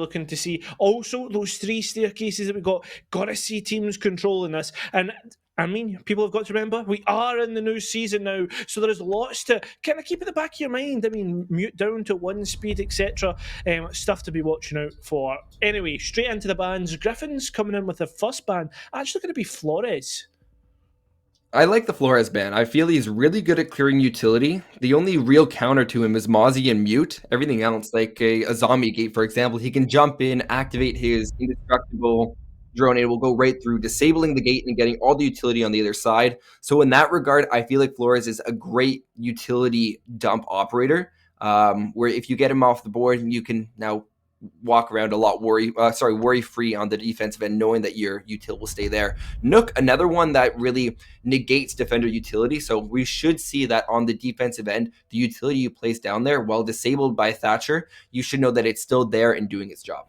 looking to see. Also, those 3 staircases that we got to see teams controlling this. And I mean, people have got to remember, we are in the new season now, so there's lots to kind of keep in the back of your mind. I mean, mute down to 1 speed, etc. Stuff to be watching out for. Anyway, straight into the bans. Gryphons coming in with their first ban. Actually going to be Flores. I like the Flores ban. I feel he's really good at clearing utility. The only real counter to him is Mozzie and Mute. Everything else, like a zombie gate, for example, he can jump in, activate his indestructible drone. It will go right through, disabling the gate and getting all the utility on the other side. So in that regard, I feel like Flores is a great utility dump operator, where if you get him off the board, you can now walk around a lot worry-free on the defensive end, knowing that your util will stay there. Nook, another one that really negates defender utility, so we should see that on the defensive end, the utility you place down there, while disabled by Thatcher, you should know that it's still there and doing its job.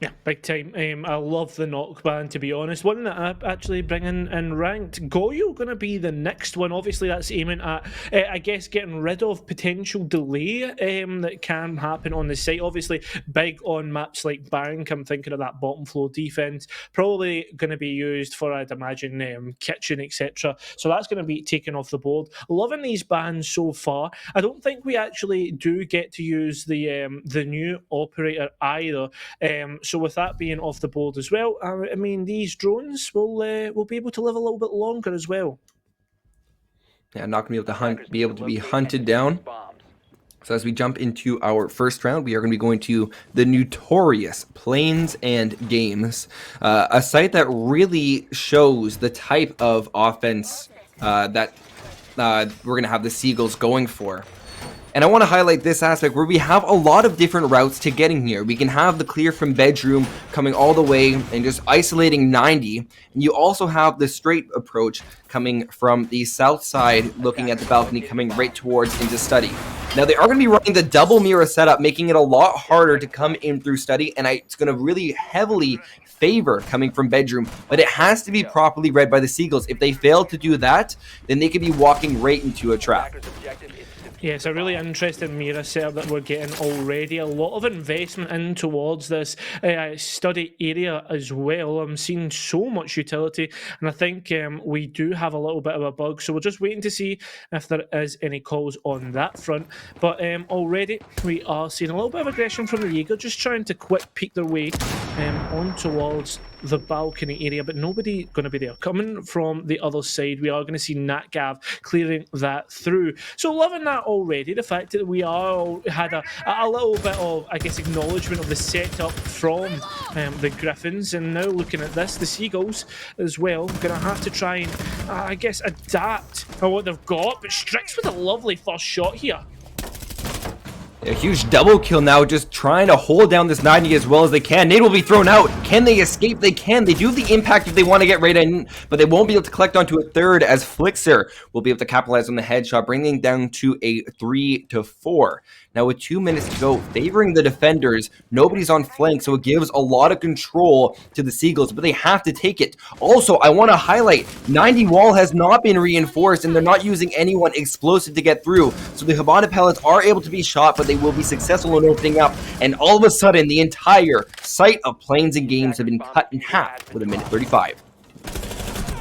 Yeah, big time. I love the knock ban, to be honest. One that I actually bring in ranked. Goyo going to be the next one. Obviously, that's aiming at, I guess, getting rid of potential delay that can happen on the site. Obviously, big on maps like Bank. I'm thinking of that bottom floor defense. Probably going to be used for, I'd imagine, Kitchen, etc. So that's going to be taken off the board. Loving these bans so far. I don't think we actually do get to use the new operator either. So with that being off the board as well, I mean, these drones will be able to live a little bit longer as well. Yeah, not going to be able to be hunted down. So as we jump into our first round, we are going to be going to the notorious Planes and Games, a site that really shows the type of offense that we're going to have the Seagulls going for. And I want to highlight this aspect where we have a lot of different routes to getting here. We can have the clear from bedroom coming all the way and just isolating 90. And you also have the straight approach coming from the south side, looking at the balcony, coming right towards into study. Now, they are going to be running the double mirror setup, making it a lot harder to come in through study. And it's going to really heavily favor coming from bedroom, but it has to be properly read by the Seagulls. If they fail to do that, then they could be walking right into a trap. Yeah, it's a really interesting mirror setup that we're getting already. A lot of investment in towards this study area as well. I'm seeing so much utility, and I think we do have a little bit of a bug. So we're just waiting to see if there is any calls on that front. But already we are seeing a little bit of aggression from the Jaeger, just trying to quick peek their way on towards the balcony area, but nobody going to be there. Coming from the other side, we are going to see NatGav clearing that through. So loving that already, the fact that we had a little bit of, I guess, acknowledgement of the setup from the Gryphons, and now looking at this, the Seagulls as well, going to have to try and, I guess, adapt on what they've got, but Strix with a lovely first shot here. A huge double kill now, just trying to hold down this 90 as well as they can. Nade will be thrown out. Can they escape? They can. They do have the impact if they want to get right in, but they won't be able to collect onto a third, as Flixer will be able to capitalize on the headshot, bringing down to a 3-4. Now with 2 minutes to go, favoring the defenders, nobody's on flank, so it gives a lot of control to the Seagulls, but they have to take it. Also, I want to highlight, 90 wall has not been reinforced, and they're not using anyone explosive to get through, so the Habana pellets are able to be shot, but they will be successful in opening up, and all of a sudden, the entire site of Planes and Games have been cut in half with a minute 35.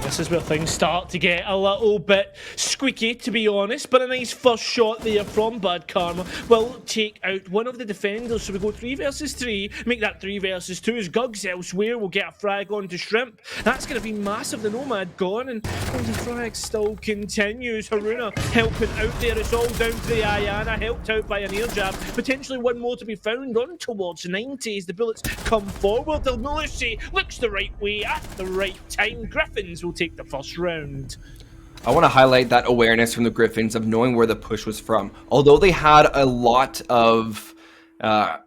This is where things start to get a little bit squeaky, to be honest, but a nice first shot there from Bad Karma will take out one of the defenders. So we go 3 versus 3, make that 3 versus 2 as Gugs elsewhere will get a frag onto Shrimp. That's going to be massive. The Nomad gone, and the frag still continues. Haruna helping out there. It's all down to the Ayana, helped out by an air jab. Potentially one more to be found on towards 90 as the bullets come forward. The Lucy looks the right way at the right time. Gryphons will take the first round. I want to highlight that awareness from the Gryphons of knowing where the push was from. Although they had a lot of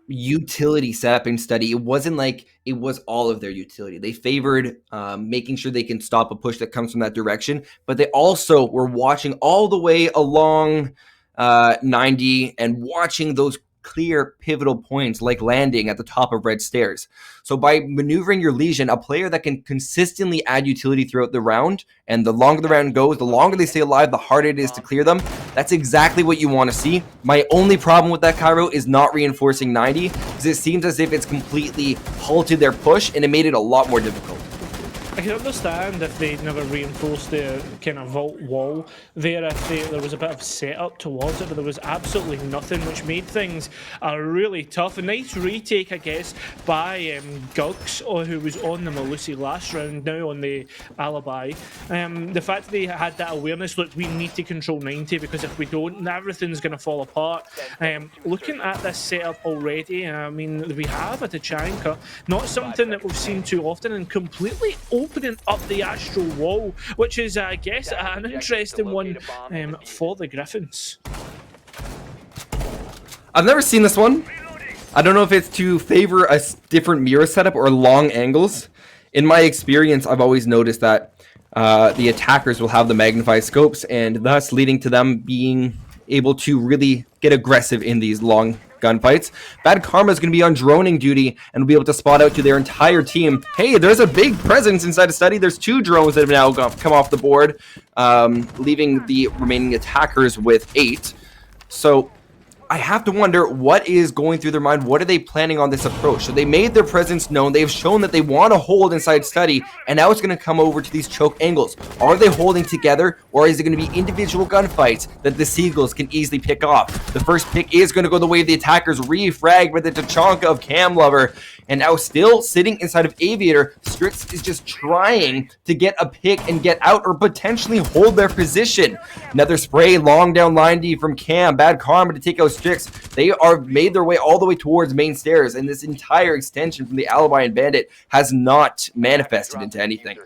utility set up in study, it wasn't like it was all of their utility. They favored making sure they can stop a push that comes from that direction, but they also were watching all the way along 90 and watching those clear pivotal points like landing at the top of red stairs. So by maneuvering your Legion, a player that can consistently add utility throughout the round, and the longer the round goes, the longer they stay alive, the harder it is to clear them. That's exactly what you want to see. My only problem with that, Cairo, is not reinforcing 90, because it seems as if it's completely halted their push, and it made it a lot more difficult. I can understand if they'd never reinforced the kind of vault wall there, if there was a bit of setup towards it, but there was absolutely nothing, which made things really tough. A nice retake, I guess, by Gugs, who was on the Malusi last round, now on the Alibi. The fact that they had that awareness, look, we need to control 90, because if we don't, everything's going to fall apart. Looking at this setup already, I mean, we have a Tachanka, not something that we've seen too often, and completely opening up the astral wall, which is, I guess, an interesting one for the Gryphons. I've never seen this one. I don't know if it's to favor a different mirror setup or long angles. In my experience, I've always noticed that the attackers will have the magnified scopes, and thus leading to them being able to really get aggressive in these long gunfights. Bad Karma is going to be on droning duty and will be able to spot out to their entire team. Hey, there's a big presence inside the study. There's 2 drones that have now come off the board, leaving the remaining attackers with 8. So I have to wonder what is going through their mind. What are they planning on this approach? So they made their presence known. They've shown that they want to hold inside study, and now it's going to come over to these choke angles. Are they holding together, or is it going to be individual gunfights that the Seagulls can easily pick off? The first pick is going to go the way of the attackers. Refrag with the Tachanka of Cam Lover, and now still sitting inside of Aviator. Strix is just trying to get a pick and get out, or potentially hold their position. Another spray long down line D from Cam. Bad Karma to take out Strix. They are made their way all the way towards main stairs, and this entire extension from the Alibi and Bandit has not manifested into anything.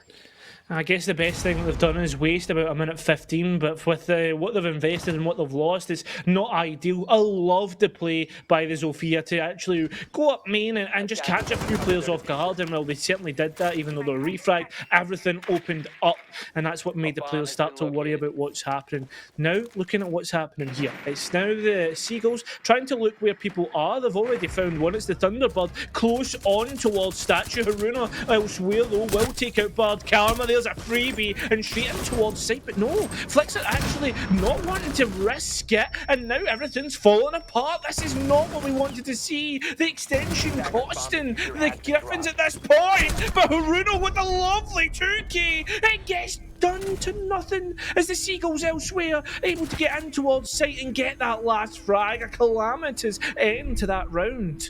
I guess the best thing they've done is waste about a minute 15, but with what they've invested and what they've lost, it's not ideal. I love the play by the Zofia to actually go up main and just catch a few players off guard, and well, they certainly did that, even though they were refragged. Everything opened up, and that's what made the players start to worry about what's happening. Now, looking at what's happening here, it's now the Seagulls trying to look where people are. They've already found one. It's the Thunderbird close on towards Statue. Haruna elsewhere, though, will take out Bard Karma. There's a freebie and straight in towards sight, but no, Flicks are actually not wanting to risk it, and now everything's falling apart. This is not what we wanted to see. The extension costing the Gryphons at this point, but Haruna with a lovely 2K, it gets done to nothing as the Seagulls elsewhere able to get in towards sight and get that last frag. A calamitous end to that round.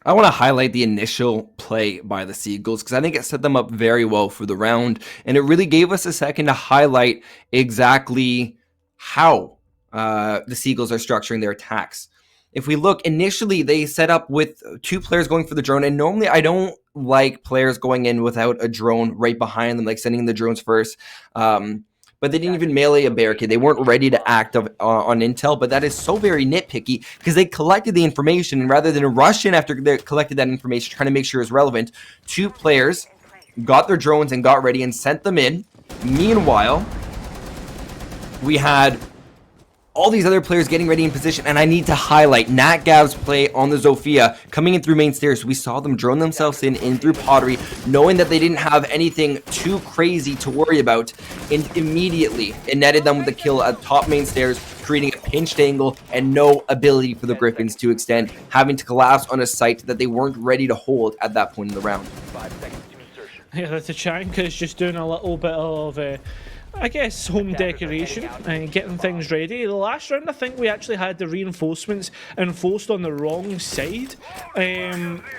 I want to highlight the initial play by the Seagulls because I think it set them up very well for the round, and it really gave us a second to highlight exactly how the Seagulls are structuring their attacks. If we look, initially they set up with 2 players going for the drone, and normally I don't like players going in without a drone right behind them, like sending the drones first. But they didn't even melee a barricade. They weren't ready to act on intel, but that is so very nitpicky because they collected the information, and rather than rush in after they collected that information, trying to make sure it's relevant, 2 players got their drones and got ready and sent them in. Meanwhile, we had all these other players getting ready in position, and I need to highlight Nat Gav's play on the Zofia coming in through main stairs. We saw them drone themselves in through pottery, knowing that they didn't have anything too crazy to worry about, and immediately it netted them with a kill at top main stairs, creating a pinched angle and no ability for the Gryphons to extend, having to collapse on a site that they weren't ready to hold at that point in the round. Yeah, the Tachanka is just doing a little bit of I guess home decoration and getting things ready. The last round, I think we actually had the reinforcements enforced on the wrong side,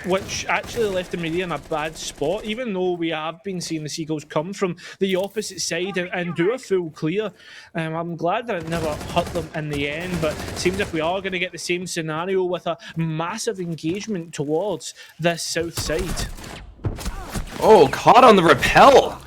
which actually left the media in a bad spot, even though we have been seeing the Seagulls come from the opposite side and do a full clear. I'm glad that it never hurt them in the end, but it seems if we are going to get the same scenario with a massive engagement towards this south side. Oh, caught on the rappel.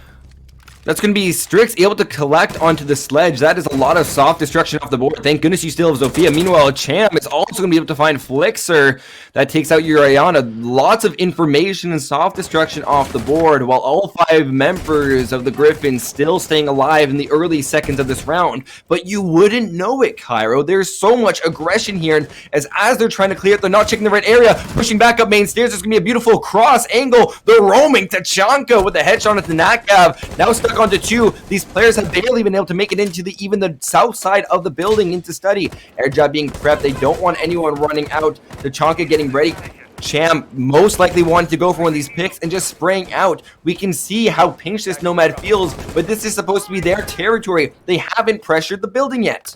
That's going to be Strix able to collect onto the sledge. That is a lot of soft destruction off the board. Thank goodness you still have Zofia. Meanwhile, Cham is also going to be able to find Flixer. That takes out your Ayana. Lots of information and soft destruction off the board, while all 5 members of the Gryphons still staying alive in the early seconds of this round. But you wouldn't know it, Cairo. There's so much aggression here, as they're trying to clear it, they're not checking the right area. Pushing back up main stairs, there's going to be a beautiful cross angle. They're roaming. Tachanka with a headshot at the Nakav. Now stuck onto 2. These players have barely been able to make it into even the south side of the building into study. Air job being prepped. They don't want anyone running out. Tachanka getting ready. Cham most likely wanted to go for one of these picks and just spraying out. We can see how pinch this Nomad feels, but this is supposed to be their territory. They haven't pressured the building yet.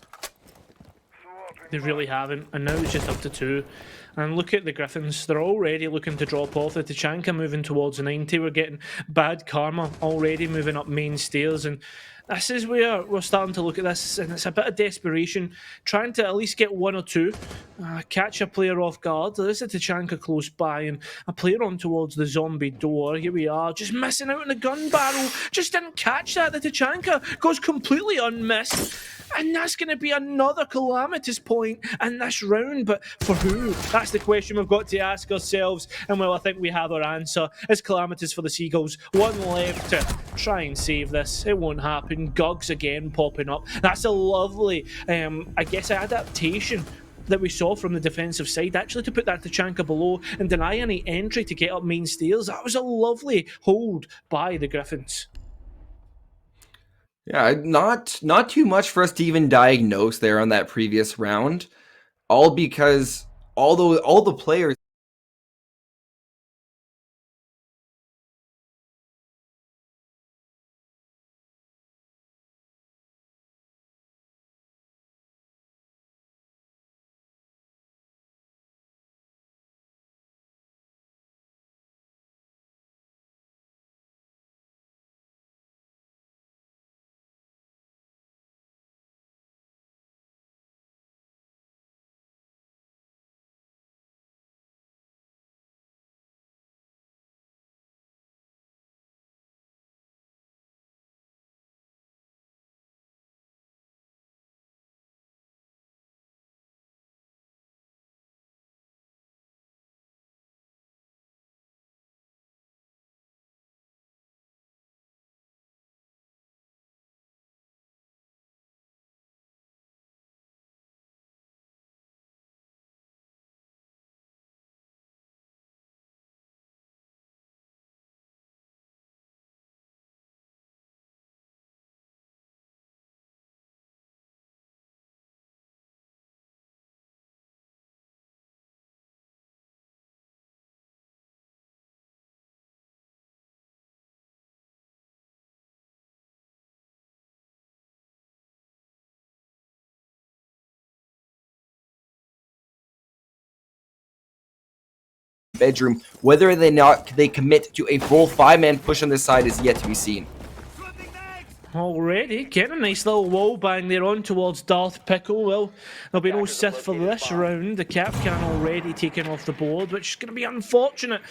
They really haven't, and now it's just up to 2. And look at the Gryphons. They're already looking to drop off. The Tachanka moving towards 90. We're getting bad karma already moving up main stairs. And this is where we're starting to look at this. And it's a bit of desperation. Trying to at least get 1 or 2. Catch a player off guard. There is a Tachanka close by. And a player on towards the zombie door. Here we are. Just missing out on the gun barrel. Just didn't catch that. The Tachanka goes completely unmissed. And that's going to be another calamitous point in this round. But for who? That's the question we've got to ask ourselves. And well, I think we have our answer. It's calamitous for the Seagulls. 1 left to try and save this. It won't happen. Gugs again popping up. That's a lovely, I guess, adaptation that we saw from the defensive side, actually, to put that Tachanka below and deny any entry to get up main stairs. That was a lovely hold by the Gryphons. Yeah, not too much for us to even diagnose there on that previous round, all because although all the players bedroom, whether or not they commit to a full 5-man push on this side is yet to be seen. Already getting a nice little wall bang there on towards Darth Pickle. Well, there'll be no Sith for this round. The Capcan already taken off the board, which is going to be unfortunate.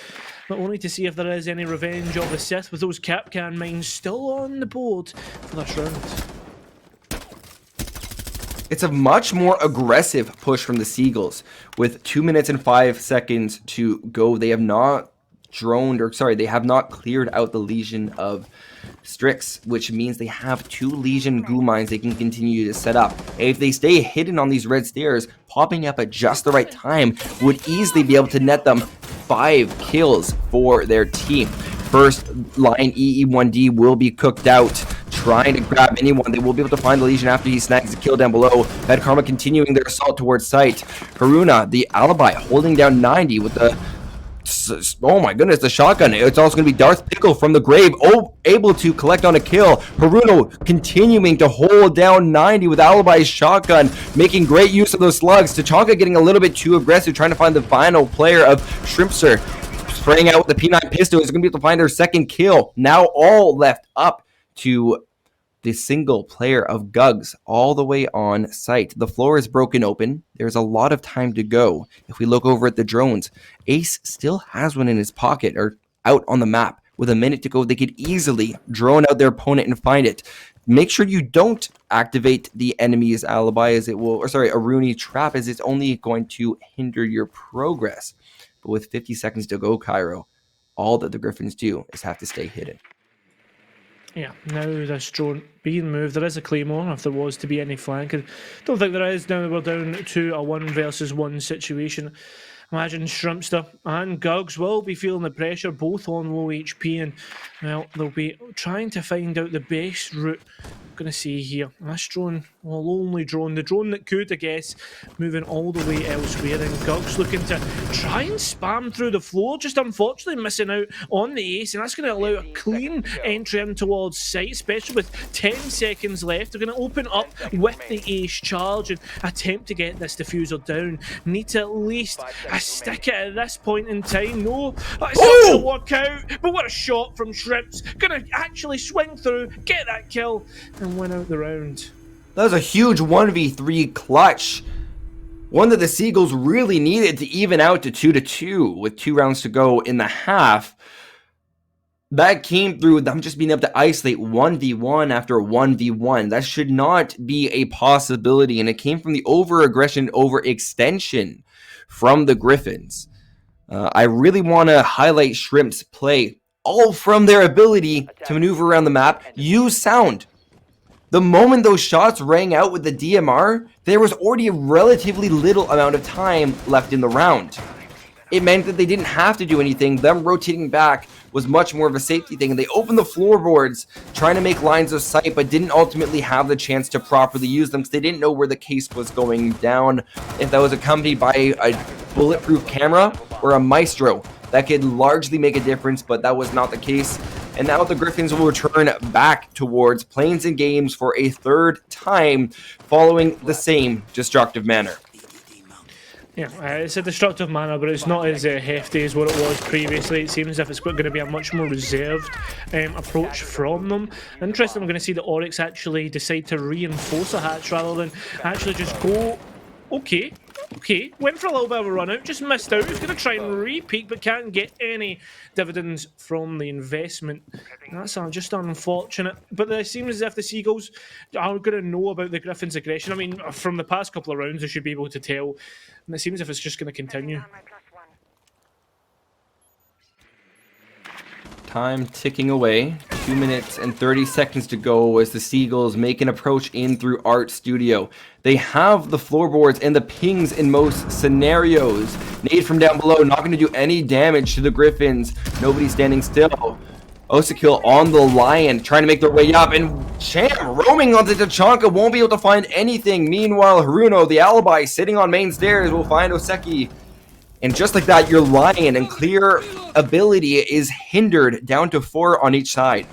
But only to see if there is any revenge of the Sith with those Capcan mines still on the board for this round. It's a much more aggressive push from the Seagulls. With 2 minutes and 5 seconds to go, they have not they have not cleared out the Legion of Strix, which means they have 2 Legion goo mines they can continue to set up. If they stay hidden on these red stairs, popping up at just the right time would easily be able to net them 5 kills for their team. First line EE1D will be cooked out, trying to grab anyone. They will be able to find the Legion after he snags a kill down below. Bad Karma continuing their assault towards site. Haruna, the Alibi, holding down 90 with the... Oh my goodness, the shotgun. It's also going to be Darth Pickle from the grave, able to collect on a kill. Haruno continuing to hold down 90 with Alibi's shotgun, making great use of those slugs. Tachanka getting a little bit too aggressive, trying to find the final player of Shrimpster. Spraying out with the P9 pistol is going to be able to find their second kill. Now all left up to the single player of Gugs all the way on site. The floor is broken open. There's a lot of time to go. If we look over at the drones, Ace still has one in his pocket or out on the map, with a minute to go, they could easily drone out their opponent and find it. Make sure you don't activate the enemy's alibi, as it will, or sorry, a Rooney trap, as it's only going to hinder your progress. But with 50 seconds to go, Cairo, all that the Gryphons do is have to stay hidden. Yeah, now this drone being moved. There is a Claymore if there was to be any flank. I don't think there is. Now we're down to a 1 versus 1 situation. Imagine Shrimpster and Gugs will be feeling the pressure, both on low HP, and well, they'll be trying to find out the best route. I'm going to see here, this drone, well, lonely drone, the drone that could, I guess, moving all the way elsewhere, and Gugs looking to try and spam through the floor, just unfortunately missing out on the ace, and that's going to allow a clean entry in towards site, especially with 10 seconds left. They're going to open up with the ace charge and attempt to get this diffuser down. Need to at least stick it at this point in time. No, it's not going to work out, but what a shot from Shrimps. Going to actually swing through, get that kill, and win out the round. That was a huge 1v3 clutch. One that the Seagulls really needed to even out to 2-2 with 2 rounds to go in the half. That came through them just being able to isolate 1v1 after 1v1. That should not be a possibility, and it came from the over-aggression, over-extension from the Gryphons. I really want to highlight Shrimp's play, all from their ability to maneuver around the map, use sound. The moment those shots rang out with the DMR, there was already a relatively little amount of time left in the round. It meant that they didn't have to do anything. Them rotating back was much more of a safety thing, and they opened the floorboards trying to make lines of sight, but didn't ultimately have the chance to properly use them because they didn't know where the case was going down. If that was accompanied by a bulletproof camera or a Maestro, that could largely make a difference, but that was not the case. And now the Gryphons will return back towards Plains and Games for a third time, following the same destructive manner. Yeah, it's a destructive manner, but it's not as hefty as what it was previously. It seems as if it's going to be a much more reserved approach from them. Interesting, we're going to see the Oryx actually decide to reinforce a hatch rather than actually just go, okay, went for a little bit of a run out, just missed out. He's going to try and re-peak, but can't get any dividends from the investment. That's just unfortunate. But it seems as if the Seagulls are going to know about the Gryphons' aggression. I mean, from the past couple of rounds, they should be able to tell. And it seems as if it's just going to continue. Time ticking away. 2 minutes and 30 seconds to go as the Seagulls make an approach in through Art Studio. They have the floorboards and the pings in most scenarios. Nade from down below, not going to do any damage to the Gryphons. Nobody standing still. Osakil on the Lion, trying to make their way up, and Cham roaming onto Tachanka, won't be able to find anything. Meanwhile, Haruno, the alibi, sitting on main stairs, will find Oseki. And just like that, your Lion and clear ability is hindered down to 4 on each side.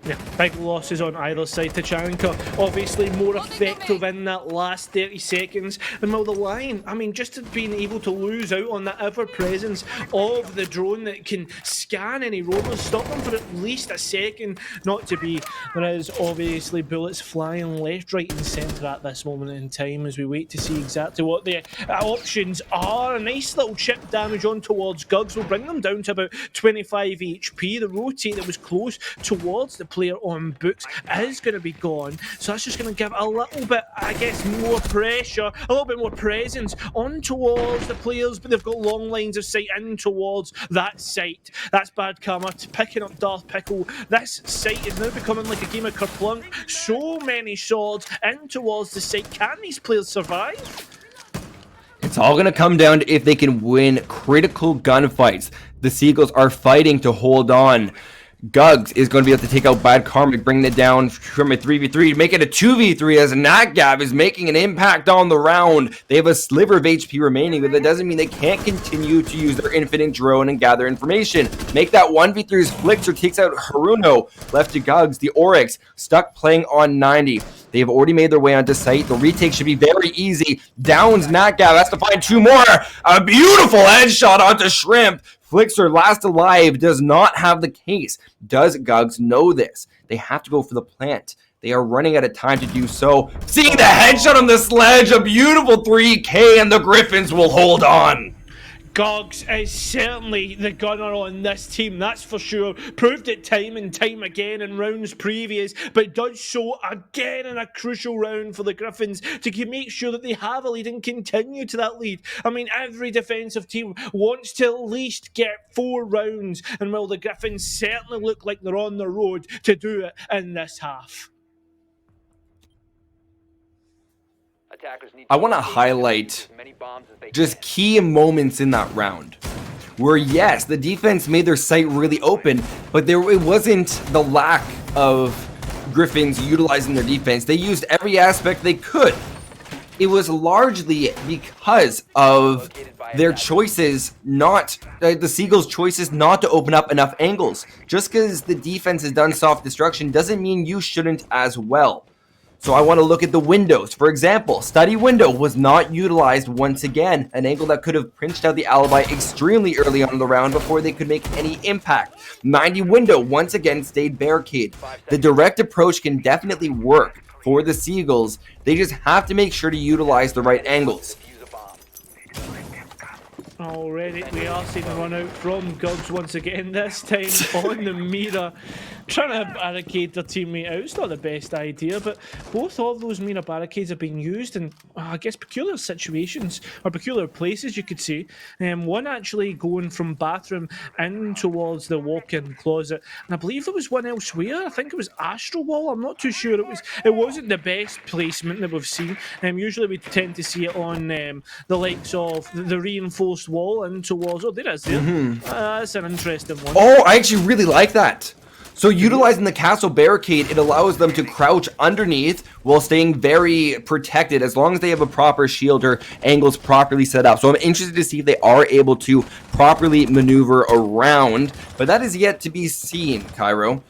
Yeah, big losses on either side. Tachanka obviously more effective in that last 30 seconds. And while the Lion, I mean, just being able to lose out on that ever-presence of the drone that can scan any rollers, stop them for at least a second, not to be. There is obviously bullets flying left, right and centre at this moment in time as we wait to see exactly what the options are. A nice little chip damage on towards Gugs will bring them down to about 25 HP. The rotate that was close towards the player on books is going to be gone, so that's just going to give a little bit, I guess, more pressure, a little bit more presence on towards the players, but they've got long lines of sight in towards that site. That's bad karma to picking up Darth Pickle. This site is now becoming like a game of Kerplunk. So many swords in towards the site. Can these players survive? It's all going to come down to if they can win critical gunfights. The Seagulls are fighting to hold on. Gugs is going to be able to take out Bad Karma, bringing it down from a 3v3 to make it a 2v3 as Natgav is making an impact on the round. They have a sliver of HP remaining, but that doesn't mean they can't continue to use their infinite drone and gather information. Make that 1v3 as Flixer takes out Haruno, left to Gugs. The Oryx stuck playing on 90. They have already made their way onto site. The retake should be very easy. Downs Natgav, has to find 2 more. A beautiful headshot onto Shrimp. Flixer, last alive, does not have the case. Does Gugs know this? They have to go for the plant. They are running out of time to do so. Seeing the headshot on the sledge, a beautiful 3K, and the Gryphons will hold on. Gogs is certainly the gunner on this team, that's for sure. Proved it time and time again in rounds previous, but does so again in a crucial round for the Gryphons to make sure that they have a lead and continue to that lead. I mean, every defensive team wants to at least get 4 rounds, and while the Gryphons certainly look like they're on the road to do it in this half. I want to highlight just key moments in that round where, yes, the defense made their sight really open, but it wasn't the lack of Gryphons utilizing their defense. They used every aspect they could. It was largely because of their choices, not the Seagulls' choices not to open up enough angles. Just because the defense has done soft destruction doesn't mean you shouldn't as well. So I want to look at the windows. For example, study window was not utilized once again, an angle that could have pinched out the alibi extremely early on in the round before they could make any impact. 90 window once again stayed barricade. The direct approach can definitely work for the Seagulls. They just have to make sure to utilize the right angles. Already, we are seeing a run out from Gogs once again, this time on the mirror. Trying to barricade their teammate out. It's not the best idea, but both of those mirror barricades are being used in, I guess, peculiar situations, or peculiar places, you could say. One actually going from bathroom in towards the walk-in closet, and I believe there was one elsewhere. I think it was Astro Wall. I'm not too sure. It wasn't the best placement that we've seen. Usually we tend to see it on the likes of the reinforced wall in towards. Oh, there it is there. That's an interesting one. Oh, I actually really like that. So utilizing the castle barricade, it allows them to crouch underneath while staying very protected as long as they have a proper shield or angles properly set up. So I'm interested to see if they are able to properly maneuver around, but that is yet to be seen, Cairo,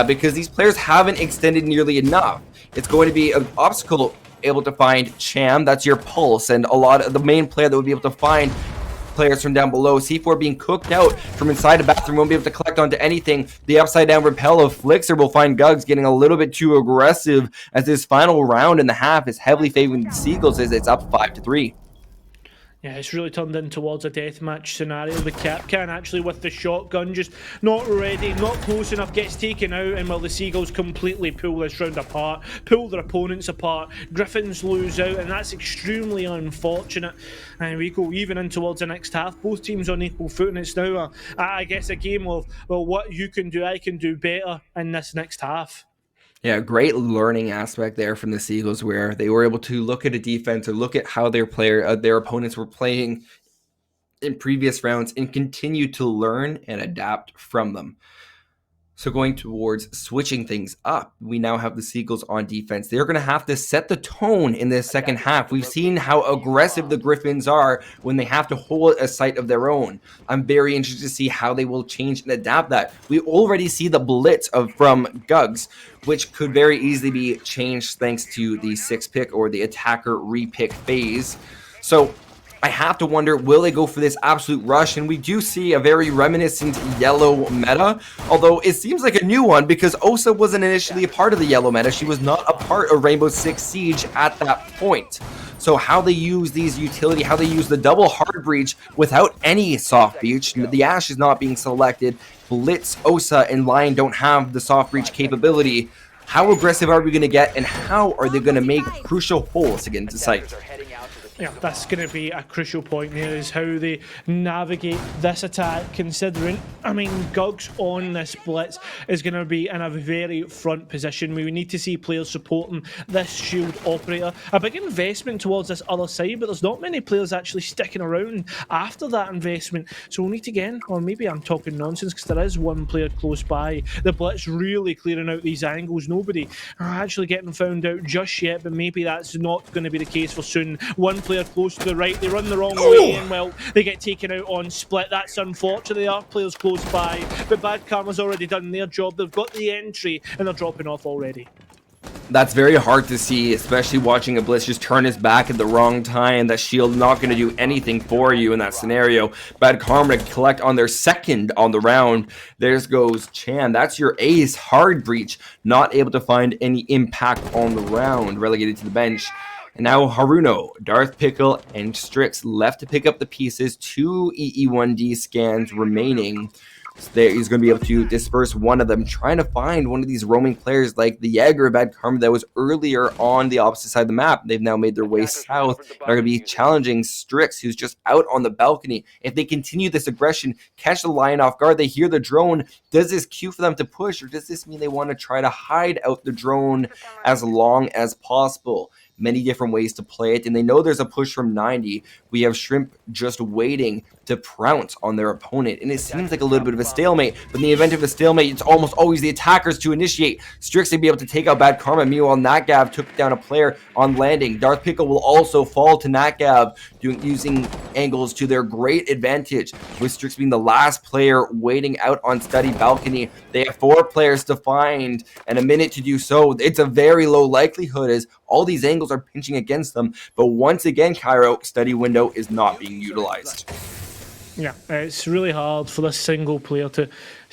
because these players haven't extended nearly enough. It's going to be an obstacle able to find Cham, that's your pulse, and a lot of the main player that would be able to find players from down below. C4 being cooked out from inside the bathroom, won't be able to collect onto anything. The upside down repel of Flixer will find Gugs getting a little bit too aggressive as this final round in the half is heavily favoring the Seagulls as it's up 5-3. Yeah, it's really turned in towards a deathmatch scenario. The Capcan actually with the shotgun just not ready, not close enough, gets taken out, and while the Seagulls completely pull this round apart, pull their opponents apart, Gryphons lose out, and that's extremely unfortunate. And we go even in towards the next half, both teams on equal footing. It's now, I guess, a game of, well, what you can do, I can do better in this next half. Yeah, great learning aspect there from the Seagulls where they were able to look at a defense or look at how their opponents were playing in previous rounds and continue to learn and adapt from them. So going towards switching things up, we now have the Seagulls on defense. They're going to have to set the tone in this second half. We've seen how aggressive the Gryphons are when they have to hold a site of their own. I'm very interested to see how they will change and adapt that. We already see the blitz from Gugs, which could very easily be changed thanks to the 6-pick or the attacker repick phase. So I have to wonder, will they go for this absolute rush? And we do see a very reminiscent yellow meta, although it seems like a new one because Osa wasn't initially a part of the yellow meta. She was not a part of Rainbow Six Siege at that point. So how they use these utility, how they use the double hard breach without any soft breach, the Ash is not being selected, Blitz, Osa, and Lion don't have the soft breach capability. How aggressive are we going to get, and how are they going to make crucial holes to get into sight? Yeah, that's going to be a crucial point there, is how they navigate this attack, considering, I mean, Gugs on this blitz is going to be in a very front position. We need to see players supporting this shield operator. A big investment towards this other side, but there's not many players actually sticking around after that investment. So we'll need to again, or maybe I'm talking nonsense because there is one player close by. The blitz really clearing out these angles. Nobody actually getting found out just yet, but maybe that's not going to be the case for soon. One player close to the right, they run the wrong way, and well, they get taken out on split. That's unfortunate. There are players close by, but Bad Karma's already done their job. They've got the entry and they're dropping off already. That's very hard to see, especially watching a Blitz just turn his back at the wrong time. That shield not going to do anything for you in that scenario. Bad Karma to collect on their second on the round. There goes Chan. That's your ace. Hard breach. Not able to find any impact on the round. Relegated to the bench. And now Haruno, Darth Pickle, and Strix left to pick up the pieces. 2 EE1D scans remaining. So there he's going to be able to disperse one of them, trying to find one of these roaming players like the Jaeger of Bad Karma that was earlier on the opposite side of the map. They've now made their way south and are going to be challenging Strix, who's just out on the balcony. If they continue this aggression, catch the Lion off guard, they hear the drone. Does this cue for them to push, or does this mean they want to try to hide out the drone as long as possible? Many different ways to play it, and they know there's a push from 90. We have Shrimp just waiting to pounce on their opponent, and it seems like a little bit of a stalemate, but in the event of a stalemate, it's almost always the attackers to initiate. Strix to be able to take out Bad Karma. Meanwhile, Natgav took down a player on landing. Darth Pickle will also fall to Natgav, using angles to their great advantage, with Strix being the last player waiting out on Study Balcony. They have 4 players to find and a minute to do so. It's a very low likelihood as all these angles are pinching against them, but once again, Cairo, Study window is not being utilized. Yeah, it's really hard for this single player to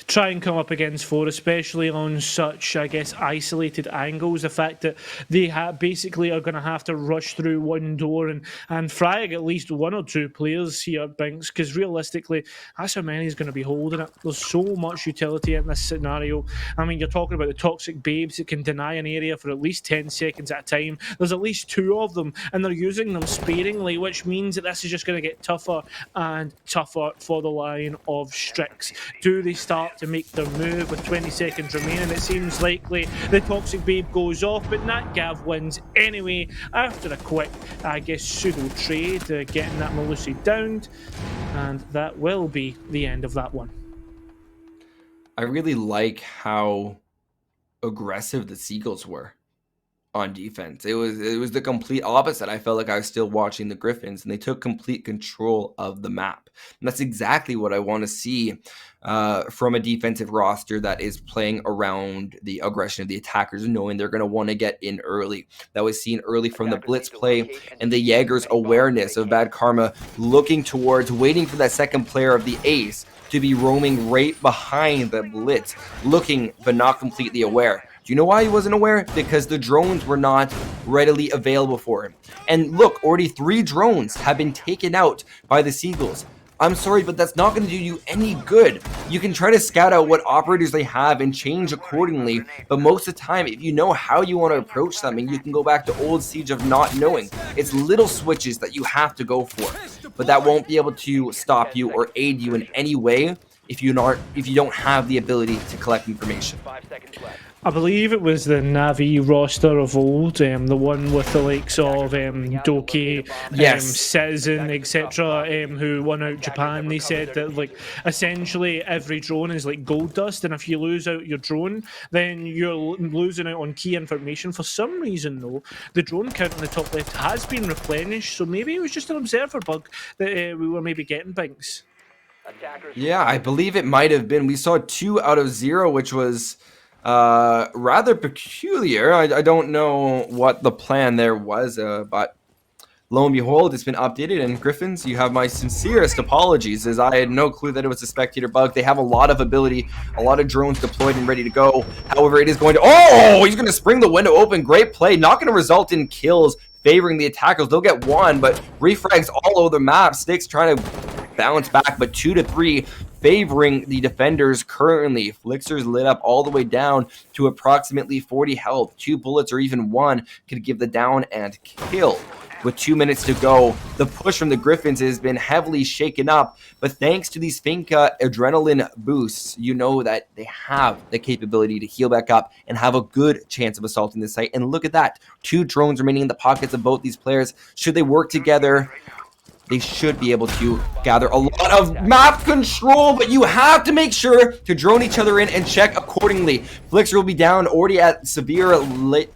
try and come up against 4, especially on such, I guess, isolated angles. The fact that they basically are going to have to rush through one door and frag at least 1 or 2 players here, Binks, because realistically, that's how many is going to be holding it. There's so much utility in this scenario. I mean, you're talking about the toxic babes that can deny an area for at least 10 seconds at a time. There's at least 2 of them, and they're using them sparingly, which means that this is just going to get tougher and tougher for the line of Strix. Do they start to make their move with 20 seconds remaining? It seems likely the toxic babe goes off, but Natgav wins anyway after a quick, I guess, pseudo trade, getting that Malusi downed, and that will be the end of that one. I really like how aggressive the Seagulls were on defense. It was the complete opposite. I felt like I was still watching the Gryphons, and they took complete control of the map. And that's exactly what I want to see from a defensive roster that is playing around the aggression of the attackers, knowing they're going to want to get in early. That was seen early from the blitz play and the Jaeger's awareness of Bad Karma, looking towards, waiting for that second player of the ace to be roaming right behind the blitz, looking but not completely aware. Do you know why he wasn't aware? Because the drones were not readily available for him. And look, already 3 drones have been taken out by the Seagulls. I'm sorry, but that's not going to do you any good. You can try to scout out what operators they have and change accordingly, but most of the time, if you know how you want to approach something, you can go back to old Siege of not knowing. It's little switches that you have to go for, but that won't be able to stop you or aid you in any way if you don't have the ability to collect information. I believe it was the Navi roster of old, the one with the likes of Doki, Citizen, etc., who won out Japan. They said that, like, essentially every drone is like gold dust, and if you lose out your drone, then you're losing out on key information. For some reason, though, the drone count on the top left has been replenished, so maybe it was just an observer bug that we were maybe getting, Binks. Yeah, I believe it might have been. We saw 2 out of 0, which was rather peculiar. I don't know what the plan there was, but lo and behold, it's been updated. And Gryphons, you have my sincerest apologies, as I had no clue that it was a spectator bug. They have a lot of ability, a lot of drones deployed and ready to go. However, it is going to... Oh, he's going to spring the window open. Great play. Not going to result in kills favoring the attackers. They'll get 1, but refrags all over the map. Sticks trying to bounce back, but 2 to 3 favoring the defenders currently. Flixer's lit up all the way down to approximately 40 health. 2 bullets or even 1 could give the down and kill. With 2 minutes to go, the push from the Gryphons has been heavily shaken up, but thanks to these Finka adrenaline boosts, you know that they have the capability to heal back up and have a good chance of assaulting the site. And look at that, 2 drones remaining in the pockets of both these players. Should they work together, they should be able to gather a lot of map control, but you have to make sure to drone each other in and check accordingly. Flixer will be down already at severe lit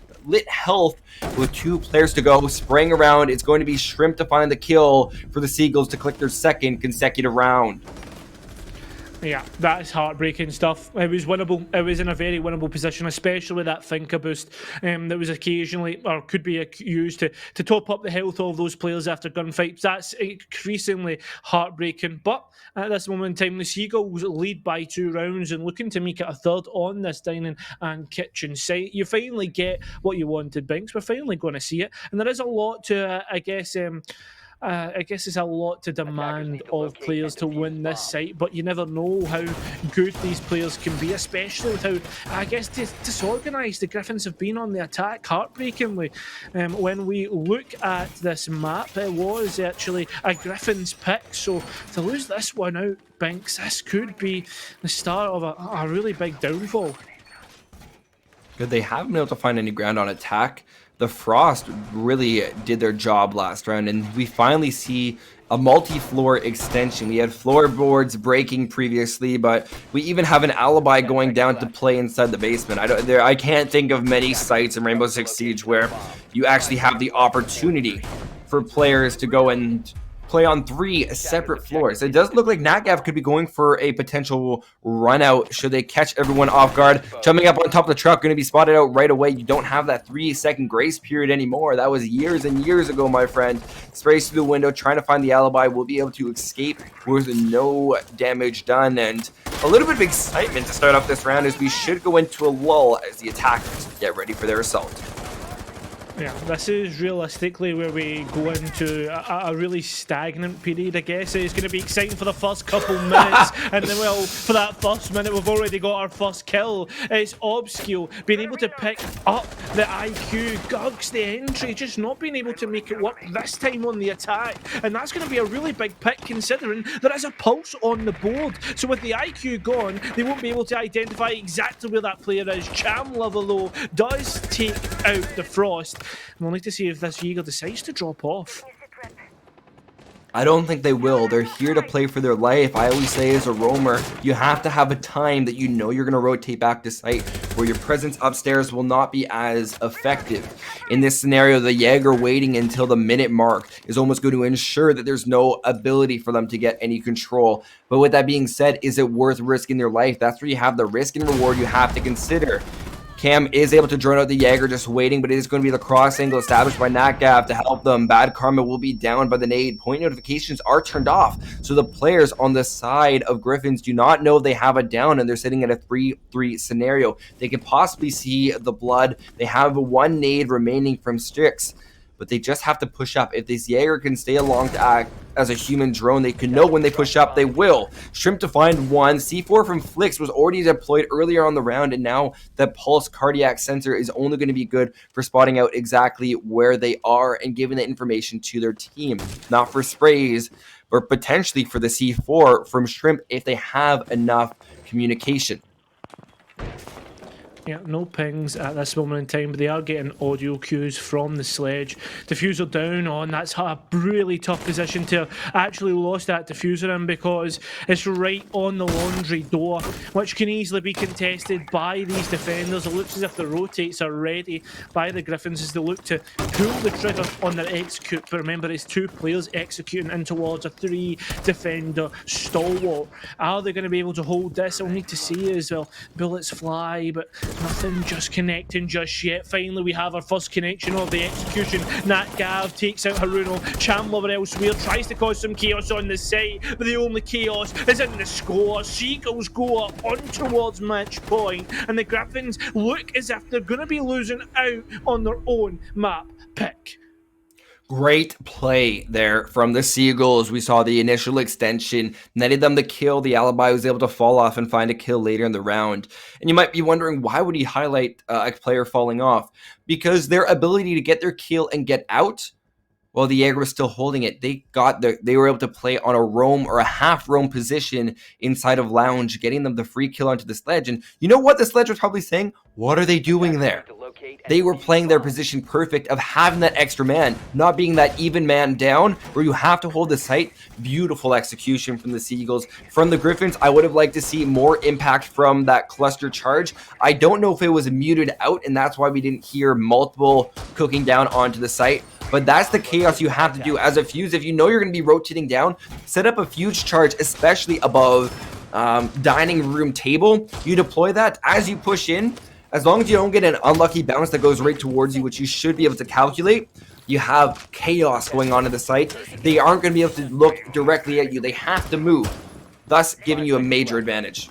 health with 2 players to go. Spraying around, it's going to be Shrimp to find the kill for the Seagulls to click their 2nd consecutive round. Yeah, that is heartbreaking stuff. It was winnable. It was in a very winnable position, especially with that thinker boost that was occasionally or could be used to top up the health of those players after gunfights. That's increasingly heartbreaking. But at this moment in time, the Seagulls lead by 2 rounds and looking to make it a third on this dining and kitchen site. You finally get what you wanted, Binks. We're finally going to see it. And there is a lot to, I guess it's a lot to demand of players to win this site, but you never know how good these players can be, especially with how, I guess, disorganised the Gryphons have been on the attack, heartbreakingly. When we look at this map, it was actually a Gryphons pick, so to lose this one out, Binks, this could be the start of a really big downfall. Good, they haven't been able to find any ground on attack. The Frost really did their job last round, and we finally see a multi-floor extension. We had floorboards breaking previously, but we even have an alibi going down to play inside the basement. I can't think of many sites in Rainbow Six Siege where you actually have the opportunity for players to go and play on 3 separate floors. It does look like NatGav could be going for a potential run out should they catch everyone off guard. Jumping up on top of the truck, going to be spotted out right away. You don't have that 3-second grace period anymore. That was years and years ago, my friend. Sprays through the window, trying to find the alibi. Will be able to escape with no damage done, and a little bit of excitement to start off this round as we should go into a lull as the attackers get ready for their assault. Yeah, this is realistically where we go into a really stagnant period, I guess. It's going to be exciting for the first couple minutes, and then, well, for that first minute, we've already got our first kill. It's Obscure being able to pick up the IQ, Gugs the entry, just not being able to make it work this time on the attack. And that's going to be a really big pick, considering there is a pulse on the board. So with the IQ gone, they won't be able to identify exactly where that player is. Cham Lover, though, does take out the Frost. We'll need to see if this Jaeger decides to drop off. I don't think they will. They're here to play for their life. I always say as a roamer, you have to have a time that you know you're going to rotate back to site where your presence upstairs will not be as effective. In this scenario, the Jaeger waiting until the minute mark is almost going to ensure that there's no ability for them to get any control. But with that being said, is it worth risking their life? That's where you have the risk and reward you have to consider. Cam is able to drone out the Jaeger, just waiting, but it is going to be the cross angle established by NatGav to help them. Bad Karma will be down by the nade. Point notifications are turned off, so the players on the side of Gryphons do not know they have a down, and they're sitting at a 3-3 scenario. They can possibly see the blood. They have 1 nade remaining from Strix, but they just have to push up. If this Jaeger can stay along to act as a human drone, they can know when they push up, they will. Shrimp to find 1. C4 from Flix was already deployed earlier on the round, and now the Pulse cardiac sensor is only going to be good for spotting out exactly where they are and giving the information to their team. Not for sprays, but potentially for the C4 from Shrimp if they have enough communication. Yeah, no pings at this moment in time, but they are getting audio cues from the sledge. Diffuser down on, that's a really tough position to actually lost that diffuser in, because it's right on the laundry door, which can easily be contested by these defenders. It looks as if the rotates are ready by the Gryphons as they look to pull the trigger on their execute. But remember, it's 2 players executing in towards a 3 defender stalwart. Are they going to be able to hold this? We'll need to see as well. Bullets fly, but nothing just connecting just yet. Finally, we have our first connection of the execution. NatGav takes out Haruno. Cham Lover elsewhere tries to cause some chaos on the site, but the only chaos is in the score. Seagulls go up on towards match point, and the Gryphons look as if they're going to be losing out on their own map pick. Great play there from the Seagulls. We saw the initial extension, netted them the kill. The alibi was able to fall off and find a kill later in the round. And you might be wondering, why would he highlight a player falling off? Because their ability to get their kill and get out, while the Jaeger was still holding it, they were able to play on a roam or a half roam position inside of Lounge, getting them the free kill onto the sledge. And you know what the sledge was probably saying? What are they doing there? They were playing their position perfect of having that extra man, not being that even man down where you have to hold the site. Beautiful execution from the Seagulls. From the Gryphons, I would have liked to see more impact from that cluster charge. I don't know if it was muted out, and that's why we didn't hear multiple cooking down onto the site. But that's the chaos you have to do as a fuse. If you know you're going to be rotating down, set up a fuse charge, especially above dining room table, you deploy that as you push in. As long as you don't get an unlucky bounce that goes right towards you, which you should be able to calculate, you have chaos going on in the site. They aren't going to be able to look directly at you. They have to move, thus giving you a major advantage.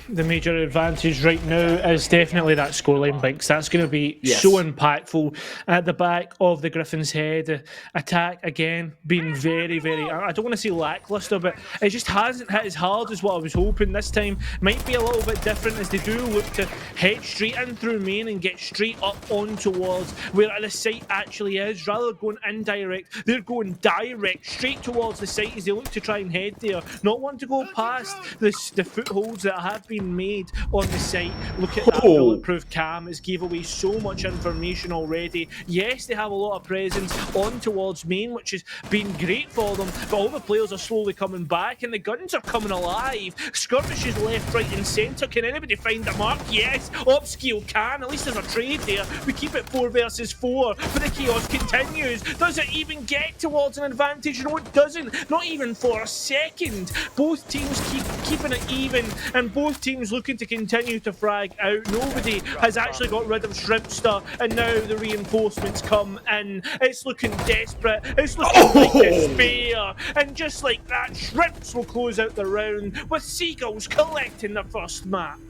The major advantage right now is definitely that scoreline, Binks. That's going to be so impactful at the back of the Gryphons' head. Attack, again, being very, very, I don't want to say lackluster, but it just hasn't hit as hard as what I was hoping. This time might be a little bit different, as they do look to head straight in through main and get straight up on towards where the site actually is. Rather than going indirect, they're going direct straight towards the site as they look to try and head there. Not want to go past the footholds that have been made on the site. Look at that bulletproof cam. It's gave away so much information already. Yes, they have a lot of presence on towards main, which has been great for them, but all the players are slowly coming back and the guns are coming alive. Skirmishes left, right and centre. Can anybody find a mark? Yes, Upscale can. At least there's a trade there. We keep it 4 versus 4, but the chaos continues. Does it even get towards an advantage? No, it doesn't. Not even for a second. Both teams keep keeping it even, and both teams looking to continue to frag out. Nobody has actually got rid of Shrimpster, and now the reinforcements come in. It's looking desperate. It's looking like despair. And just like that, Shrimps will close out the round with Seagulls collecting the first map.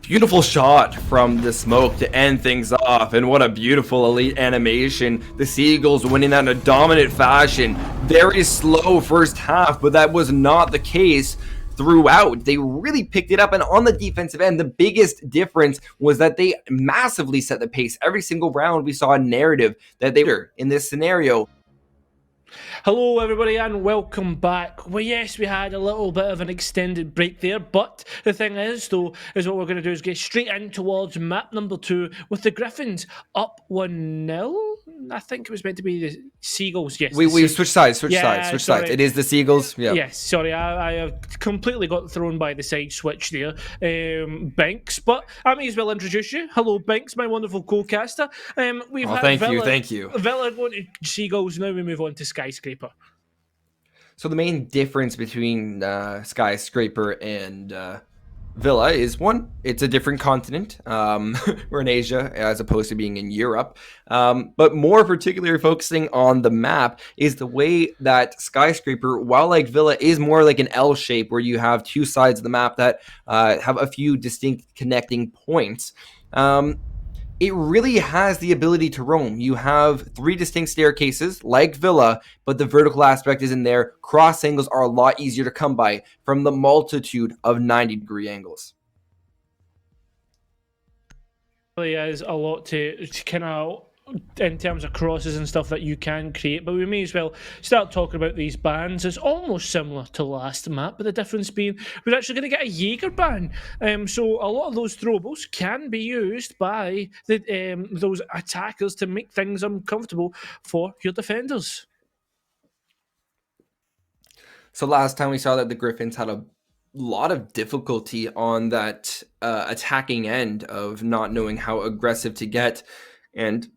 Beautiful shot from the smoke to end things off, and what a beautiful elite animation. The Seagulls winning that in a dominant fashion. Very slow first half, but that was not the case throughout. They really picked it up, and on the defensive end, the biggest difference was that they massively set the pace. Every single round we saw a narrative that they were in this scenario. Hello everybody and welcome back. Well, yes, we had a little bit of an extended break there, but the thing is though, is what we're going to do is get straight in towards map number 2 with the Gryphons up 1-0. I think it was meant to be the Seagulls. Yes, we switched sides. Switch sides. It is the Seagulls. Yeah. Yes, sorry, I have completely got thrown by the side switch there, Binks. But I may as well introduce you. Hello, Binks, my wonderful co-caster. We've had thank you. Villa going to Seagulls. Now we move on to Skyscraper. So the main difference between Skyscraper and Villa is, one, it's a different continent. We're in Asia as opposed to being in Europe. But more particularly focusing on the map is the way that Skyscraper, while like Villa, is more like an L shape where you have two sides of the map that have a few distinct connecting points. It really has the ability to roam. You have 3 distinct staircases like Villa, but the vertical aspect isn't there. Cross angles are a lot easier to come by from the multitude of 90-degree angles. Really is a lot to kind of, in terms of crosses and stuff that you can create, but we may as well start talking about these bans. It's almost similar to last map, but the difference being we're actually going to get a Jaeger ban. So a lot of those throwables can be used by the those attackers to make things uncomfortable for your defenders. So last time we saw that the Gryphons had a lot of difficulty on that attacking end of not knowing how aggressive to get, and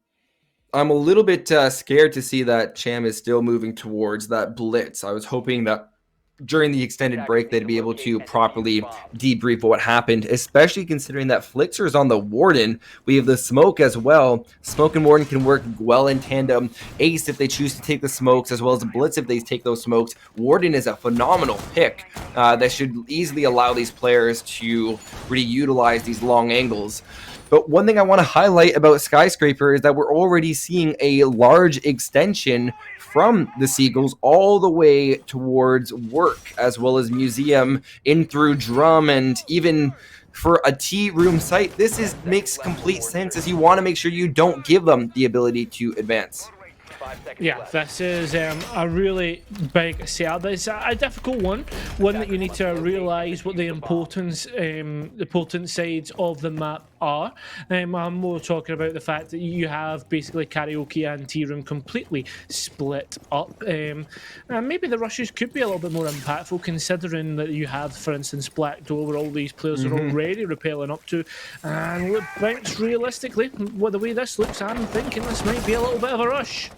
I'm a little bit scared to see that Cham is still moving towards that blitz. I was hoping that during the extended break they'd be able to properly debrief what happened, especially considering that Flixer is on the Warden. We have the smoke as well. Smoke and Warden can work well in tandem. Ace if they choose to take the smokes, as well as Blitz if they take those smokes. Warden is a phenomenal pick that should easily allow these players to really utilize these long angles. But one thing I want to highlight about Skyscraper is that we're already seeing a large extension from the Seagulls all the way towards Work, as well as Museum, in through Drum, and even for a tea room site. This makes complete sense, as you want to make sure you don't give them the ability to advance. Yeah, this is a really big setup. It's a difficult one that you need to realise what the important sides of the map are. I'm more talking about the fact that you have basically karaoke and tea room completely split up. And maybe the rushes could be a little bit more impactful, considering that you have, for instance, Black Door, where all these players are already rappelling up to. And look, realistically, the way this looks, I'm thinking this might be a little bit of a rush.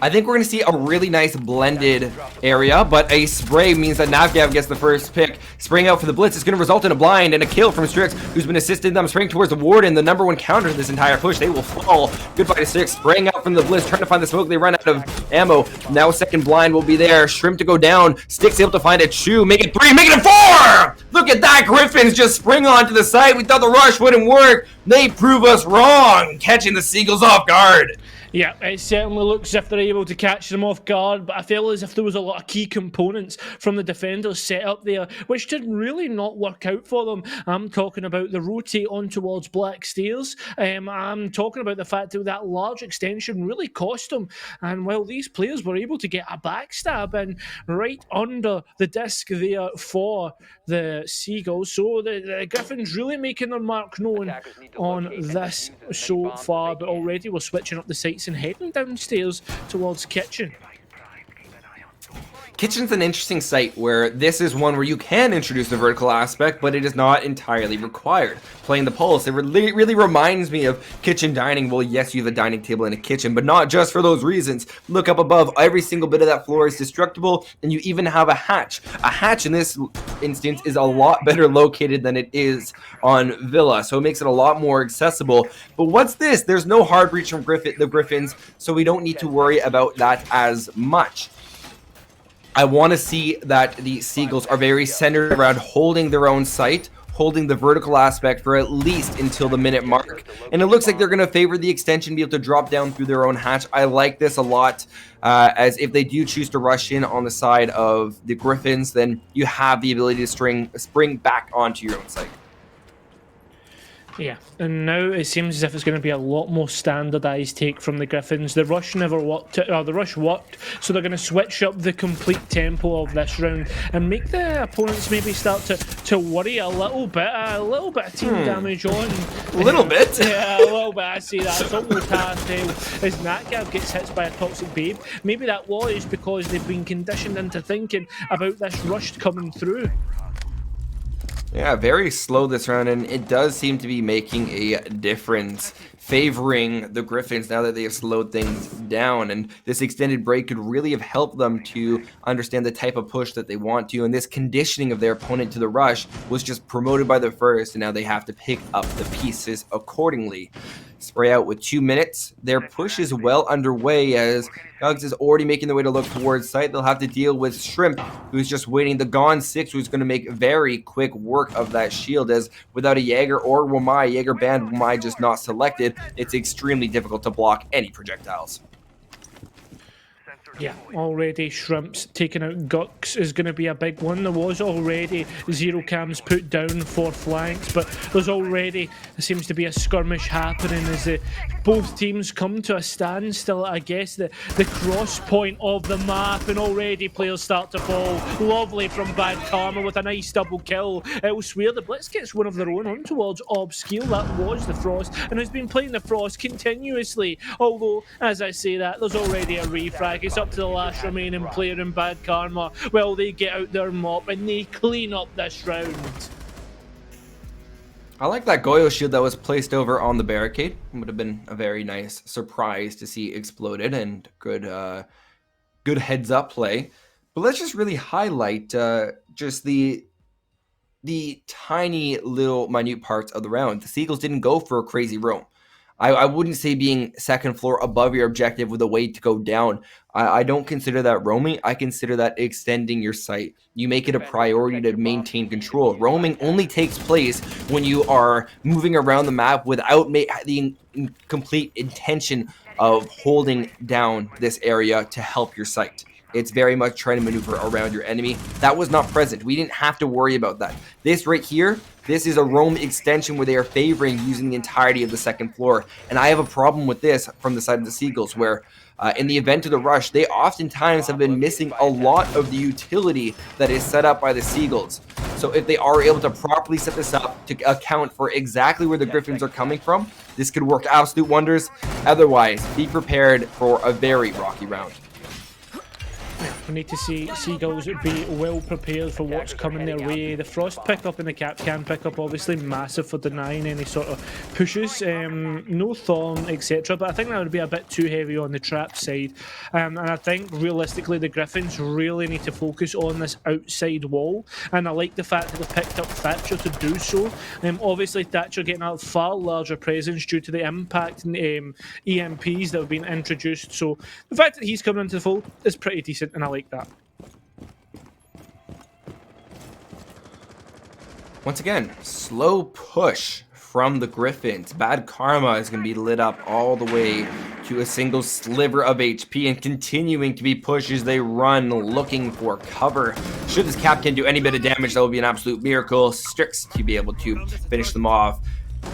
I think we're going to see a really nice blended area, but a spray means that Navgav gets the first pick. Spraying out for the blitz is going to result in a blind and a kill from Strix, who's been assisting them. Spraying towards the Warden, the #1 counter to this entire push. They will fall. Goodbye to Strix. Spraying out from the blitz, trying to find the smoke. They run out of ammo. Now second blind will be there. Shrimp to go down. Sticks able to find a Chew. Make it 3, make it 4! Look at that. Gryphons just spring onto the site. We thought the rush wouldn't work. They prove us wrong, catching the Seagulls off guard. Yeah, it certainly looks as if they're able to catch them off guard, but I feel as if there was a lot of key components from the defenders set up there, which did really not work out for them. I'm talking about the rotate on towards Black Stairs. I'm talking about the fact that that large extension really cost them. And while these players were able to get a backstab in right under the disc there for the Seagulls, so the Gryphons really making their mark known on this so far, but already we're switching up the sights and heading downstairs towards Kitchen. Kitchen's an interesting site where this is one where you can introduce the vertical aspect, but it is not entirely required. Playing the Pulse, it really reminds me of kitchen dining. Well, yes, you have a dining table in a kitchen, but not just for those reasons. Look up above. Every single bit of that floor is destructible, and you even have a hatch. A hatch in this instance is a lot better located than it is on Villa, so it makes it a lot more accessible. But what's this? There's no hard breach from the Gryphons, so we don't need to worry about that as much. I want to see that the Seagulls are very centered around holding their own site, holding the vertical aspect for at least until the minute mark. And it looks like they're going to favor the extension, be able to drop down through their own hatch. I like this a lot, as if they do choose to rush in on the side of the Gryphons, then you have the ability to spring back onto your own site. Yeah, and now it seems as if it's going to be a lot more standardised take from the Gryphons. The rush never worked, or the rush worked, so they're going to switch up the complete tempo of this round and make the opponents maybe start to worry a little bit of team damage on. A little bit? Yeah, a little bit, I see that. It's almost past as Natgav gets hit by a Toxic Babe. Maybe that was because they've been conditioned into thinking about this rush coming through. Yeah, very slow this round, and it does seem to be making a difference, favoring the Gryphons now that they have slowed things down. And this extended break could really have helped them to understand the type of push that they want to. And this conditioning of their opponent to the rush was just promoted by the first, and now they have to pick up the pieces accordingly. Spray out with 2 minutes. Their push is well underway as Nugs is already making their way to look towards site. They'll have to deal with Shrimp, who's just waiting. The Gone 6, who's going to make very quick work of that shield, as without a Jaeger or Wamai, Jaeger banned, Wamai just not selected, it's extremely difficult to block any projectiles. Yeah, already Shrimps taking out Gux is going to be a big one. There was already zero cams put down for flanks, but there seems to be a skirmish happening as both teams come to a standstill. I guess the cross point of the map, and already players start to fall. Lovely from Bad Karma with a nice double kill. Elsewhere, the Blitz gets one of their own on towards Obscure. That was the Frost, and has been playing the Frost continuously. Although, as I say that, there's already a refrag. It's up to the last remaining player in Bad Karma. Well, they get out their mop and they clean up this round. I like that Goyo shield that was placed over on the barricade. It would have been a very nice surprise to see exploded, and good heads up play. But let's just really highlight just the tiny little minute parts of the round. The Seagulls didn't go for a crazy roam. I wouldn't say being second floor above your objective with a way to go down. I don't consider that roaming. I consider that extending your sight. You make it a priority to maintain control. Roaming only takes place when you are moving around the map without the complete intention of holding down this area to help your sight. It's very much trying to maneuver around your enemy. That was not present. We didn't have to worry about that. This right here, this is a roam extension where they are favoring using the entirety of the second floor. And I have a problem with this from the side of the Seagulls, where in the event of the rush, they oftentimes have been missing a lot of the utility that is set up by the Seagulls. So if they are able to properly set this up to account for exactly where the Gryphons are coming from, this could work absolute wonders. Otherwise, be prepared for a very rocky round. We need to see Seagulls be well prepared for what's coming their way. The Frost pickup and the Cap can pickup, obviously massive for denying any sort of pushes. No Thorn, etc. But I think that would be a bit too heavy on the trap side. And I think realistically the Gryphons really need to focus on this outside wall. And I like the fact that they picked up Thatcher to do so. Obviously Thatcher getting a far larger presence due to the impact and EMPs that have been introduced. So the fact that he's coming into the fold is pretty decent, and I like that. Once again, slow push from the Gryphons. Bad Karma is going to be lit up all the way to a single sliver of HP and continuing to be pushed as they run looking for cover. Should this Captain do any bit of damage, that would be an absolute miracle. Strix to be able to finish them off,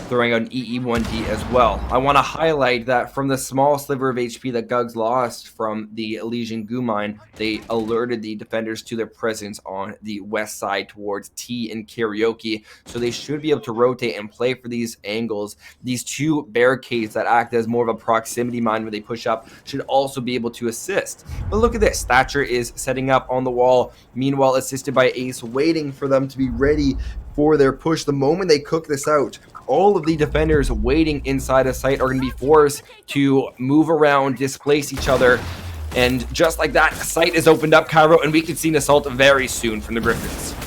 throwing out an EE1D as well. I want to highlight that from the small sliver of HP that Gugs lost from the Elysian Goo Mine, they alerted the defenders to their presence on the west side towards T and Karaoke, so they should be able to rotate and play for these angles. These two barricades that act as more of a proximity mine when they push up should also be able to assist. But look at this, Thatcher is setting up on the wall, meanwhile assisted by Ace, waiting for them to be ready for their push. The moment they cook this out, all of the defenders waiting inside a site are going to be forced to move around, displace each other, and just like that, a site is opened up, Cairo, and we can see an assault very soon from the Gryphons.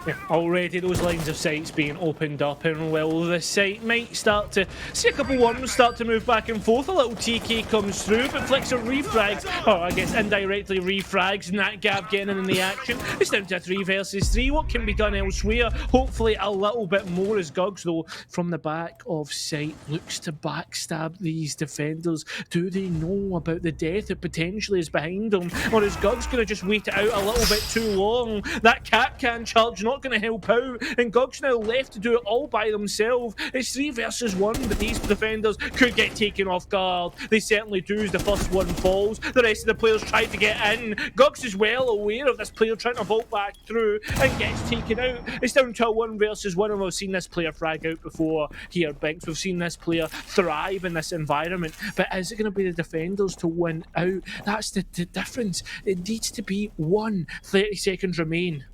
Yeah, already those lines of sights being opened up, and well, the site might start to see a couple worms start to move back and forth. A little TK comes through, but Flixer refrags, or I guess indirectly refrags, and that gap getting in the action. It's down to a 3 versus 3. What can be done elsewhere? Hopefully a little bit more as Gugs, though, from the back of sight, looks to backstab these defenders. Do they know about the death that potentially is behind them? Or is Gugs going to just wait it out a little bit too long? That Cap can charge, not going to help out, and Gugs now left to do it all by themselves. It's 3 versus 1, but these defenders could get taken off guard. They certainly do as the first one falls. The rest of the players try to get in. Gugs is well aware of this player trying to vault back through and gets taken out. It's down to a 1 versus 1, and we've seen this player frag out before here, Binks. We've seen this player thrive in this environment, but is it going to be the defenders to win out? That's the difference. It needs to be 30 seconds remain.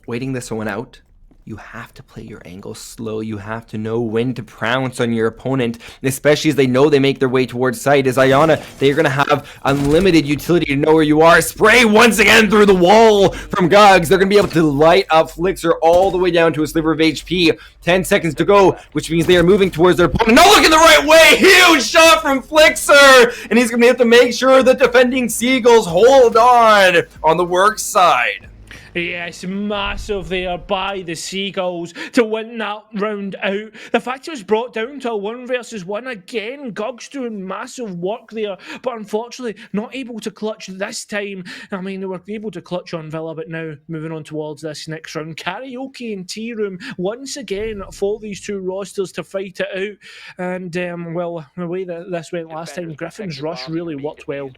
Waiting this one out, you have to play your angles slow. You have to know when to pounce on your opponent, especially as they know they make their way towards site. As Iona, they're going to have unlimited utility to know where you are. Spray once again through the wall from Gugs. They're going to be able to light up Flixer all the way down to a sliver of HP. 10 seconds to go, which means they are moving towards their opponent. Not looking the right way. Huge shot from Flixer. And he's going to have to make sure the defending Seagulls hold on the work side. Yes, massive there by the Seagulls to win that round out. The fact it was brought down to a 1 versus 1 again. Gugs doing massive work there, but unfortunately not able to clutch this time. I mean, they were able to clutch on Villa, but now moving on towards this next round. Karaoke and Tea Room once again for these two rosters to fight it out. And, well, the way that this went last time, Gryphons' rush really worked well.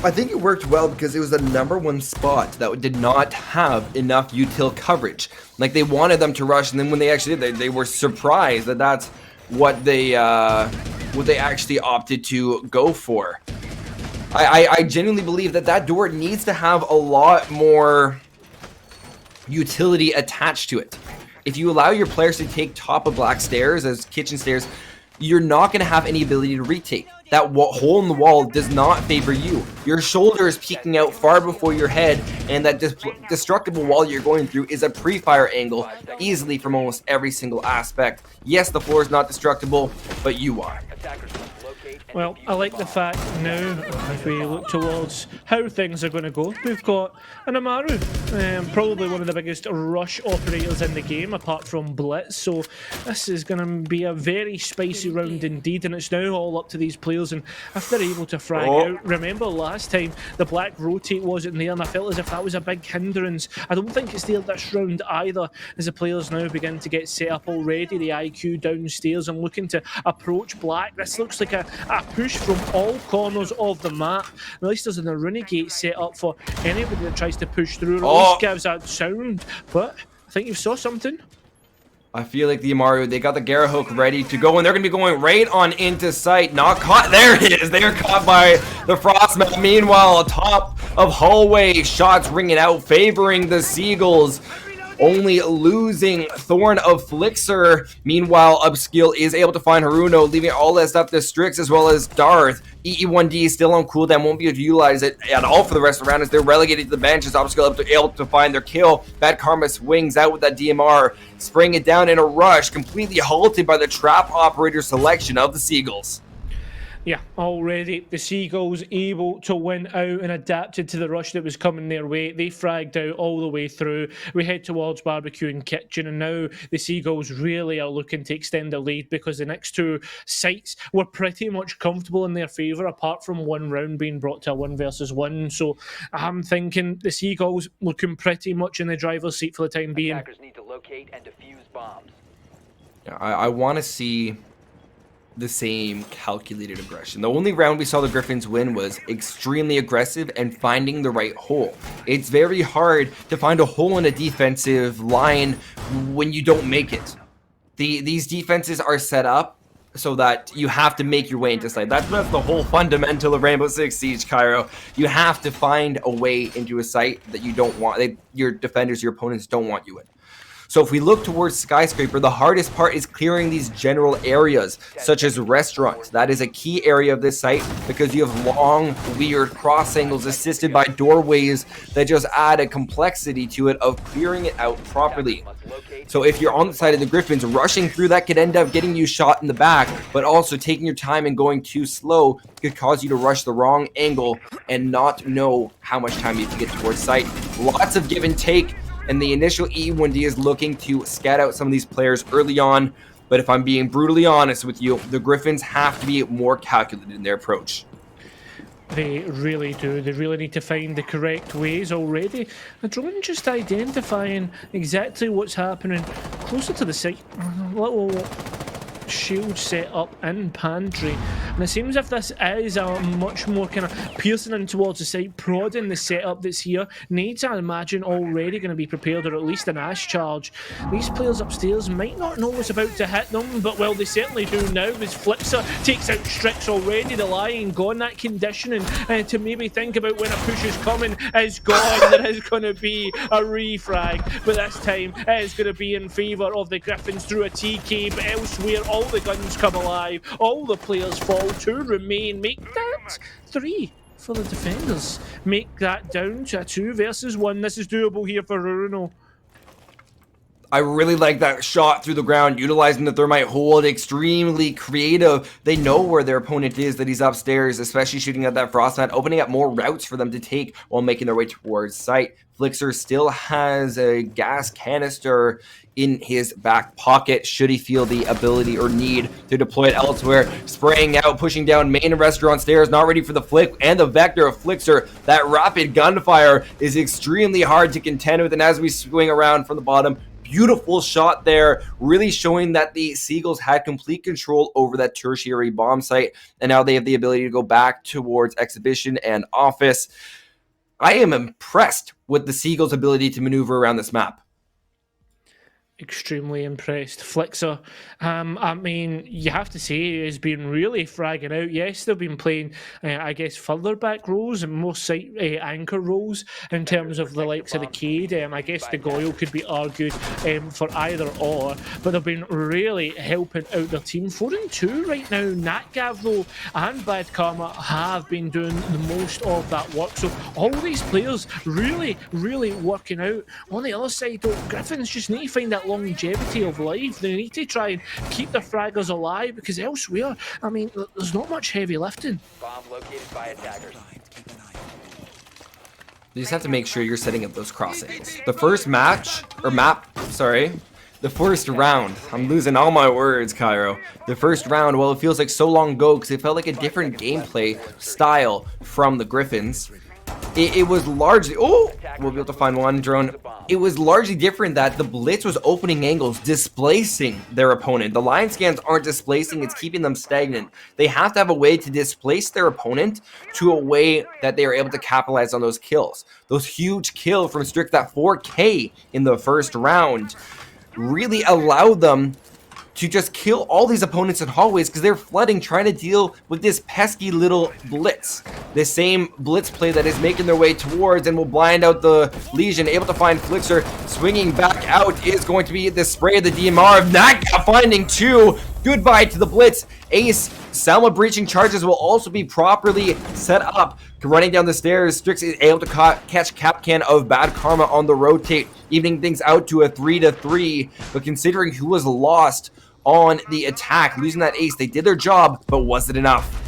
I think it worked well because it was the #1 spot that did not have enough util coverage. Like, they wanted them to rush, and then when they actually did, they were surprised that that's what they actually opted to go for. I genuinely believe that door needs to have a lot more utility attached to it. If you allow your players to take top of black stairs as kitchen stairs, you're not going to have any ability to retake. That hole in the wall does not favor you. Your shoulder is peeking out far before your head, and that destructible wall you're going through is a pre-fire angle easily from almost every single aspect. Yes, the floor is not destructible, but you are. Well, I like the fact now, if we look towards how things are going to go, we've got an Amaru, probably one of the biggest rush operators in the game, apart from Blitz, so this is going to be a very spicy round indeed, and it's now all up to these players, and if they're able to frag out, remember last time the black rotate wasn't there, and I felt as if that was a big hindrance. I don't think it's there this round either, as the players now begin to get set up already, the IQ downstairs and looking to approach black. This looks like a push from all corners of the map. At least there's an Renegade set up for anybody that tries to push through. At least gives that sound. But I think you saw something. I feel like the Amaru, they got the Gara hook ready to go, and they're going to be going right on into sight. Not caught. There it is. They are caught by the Frostman. Meanwhile, top of hallway, shots ringing out, favoring the Seagulls. Only losing Thorn of Flixer. Meanwhile, Upskill is able to find Haruno, leaving all that stuff to Strix as well as Darth. EE1D is still on cooldown, won't be able to utilize it at all for the rest of the round as they're relegated to the bench as Upskill able to find their kill. Bad Karma swings out with that DMR, spraying it down in a rush, completely halted by the trap operator selection of the Seagulls. Yeah, already the Seagulls able to win out and adapted to the rush that was coming their way. They fragged out all the way through. We head towards Barbecue and Kitchen, and now the Seagulls really are looking to extend the lead because the next two sites were pretty much comfortable in their favour, apart from one round being brought to a 1-versus-1. So I'm thinking the Seagulls looking pretty much in the driver's seat for the time being. Attackers need to locate and defuse bombs. I want to see the same calculated aggression. The only round we saw the Gryphons win was extremely aggressive and finding the right hole. It's very hard to find a hole in a defensive line when you don't make it. These defenses are set up so that you have to make your way into site. That's the whole fundamental of Rainbow Six Siege, Cairo. You have to find a way into a site that you don't want, your defenders, your opponents don't want you in. So if we look towards Skyscraper, the hardest part is clearing these general areas, such as restaurants. That is a key area of this site because you have long, weird cross angles assisted by doorways that just add a complexity to it of clearing it out properly. So if you're on the side of the Gryphons, rushing through that could end up getting you shot in the back, but also taking your time and going too slow could cause you to rush the wrong angle and not know how much time you have to get towards site. Lots of give and take. And the initial E1D is looking to scat out some of these players early on. But if I'm being brutally honest with you, the Gryphons have to be more calculated in their approach. They really do. They really need to find the correct ways already. The drone just identifying exactly what's happening closer to the site. Little shield set up in pantry, and it seems if this is a much more kind of piercing in towards the site, prodding the setup that's here. Needs, I imagine, already going to be prepared, or at least an ash charge. These players upstairs might not know what's about to hit them, but well, they certainly do now as Flixer takes out Strix already. The Lion gone, that conditioning to maybe think about when a push is coming is gone. There is going to be a refrag, but this time it is going to be in favour of the Gryphons through a TK, but elsewhere all the guns come alive, all the players fall, 2 remain, make that 3 for the defenders, make that down to a 2-versus-1. This is doable here for Runo. I really like that shot through the ground, utilizing the thermite hold, extremely creative. They know where their opponent is, that he's upstairs, especially shooting at that Frostman, opening up more routes for them to take while making their way towards site. Flixer still has a gas canister in his back pocket should he feel the ability or need to deploy it elsewhere. Spraying out, pushing down main restaurant stairs, not ready for the flick, and the vector of Flixer. That rapid gunfire is extremely hard to contend with, and as we swing around from the bottom, beautiful shot there, really showing that the Seagulls had complete control over that tertiary bomb site, and now they have the ability to go back towards Exhibition and Office. I am impressed with the Seagulls' ability to maneuver around this map. Extremely impressed. Flixer, I mean, you have to say, has been really fragging out. Yes, they've been playing, I guess, further back roles and more site anchor roles in terms of the likes of the Cade. I guess the Goyle could be argued for either or, but they've been really helping out their team. 4-2 right now. Natgav, though, and Bad Karma have been doing the most of that work. So all these players really, really working out. On the other side, though, Gryphons just need to find that longevity of life. They need to try and keep their fraggers alive because elsewhere, I mean, there's not much heavy lifting. Bomb located by attackers. You just have to make sure you're setting up those cross angles. The first match, or map, sorry, the first round, I'm losing all my words, Cairo. The first round, well, it feels like so long ago because it felt like a different gameplay style from the Gryphons. It was largely, oh, we'll be able to find one drone. It was largely different that the Blitz was opening angles, displacing their opponent. The line scans aren't displacing, it's keeping them stagnant. They have to have a way to displace their opponent to a way that they are able to capitalize on those kills. Those huge kills from Strix, that 4K in the first round, really allowed them to just kill all these opponents in hallways because they're flooding, trying to deal with this pesky little blitz. The same blitz play that is making their way towards and will blind out the Legion. Able to find Flixer. Swinging back out is going to be the spray of the DMR of Naga finding 2. Goodbye to the blitz. Ace, Selma breaching charges will also be properly set up. Running down the stairs, Strix is able to catch Capcan of Bad Karma on the rotate, evening things out to a 3-3. But considering who was lost on the attack, losing that ace, they did their job, but was it enough?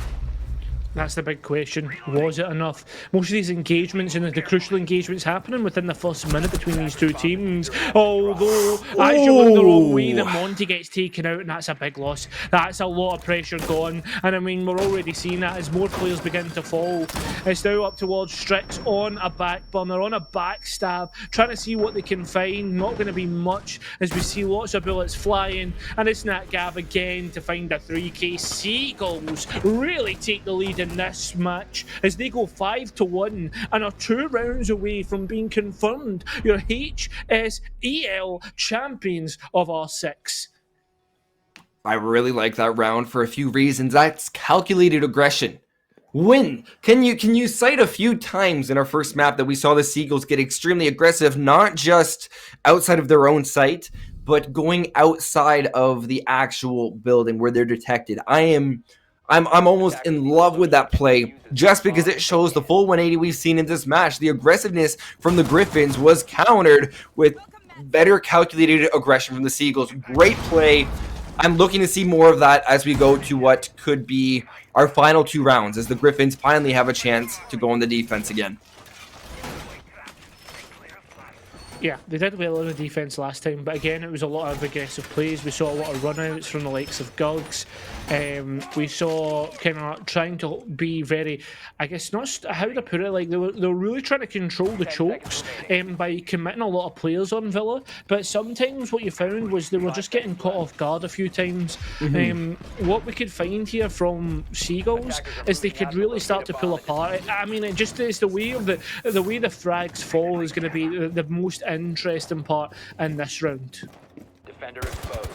That's the big question. Was it enough? Most of these engagements and the crucial engagements happening within the first minute between these two teams. Although, actually going the wrong way, the Monty gets taken out, and that's a big loss. That's a lot of pressure gone. And I mean, we're already seeing that as more players begin to fall. It's now up towards Strix on a back burner, on a backstab, trying to see what they can find. Not going to be much as we see lots of bullets flying. And it's Natgav again to find a 3k. Seagulls really take the lead in this match as they go 5-1 and are 2 rounds away from being confirmed your HSEL champions of R6. I really like that round for a few reasons. That's calculated aggression. When can you cite a few times in our first map that we saw the Seagulls get extremely aggressive, not just outside of their own site, but going outside of the actual building where they're detected? I'm almost in love with that play just because it shows the full 180 we've seen in this match. The aggressiveness from the Gryphons was countered with better calculated aggression from the Seagulls. Great play. I'm looking to see more of that as we go to what could be our final 2 rounds, as the Gryphons finally have a chance to go on the defense again. Yeah, they did well on the defence last time, but again, it was a lot of aggressive plays. We saw a lot of run-outs from the likes of Gugs. We saw kind of trying to be very, I guess, not how to put it, like they were really trying to control the chokes by committing a lot of players on Villa. But sometimes what you found was they were just getting caught off guard a few times. What we could find here from Seagulls is they could really start to pull apart. I mean, it just is the way of the frags fall is going to be the most interesting part in this round. Defender exposed.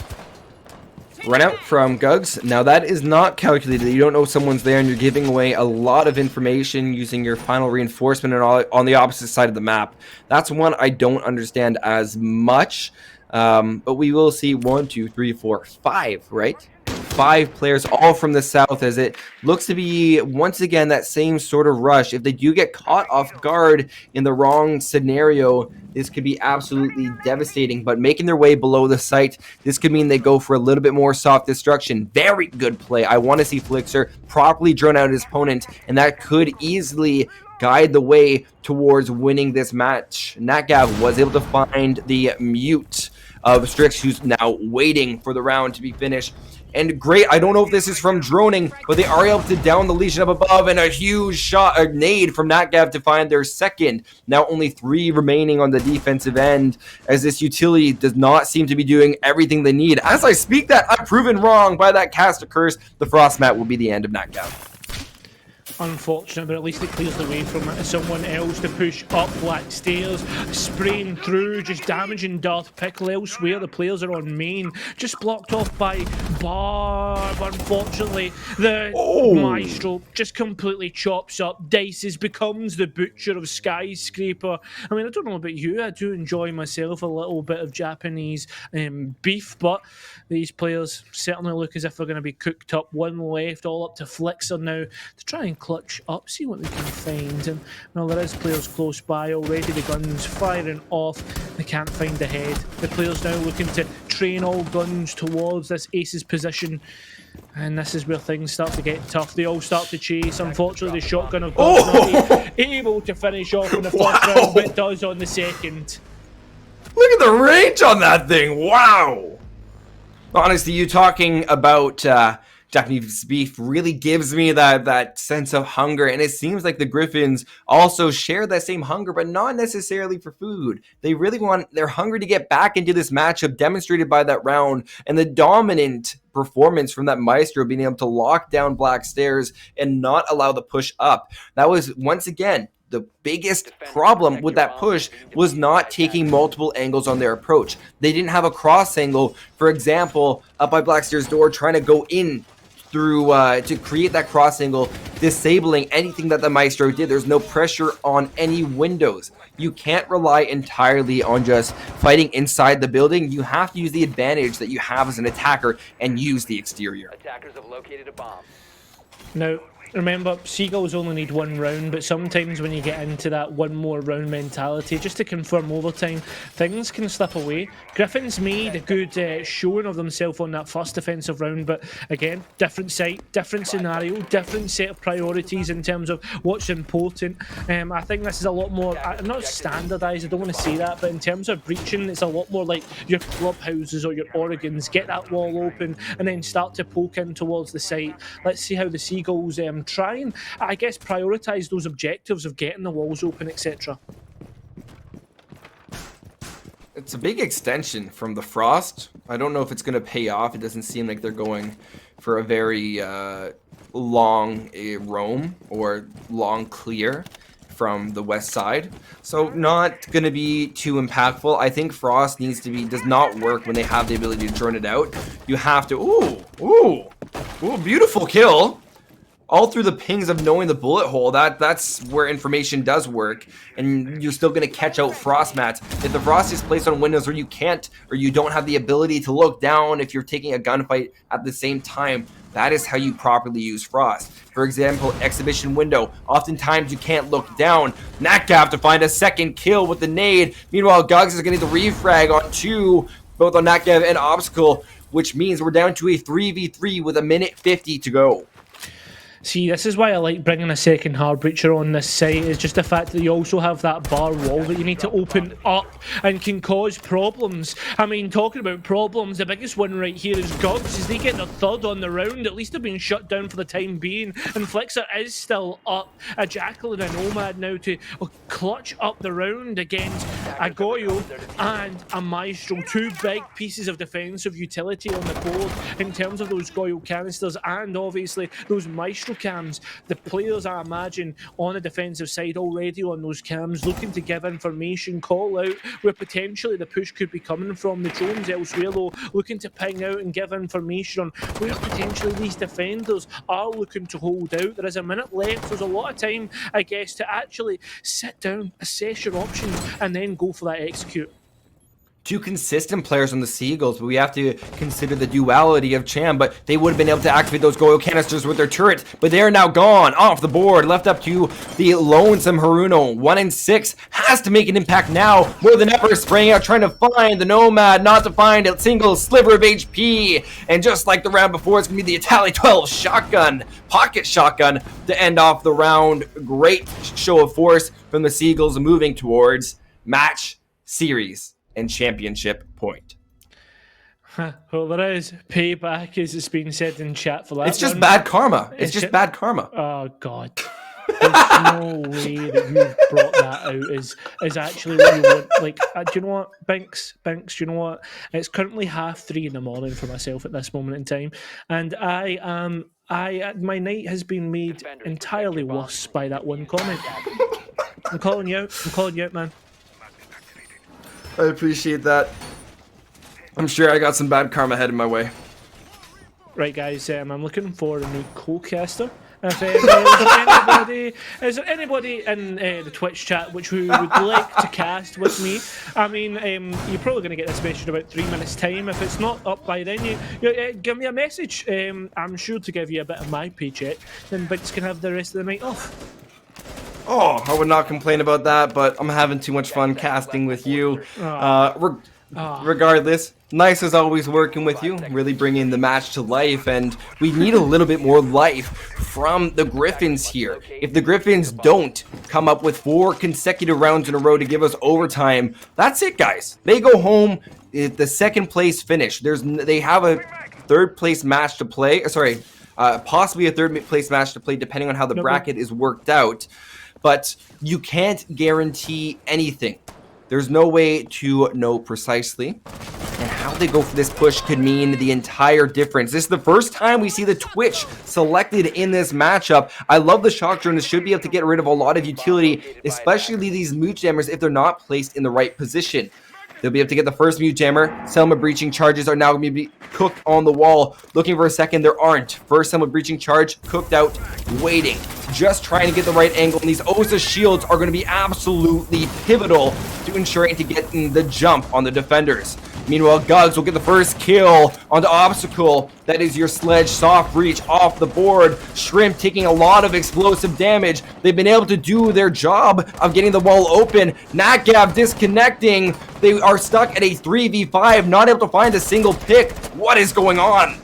Run out from Gugs. Now that is not calculated. You don't know someone's there and you're giving away a lot of information using your final reinforcement and all on the opposite side of the map. That's one I don't understand as much. But we will see 1, 2, 3, 4, 5, right? 5 players all from the south, as it looks to be once again that same sort of rush. If they do get caught off guard in the wrong scenario, this could be absolutely devastating. But making their way below the site, this could mean they go for a little bit more soft destruction. Very good play. I want to see Flixer properly drone out his opponent, and that could easily guide the way towards winning this match. Natgav was able to find the mute of Strix, who's now waiting for the round to be finished. And great, I don't know if this is from droning, but they are able to down the Legion up above, and a huge shot, a nade from Natgav to find their second. Now only 3 remaining on the defensive end, as this utility does not seem to be doing everything they need. As I speak that, I'm proven wrong by that caster curse. The frost mat will be the end of Natgav. Unfortunate, but at least it clears the way from someone else to push up black stairs, spraying through, just damaging Darth Pickle. Elsewhere, the players are on main, just blocked off by Barb. Unfortunately, the Maestro just completely chops up, dices, becomes the butcher of Skyscraper. I mean, I don't know about you, I do enjoy myself a little bit of Japanese beef, but these players certainly look as if they're going to be cooked up. 1 left, all up to Flixer now to try and clutch up, see what they can find. And well, there is players close by already. The guns firing off. They can't find the head. The players now looking to train all guns towards this Ace's position. And this is where things start to get tough. They all start to chase. Unfortunately, the shotgun of God's not able to finish off in the first round, but it does on the second. Look at the range on that thing. Wow. Honestly, you talking about Japanese beef really gives me that sense of hunger, and it seems like the Gryphons also share that same hunger, but not necessarily for food. They're hungry to get back into this matchup, demonstrated by that round and the dominant performance from that Maestro being able to lock down Black Stairs and not allow the push up. That was once again the biggest problem with that push was not taking multiple angles on their approach. They didn't have a cross angle, for example, up by Blackstear's door, trying to go in through to create that cross angle, disabling anything that the Maestro did. There's no pressure on any windows. You can't rely entirely on just fighting inside the building. You have to use the advantage that you have as an attacker and use the exterior. Attackers have located a bomb. Now, remember, Seagulls only need 1 round, but sometimes when you get into that 1 more round mentality, just to confirm overtime, things can slip away. Gryphons made a good showing of themselves on that first defensive round, but again, different site, different scenario, different set of priorities in terms of what's important. I think this is a lot more, not standardised, I don't want to say that, but in terms of breaching, it's a lot more like your clubhouses or your Oregons. Get that wall open and then start to poke in towards the site. Let's see how the Seagulls try and, I guess, prioritise those objectives of getting the walls open, etc. It's a big extension from the Frost. I don't know if it's going to pay off. It doesn't seem like they're going for a very long roam or long clear from the west side. So not going to be too impactful. I think Frost does not work when they have the ability to drone it out. You have to, ooh, beautiful kill. All through the pings of knowing the bullet hole, that's where information does work, and you're still going to catch out Frost mats. If the Frost is placed on windows where you can't, or you don't have the ability to look down if you're taking a gunfight at the same time, that is how you properly use Frost. For example, exhibition window. Oftentimes you can't look down. Natgav to find a second kill with the nade. Meanwhile, Gugs is getting the refrag on 2, both on Natgav and Obstacle, which means we're down to a 3v3 with 1:50 to go. See, this is why I like bringing a second hard breacher on this site, is just the fact that you also have that bar wall that you need to open up and can cause problems. I mean, talking about problems, the biggest one right here is Gugs, as they get their 3rd on the round. At least they've been shut down for the time being, and Flexer is still up. A Jackal and a Nomad now to clutch up the round against a Goyo and a Maestro. 2 big pieces of defensive utility on the board in terms of those Goyo canisters and obviously those Maestro cams. The players, I imagine, on the defensive side already on those cams looking to give information, call out where potentially the push could be coming from. The drones elsewhere though looking to ping out and give information on where potentially these defenders are looking to hold out. There is a minute left. There's a lot of time, I guess, to actually sit down, assess your options and then go for that execute. 2 consistent players on the Seagulls, but we have to consider the duality of Cham. But they would have been able to activate those Goyo canisters with their turret, but they are now gone off the board, left up to the lonesome Haruno. 1 and 6 has to make an impact now, more than ever, spraying out, trying to find the Nomad, not to find a single sliver of HP. And just like the round before, it's going to be the Itali 12 shotgun, pocket shotgun, to end off the round. Great show of force from the Seagulls, moving towards match, series, and championship point. Well, there is payback, as it's been said in chat for that. It's just bad karma. It's just bad karma. Oh, God. There's no way that you've brought that out is actually what you want. Like, do you know what, Binks, do you know what? It's currently 3:30 in the morning for myself at this moment in time, and my night has been made entirely worse by that one comment. I'm calling you out, man. I appreciate that. I'm sure I got some bad karma headed my way. Right, guys, I'm looking for a new co-caster. If is there anybody in the Twitch chat which would like to cast with me? I mean, you're probably going to get this message in about 3 minutes' time. If it's not up by then, you give me a message. I'm sure to give you a bit of my paycheck. Then Binks can have the rest of the night off. Oh, I would not complain about that, but I'm having too much fun casting with you. Regardless, nice as always working with you, really bringing the match to life, and we need a little bit more life from the Gryphons here. If the Gryphons don't come up with 4 consecutive rounds in a row to give us overtime, that's it, guys. They go home at the 2nd place finish. They have a 3rd place match to play. Possibly a 3rd place match to play, depending on how the bracket is worked out. But you can't guarantee anything. There's no way to know precisely and how they go for this push could mean the entire difference. This is the first time we see the Twitch selected in this matchup. I love the shock drone. This should be able to get rid of a lot of utility, especially these mute jammers if they're not placed in the right position. They'll be able to get the first mute jammer. Selma breaching charges are now going to be cooked on the wall. Looking for a second, there aren't. First Selma breaching charge, cooked out, waiting. Just trying to get the right angle. And these Osa shields are going to be absolutely pivotal to ensuring to getting the jump on the defenders. Meanwhile, Gugs will get the first kill on the obstacle. That is your sledge soft reach off the board. Shrimp taking a lot of explosive damage. They've been able to do their job of getting the wall open. Natgav disconnecting. They are stuck at a 3v5, not able to find a single pick. What is going on?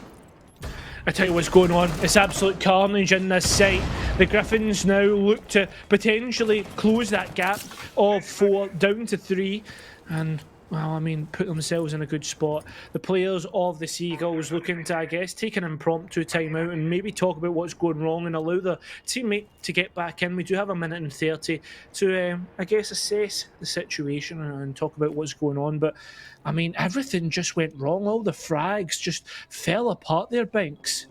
I tell you what's going on. It's absolute carnage in this site. The Gryphons now look to potentially close that gap of 4 down to 3. And well, I mean, put themselves in a good spot. The players of the Seagulls looking to, I guess, take an impromptu timeout and maybe talk about what's going wrong and allow their teammate to get back in. We do have a minute and 30 to, I guess, assess the situation and talk about what's going on. But, I mean, everything just went wrong. All the frags just fell apart there, Banks.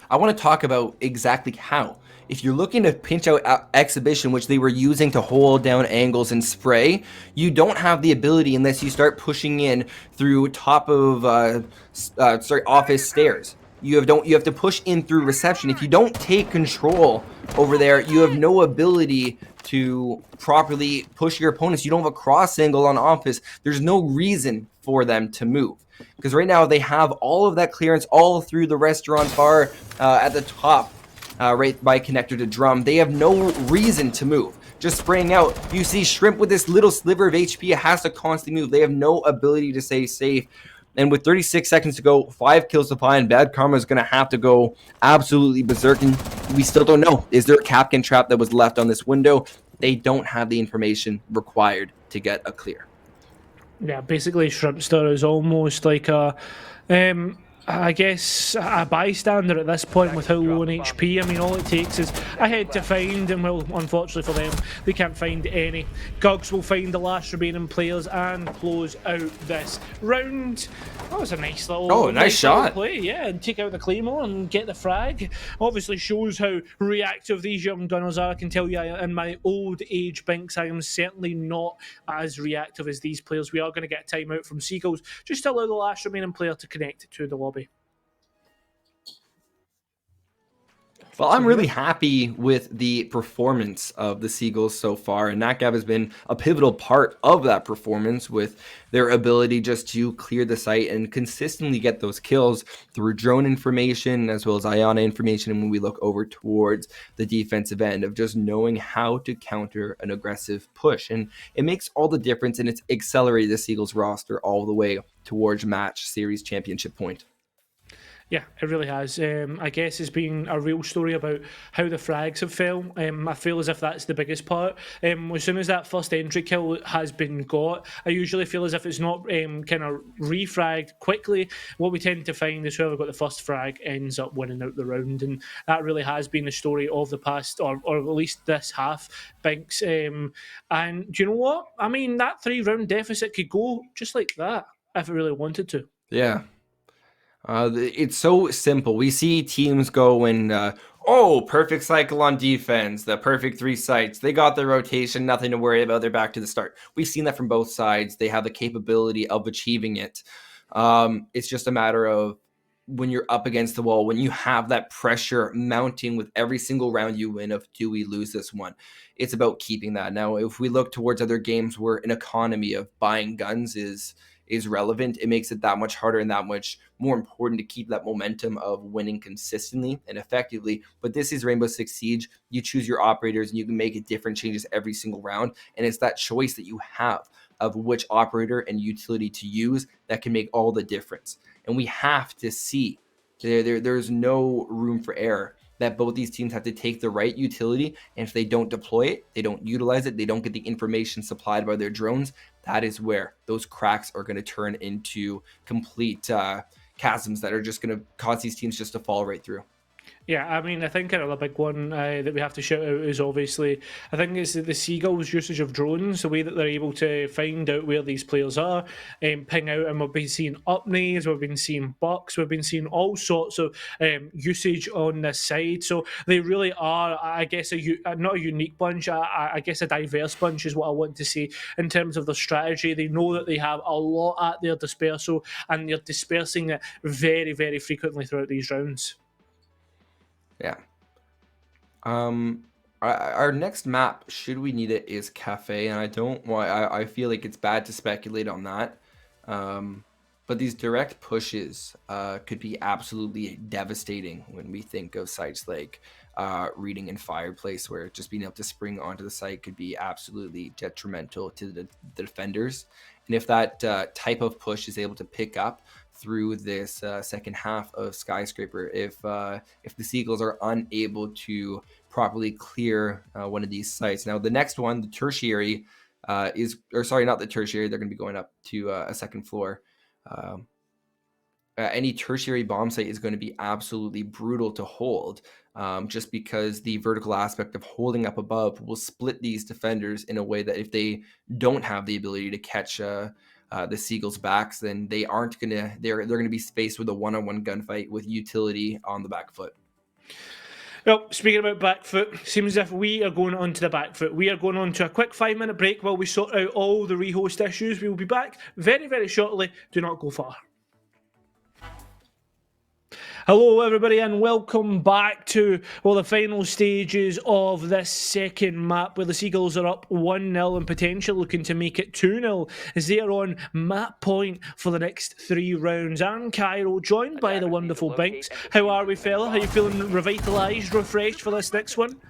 I want to talk about exactly how. If you're looking to pinch out exhibition, which they were using to hold down angles and spray, you don't have the ability unless you start pushing in through top of office stairs. You have to push in through reception. If you don't take control over there, you have no ability to properly push your opponents. You don't have a cross angle on office. There's no reason for them to move. Because right now they have all of that clearance all through the restaurant bar at the top, right by connector to drum. They have no reason to move. Just spraying out. You see Shrimp with this little sliver of HP has to constantly move. They have no ability to stay safe. And with 36 seconds to go, 5 kills to find, Bad Karma is going to have to go absolutely berserk. And we still don't know. Is there a Capcan trap that was left on this window? They don't have the information required to get a clear. Yeah, basically Shrimpster is almost like a, I guess, a bystander at this point with how low in HP. I mean, all it takes is a head to find, and well, unfortunately for them, they can't find any. Gugs will find the last remaining players and close out this round. That was a nice little, nice shot play, yeah, and take out the Claymore and get the frag. Obviously shows how reactive these young gunners are. I can tell you, in my old age, Binks, I am certainly not as reactive as these players. We are going to get a timeout from Seagulls just to allow the last remaining player to connect to the lobby. Well, I'm really happy with the performance of the Seagulls so far, and Natgav has been a pivotal part of that performance with their ability just to clear the site and consistently get those kills through drone information as well as Iana information. And when we look over towards the defensive end of just knowing how to counter an aggressive push, and it makes all the difference, and it's accelerated the Seagulls roster all the way towards match series championship point. Yeah, it really has. I guess it's been a real story about how the frags have fell. I feel as if that's the biggest part. As soon as that first entry kill has been got, I usually feel as if it's not kind of refragged quickly. What we tend to find is whoever got the first frag ends up winning out the round, and that really has been the story of the past, or at least this half, Binks. And do you know what? I mean, that 3-round deficit could go just like that if it really wanted to. Yeah. It's so simple. We see teams go and, perfect cycle on defense, the perfect 3 sites. They got their rotation, nothing to worry about. They're back to the start. We've seen that from both sides. They have the capability of achieving it. It's just a matter of when you're up against the wall, when you have that pressure mounting with every single round you win of, do we lose this one? It's about keeping that. Now, if we look towards other games where an economy of buying guns is relevant, it makes it that much harder and that much more important to keep that momentum of winning consistently and effectively. But this is Rainbow Six Siege. You choose your operators and you can make different changes every single round. And it's that choice that you have of which operator and utility to use that can make all the difference. And we have to see there's no room for error, that both these teams have to take the right utility, and if they don't deploy it, they don't utilize it, they don't get the information supplied by their drones, that is where those cracks are going to turn into complete chasms that are just going to cause these teams just to fall right through. Yeah, I mean, I think another big one that we have to shout out is obviously, I think it's the Seagulls' usage of drones, the way that they're able to find out where these players are, ping out, and we've been seeing upnays, we've been seeing bucks, we've been seeing all sorts of usage on this side. So they really are, I guess, not a unique bunch, I guess a diverse bunch is what I want to say in terms of their strategy. They know that they have a lot at their dispersal, and they're dispersing it very, very frequently throughout these rounds. Yeah. Our next map, should we need it, is Cafe, and I feel like it's bad to speculate on that. But these direct pushes could be absolutely devastating when we think of sites like Reading and Fireplace, where just being able to spring onto the site could be absolutely detrimental to the defenders. And if that type of push is able to pick up through this second half of Skyscraper, if the Seagulls are unable to properly clear one of these sites. Now, the next one, the tertiary, not the tertiary, they're going to be going up to a second floor. Any tertiary bomb site is going to be absolutely brutal to hold, just because the vertical aspect of holding up above will split these defenders in a way that if they don't have the ability to catch the Seagulls' backs, then they're going to be faced with a one-on-one gunfight with utility on the back foot. Well, speaking about back foot, seems as if we are going on to the back foot. We are going on to a quick 5-minute break while we sort out all the rehost issues. We will be back very, very shortly. Do not go far. Hello everybody and welcome back to the final stages of this second map where the Seagulls are up 1-0 and potentially looking to make it 2-0 as they are on map point for the next 3 rounds. I'm Cairo, joined by the wonderful Binks. How are we, fella? Are you feeling revitalised, refreshed for this next one?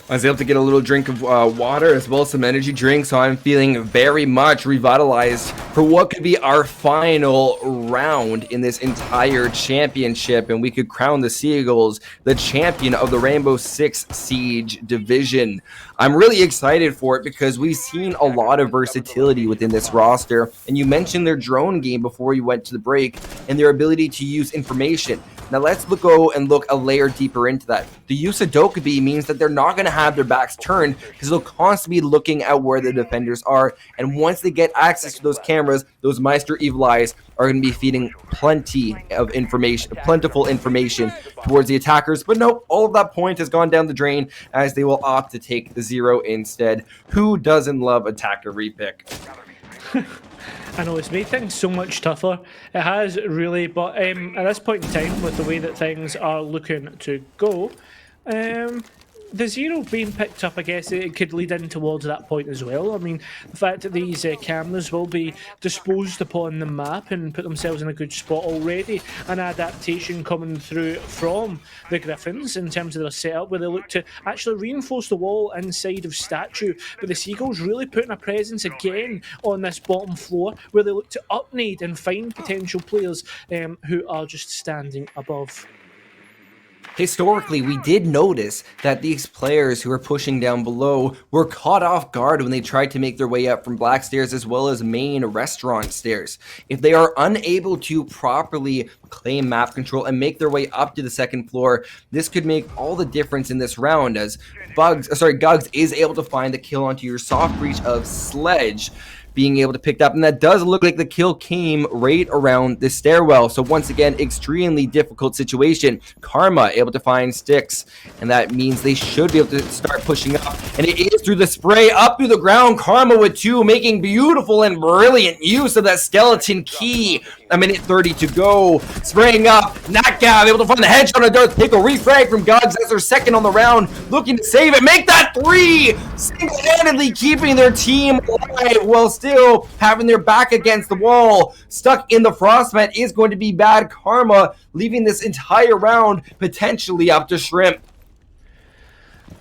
I was able to get a little drink of water as well as some energy drink, so I'm feeling very much revitalized for what could be our final round in this entire championship, and we could crown the Seagulls the champion of the Rainbow Six Siege division. I'm really excited for it because we've seen a lot of versatility within this roster, and you mentioned their drone game before you went to the break and their ability to use information. Now let's go and look a layer deeper into that. The use of Dokkaebi means that they're not going to have their backs turned because they'll constantly be looking at where the defenders are. And once they get access to those cameras, those Meister Evil Eyes are going to be feeding plentiful information towards the attackers. But no, all of that point has gone down the drain as they will opt to take the 0 instead. Who doesn't love attacker repick? I know, it's made things so much tougher. It has, really, but at this point in time, with the way that things are looking to go, the 0 being picked up, I guess it could lead in towards that point as well. I mean, the fact that these cameras will be disposed upon the map and put themselves in a good spot already. An adaptation coming through from the Gryphons in terms of their setup, where they look to actually reinforce the wall inside of Statue. But the Seagulls really putting a presence again on this bottom floor, where they look to upnade and find potential players who are just standing above. Historically, we did notice that these players who are pushing down below were caught off guard when they tried to make their way up from Black Stairs as well as main restaurant stairs. If they are unable to properly claim map control and make their way up to the second floor, this could make all the difference in this round as Gugs is able to find the kill onto your soft breach of Sledge, being able to pick it up, and that does look like the kill came right around the stairwell. So once again, extremely difficult situation. Karma able to find Sticks, and that means they should be able to start pushing up, and it is through the spray up through the ground. Karma with 2, making beautiful and brilliant use of that skeleton key. A minute 30 to go, spraying up. Natgav able to find the headshot on Darth Pickle. Refrag from Gogs as their second on the round, looking to save it, make that 3, single-handedly keeping their team alive while still having their back against the wall. Stuck in the frostbite is going to be bad karma, leaving this entire round potentially up to Shrimp.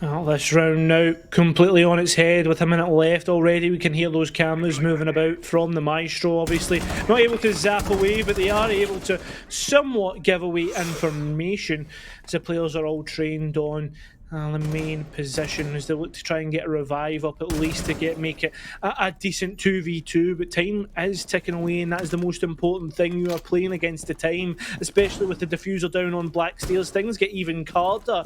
Well, this round now completely on its head with a minute left already. We can hear those cameras moving about from the Maestro, obviously. Not able to zap away, but they are able to somewhat give away information as the players are all trained on The main position as they look to try and get a revive up at least to make it a decent 2v2, but time is ticking away and that is the most important thing. You are playing against the time, especially with the diffuser down on Black Steels. Things get even harder.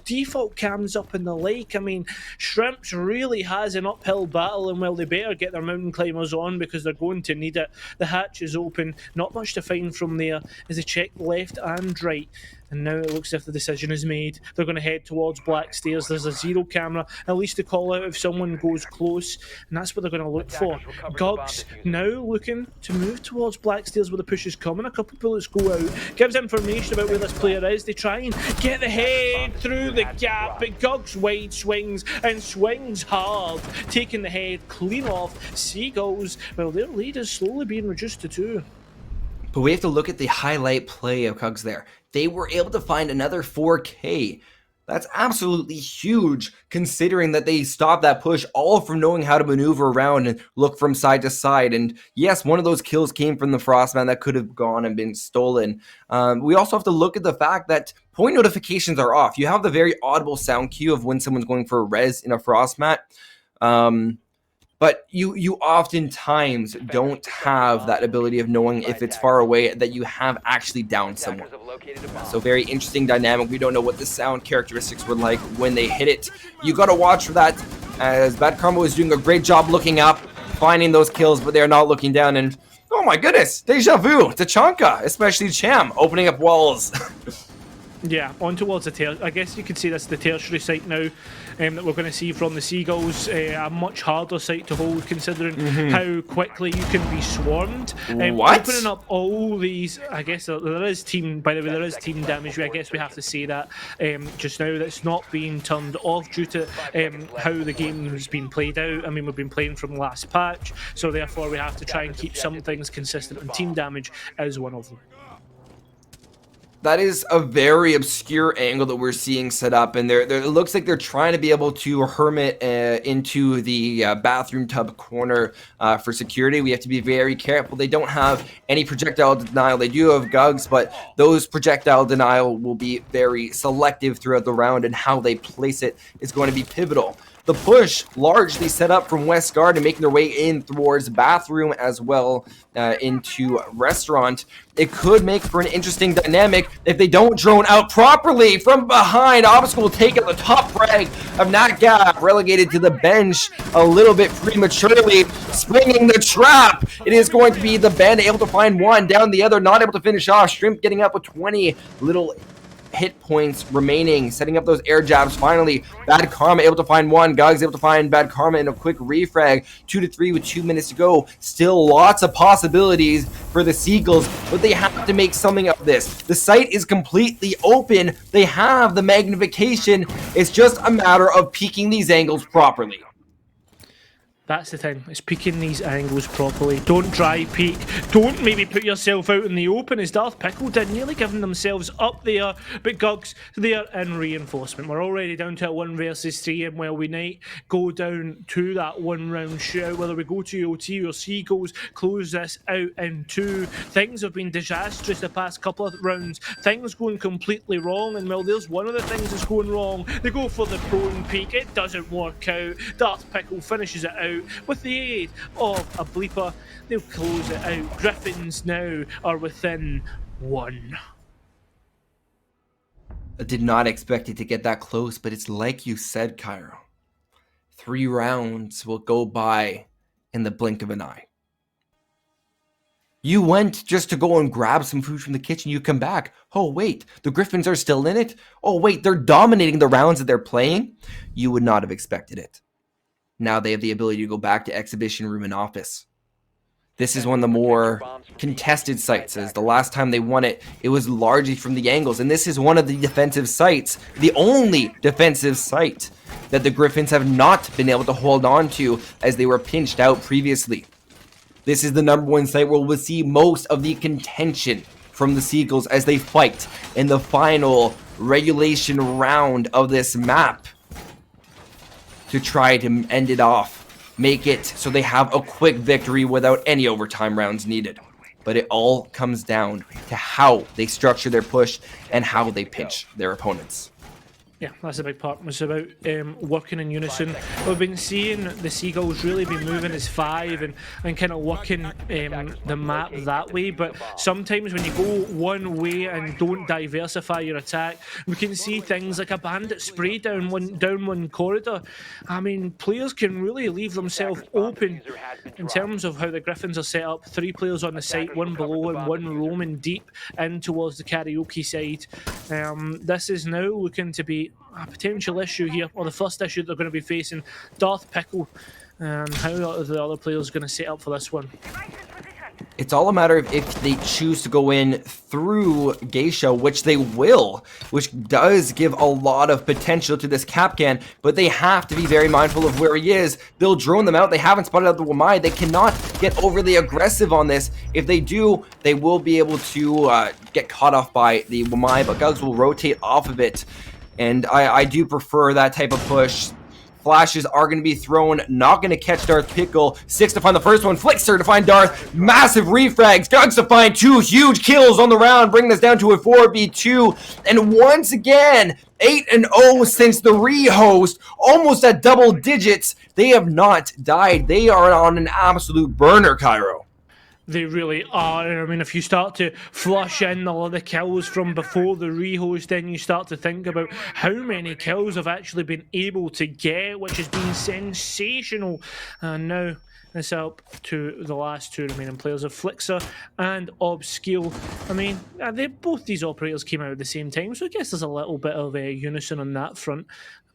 Default cams up in the lake. I mean, Shrimps really has an uphill battle, and well, they better get their mountain climbers on because they're going to need it. The hatch is open, not much to find from there as they check left and right. And now it looks as if the decision is made. They're going to head towards Black Stairs. There's a zero camera, at least to call out if someone goes close. And that's what they're going to look for. Gugs now looking to move towards Black Stairs where the push is coming. A couple of bullets go out. Gives information about where this player is. They try and get the head through the gap. But Gugs wide swings and swings hard. Taking the head clean off. Seagulls, well, their lead is slowly being reduced to 2. But we have to look at the highlight play of Cugs there. They were able to find another 4K. That's absolutely huge, considering that they stopped that push all from knowing how to maneuver around and look from side to side. And yes, one of those kills came from the Frostman that could have gone and been stolen. We also have to look at the fact that point notifications are off. You have the very audible sound cue of when someone's going for a res in a Frostmat. But you oftentimes don't have that ability of knowing if it's far away that you have actually downed someone. So very interesting dynamic. We don't know what the sound characteristics were like when they hit it. You got to watch for that, as Bad Karma was doing a great job looking up, finding those kills, but they're not looking down. And oh my goodness, deja vu, Tachanka, especially Cham, opening up walls. Yeah, on towards the tail. I guess you could say that's the tertiary site now that we're going to see from the Seagulls. A much harder site to hold, considering how quickly you can be swarmed. What? Opening up all these, I guess there is team. By the way, there is team damage. I guess we have to say that just now that's not being turned off due to how the game has been played out. I mean, we've been playing from last patch, so therefore we have to try and keep some things consistent, and team damage is one of them. That is a very obscure angle that we're seeing set up, and it looks like they're trying to be able to hermit into the bathroom tub corner for security. We have to be very careful. They don't have any projectile denial. They do have Gugs, but those projectile denial will be very selective throughout the round, and how they place it is going to be pivotal. The push largely set up from West Garden, making their way in towards bathroom as well into restaurant. It could make for an interesting dynamic if they don't drone out properly from behind. Obstacle will take out the top frag of Natgab, relegated to the bench a little bit prematurely, springing the trap. It is going to be the Band able to find one, down the other, not able to finish off. Shrimp getting up with 20 little hit points remaining, setting up those air jabs. Finally, Bad Karma able to find one. Gugs able to find Bad Karma in a quick refrag. 2-3 with 2 minutes to go. Still lots of possibilities for the Seagulls, but they have to make something of this. The site is completely open. They have the magnification. It's just a matter of peeking these angles properly. That's the thing, it's peeking these angles properly. Don't dry peek. Don't maybe put yourself out in the open as Darth Pickle did, nearly giving themselves up there. But Gugs, they're in reinforcement. We're already down to a 1 versus 3, and while we might go down to that 1 round shootout, whether we go to OT or Seagulls close this out in 2, things have been disastrous the past couple of rounds. Things going completely wrong, and well, there's one of the things that's going wrong. They go for the prone peek, it doesn't work out. Darth Pickle finishes it out with the aid of a bleeper. They'll close it out. Gryphons now are within 1. I did not expect it to get that close, but it's like you said, Cairo. 3 rounds will go by in the blink of an eye. You went just to go and grab some food from the kitchen. You come back. Oh, wait, the Gryphons are still in it? Oh, wait, they're dominating the rounds that they're playing? You would not have expected it. Now they have the ability to go back to exhibition room and office. This is one of the more contested sites, as the last time they won it, it was largely from the angles. And this is one of the defensive sites, the only defensive site that the Gryphons have not been able to hold on to, as they were pinched out previously. This is the #1 site where we'll see most of the contention from the Seagulls as they fight in the final regulation round of this map, to try to end it off, make it so they have a quick victory without any overtime rounds needed. But it all comes down to how they structure their push and how they pinch their opponents. Yeah, that's a big part. It's about working in unison. We've been seeing the Seagulls really be moving as 5 and kind of working the map that way. But sometimes when you go one way and don't diversify your attack, we can see things like a bandit spray down one corridor. I mean, players can really leave themselves open in terms of how the Gryphons are set up. 3 players on the site, 1 below and 1 roaming deep in towards the karaoke side. This is now looking to be a potential issue here, or the first issue they're going to be facing. Darth Pickle, and how are the other players going to set up for this one? It's all a matter of if they choose to go in through Geisha, which they will, which does give a lot of potential to this Capcan, but they have to be very mindful of where he is. They'll drone them out. They haven't spotted out the Wamai. They cannot get overly aggressive on this. If they do, they will be able to get caught off by the Wamai, but Gugs will rotate off of it. And I do prefer that type of push. Flashes are going to be thrown, not going to catch Darth Pickle. 6 to find the first one, Flickster to find Darth. Massive refrags, Gugs to find 2 huge kills on the round, bringing this down to a 4v2. And once again, 8-0 since the rehost, almost at double digits. They have not died. They are on an absolute burner, Cairo. They really are. I mean, if you start to flush in all of the kills from before the rehost, then you start to think about how many kills have actually been able to get, which has been sensational. And now it's up to the last 2 remaining players of Flixer and Obscure. I mean, both these operators came out at the same time, so I guess there's a little bit of a unison on that front.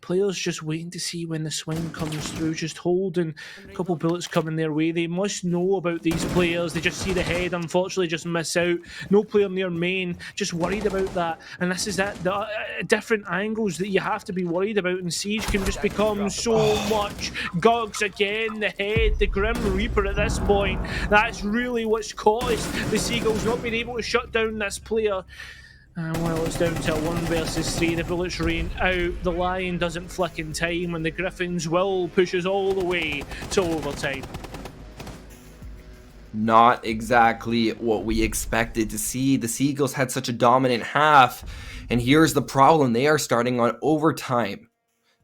Players just waiting to see when the swing comes through, just holding a couple bullets coming their way. They must know about these players. They just see the head, unfortunately just miss out. No player near main, just worried about that. And this is the different angles that you have to be worried about, and Siege can just become so much. Gugs again, the head, the Grim Reaper at this point. That's really what's caused the Seagulls not being able to shut down this player. And well, it's down to a 1 versus 3. The bullets rain out. The Lion doesn't flick in time, and the Gryphons will push us all the way to overtime. Not exactly what we expected to see. The Seagulls had such a dominant half, and here's the problem. They are starting on overtime,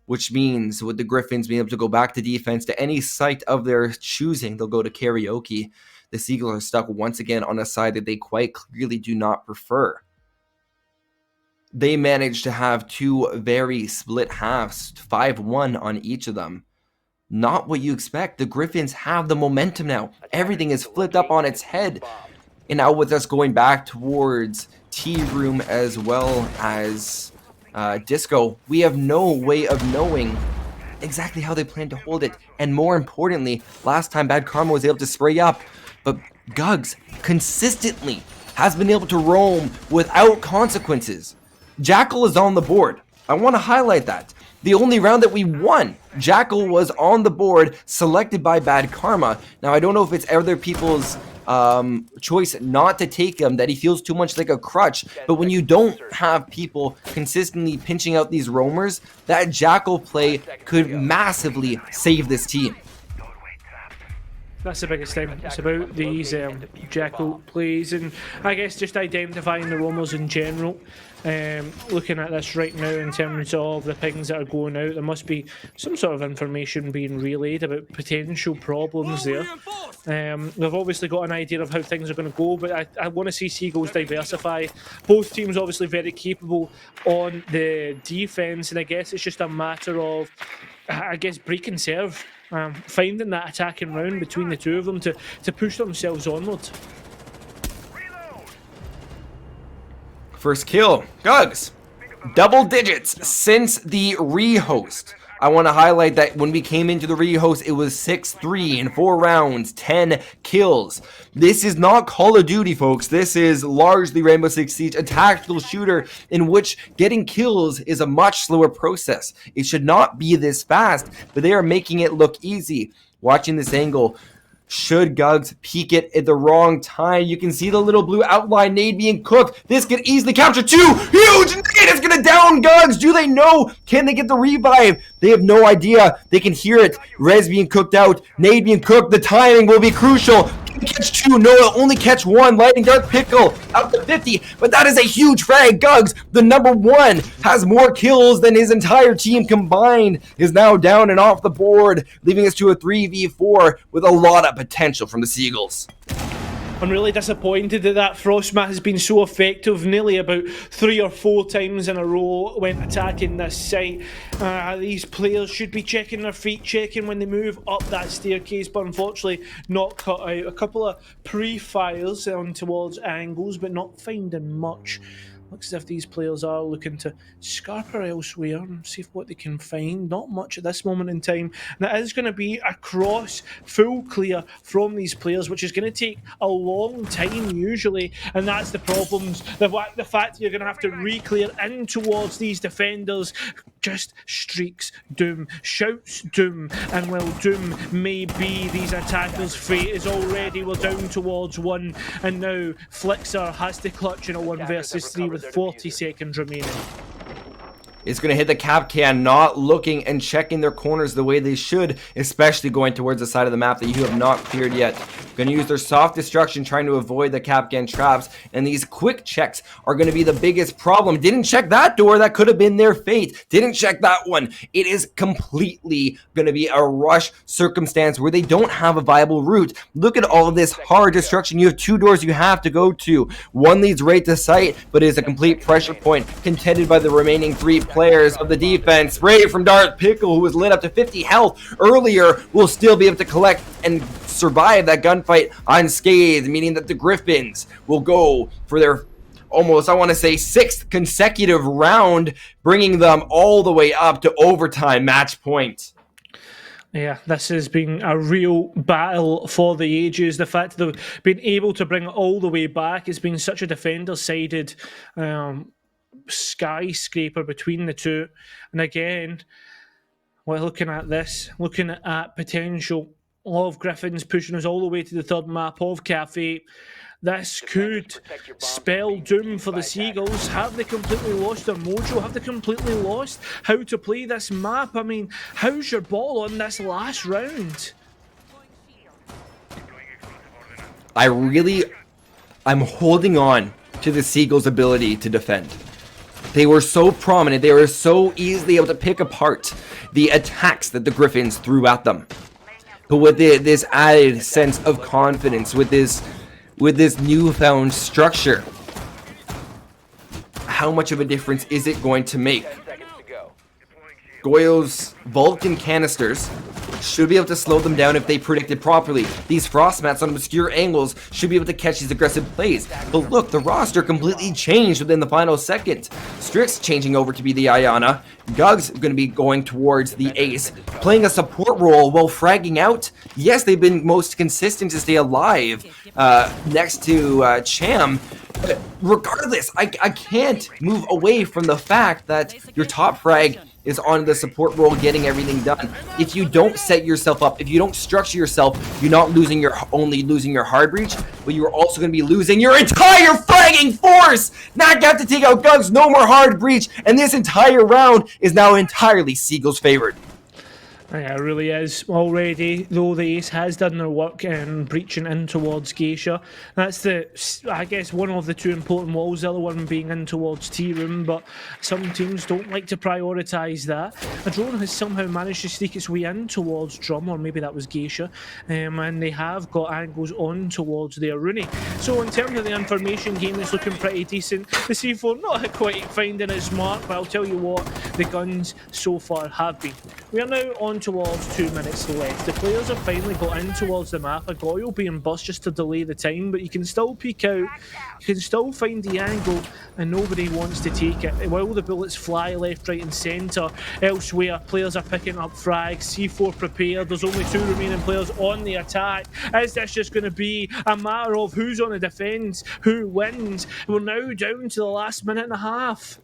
which means with the Gryphons being able to go back to defense to any site of their choosing, they'll go to karaoke. The Seagulls are stuck once again on a side that they quite clearly do not prefer. They managed to have 2 very split halves, 5-1 on each of them. Not what you expect. The Gryphons have the momentum now. Everything is flipped up on its head. And now with us going back towards T-Room as well as Disco, we have no way of knowing exactly how they plan to hold it. And more importantly, last time Bad Karma was able to spray up, but Gugs consistently has been able to roam without consequences. Jackal is on the board. I want to highlight that. The only round that we won, Jackal was on the board, selected by Bad Karma. Now, I don't know if it's other people's choice not to take him, that he feels too much like a crutch, but when you don't have people consistently pinching out these roamers, that Jackal play could massively save this team. That's the biggest thing. It's about these Jackal plays, and I guess just identifying the roamers in general. Looking at this right now in terms of the pings that are going out, there must be some sort of information being relayed about potential problems there. We've obviously got an idea of how things are going to go, but I want to see Seagulls diversify. Both teams obviously very capable on the defense, and I guess it's just a matter of, break and serve. Finding that attacking round between the 2 of them to push themselves onward. First kill, Gugs. Double digits since the rehost. I want to highlight that when we came into the rehost, it was 6-3 in 4 rounds, 10 kills. This is not Call of Duty, folks. This is largely Rainbow Six Siege, a tactical shooter in which getting kills is a much slower process. It should not be this fast, but they are making it look easy. Watching this angle, should Gugs peek it at the wrong time? You can see the little blue outline nade being cooked. This could easily capture 2. Huge nade is going to down Gugs. Do they know? Can they get the revive? They have no idea. They can hear it. Res being cooked out. Nade being cooked. The timing will be crucial. Catch 2, no, it'll only catch 1. Lightning Dark Pickle out to 50, but that is a huge frag. Gugs, the number 1, has more kills than his entire team combined, is now down and off the board, leaving us to a 3v4 with a lot of potential from the Seagulls. I'm really disappointed that Frostmat has been so effective nearly about 3 or 4 times in a row when attacking this site. These players should be checking their feet, checking when they move up that staircase, but unfortunately not cut out. A couple of pre-fires on towards angles, but not finding much. Looks as if these players are looking to scarper elsewhere and see what they can find. Not much at this moment in time. And it is going to be a cross full clear from these players, which is going to take a long time usually. And that's the problems. The fact that you're going to have to re-clear in towards these defenders just streaks doom, shouts doom. And while doom may be these attackers' fate is already, we're down towards 1. And now Flixer has to clutch in a 1 versus 3 with 40 seconds remaining. It's going to hit the cap can, not looking and checking their corners the way they should, especially going towards the side of the map that you have not cleared yet. Going to use their soft destruction trying to avoid the cap can traps, and these quick checks are going to be the biggest problem. Didn't check that door, that could have been their fate. Didn't check that one. It is completely going to be a rush circumstance where they don't have a viable route. Look at all of this hard destruction. You have 2 doors you have to go to. One leads right to site, but is a complete pressure point contended by the remaining 3 players of the defense. Spray from Darth Pickle, who was lit up to 50 health earlier, will still be able to collect and survive that gunfight unscathed, meaning that the Gryphons will go for their almost, I want to say, 6th consecutive round, bringing them all the way up to overtime match point. Yeah, this has been a real battle for the ages. The fact that they've been able to bring it all the way back has been such a defender-sided skyscraper between the two. And again, we're looking at this, looking at potential of Gryphons pushing us all the way to the 3rd map of Cafe. This could spell doom for the Seagulls. Have they completely lost their mojo? Have they completely lost how to play this map? I mean, how's your ball on this last round? I'm holding on to the Seagulls' ability to defend. They were so prominent. They were so easily able to pick apart the attacks that the Gryphons threw at them. But with this added sense of confidence, with this newfound structure, how much of a difference is it going to make? Goyo's Vulcan canisters should be able to slow them down if they predicted properly. These frost mats on obscure angles should be able to catch these aggressive plays. But look, the roster completely changed within the final second. Strix changing over to be the Ayana. Gug's going to be going towards the Ace, playing a support role while fragging out. Yes, they've been most consistent to stay alive next to Cham. But regardless, I can't move away from the fact that your top frag is on the support role getting everything done. If you don't set yourself up, if you don't structure yourself, you're not only losing your hard breach, but you're also going to be losing your entire fragging force! Now you have to take out Gugs, no more hard breach, and this entire round is now entirely Seagulls favored. Yeah, it really is. Already, though, the Ace has done their work in breaching in towards Geisha. That's I guess, one of the 2 important walls, the other one being in towards T-Room, but some teams don't like to prioritise that. A drone has somehow managed to sneak its way in towards Drum, or maybe that was Geisha, and they have got angles on towards their Rooney. So in terms of the information game, it's looking pretty decent. The C4 not quite finding its mark, but I'll tell you what, the guns so far have been. We are now on towards 2 minutes left. The players have finally got in towards the map. A Goyle being bust just to delay the time, but you can still peek out, you can still find the angle, and nobody wants to take it. While the bullets fly left, right and centre, elsewhere players are picking up frags. C4 prepared, there's only 2 remaining players on the attack. Is this just going to be a matter of who's on the defence, who wins? We're now down to the last minute and a half.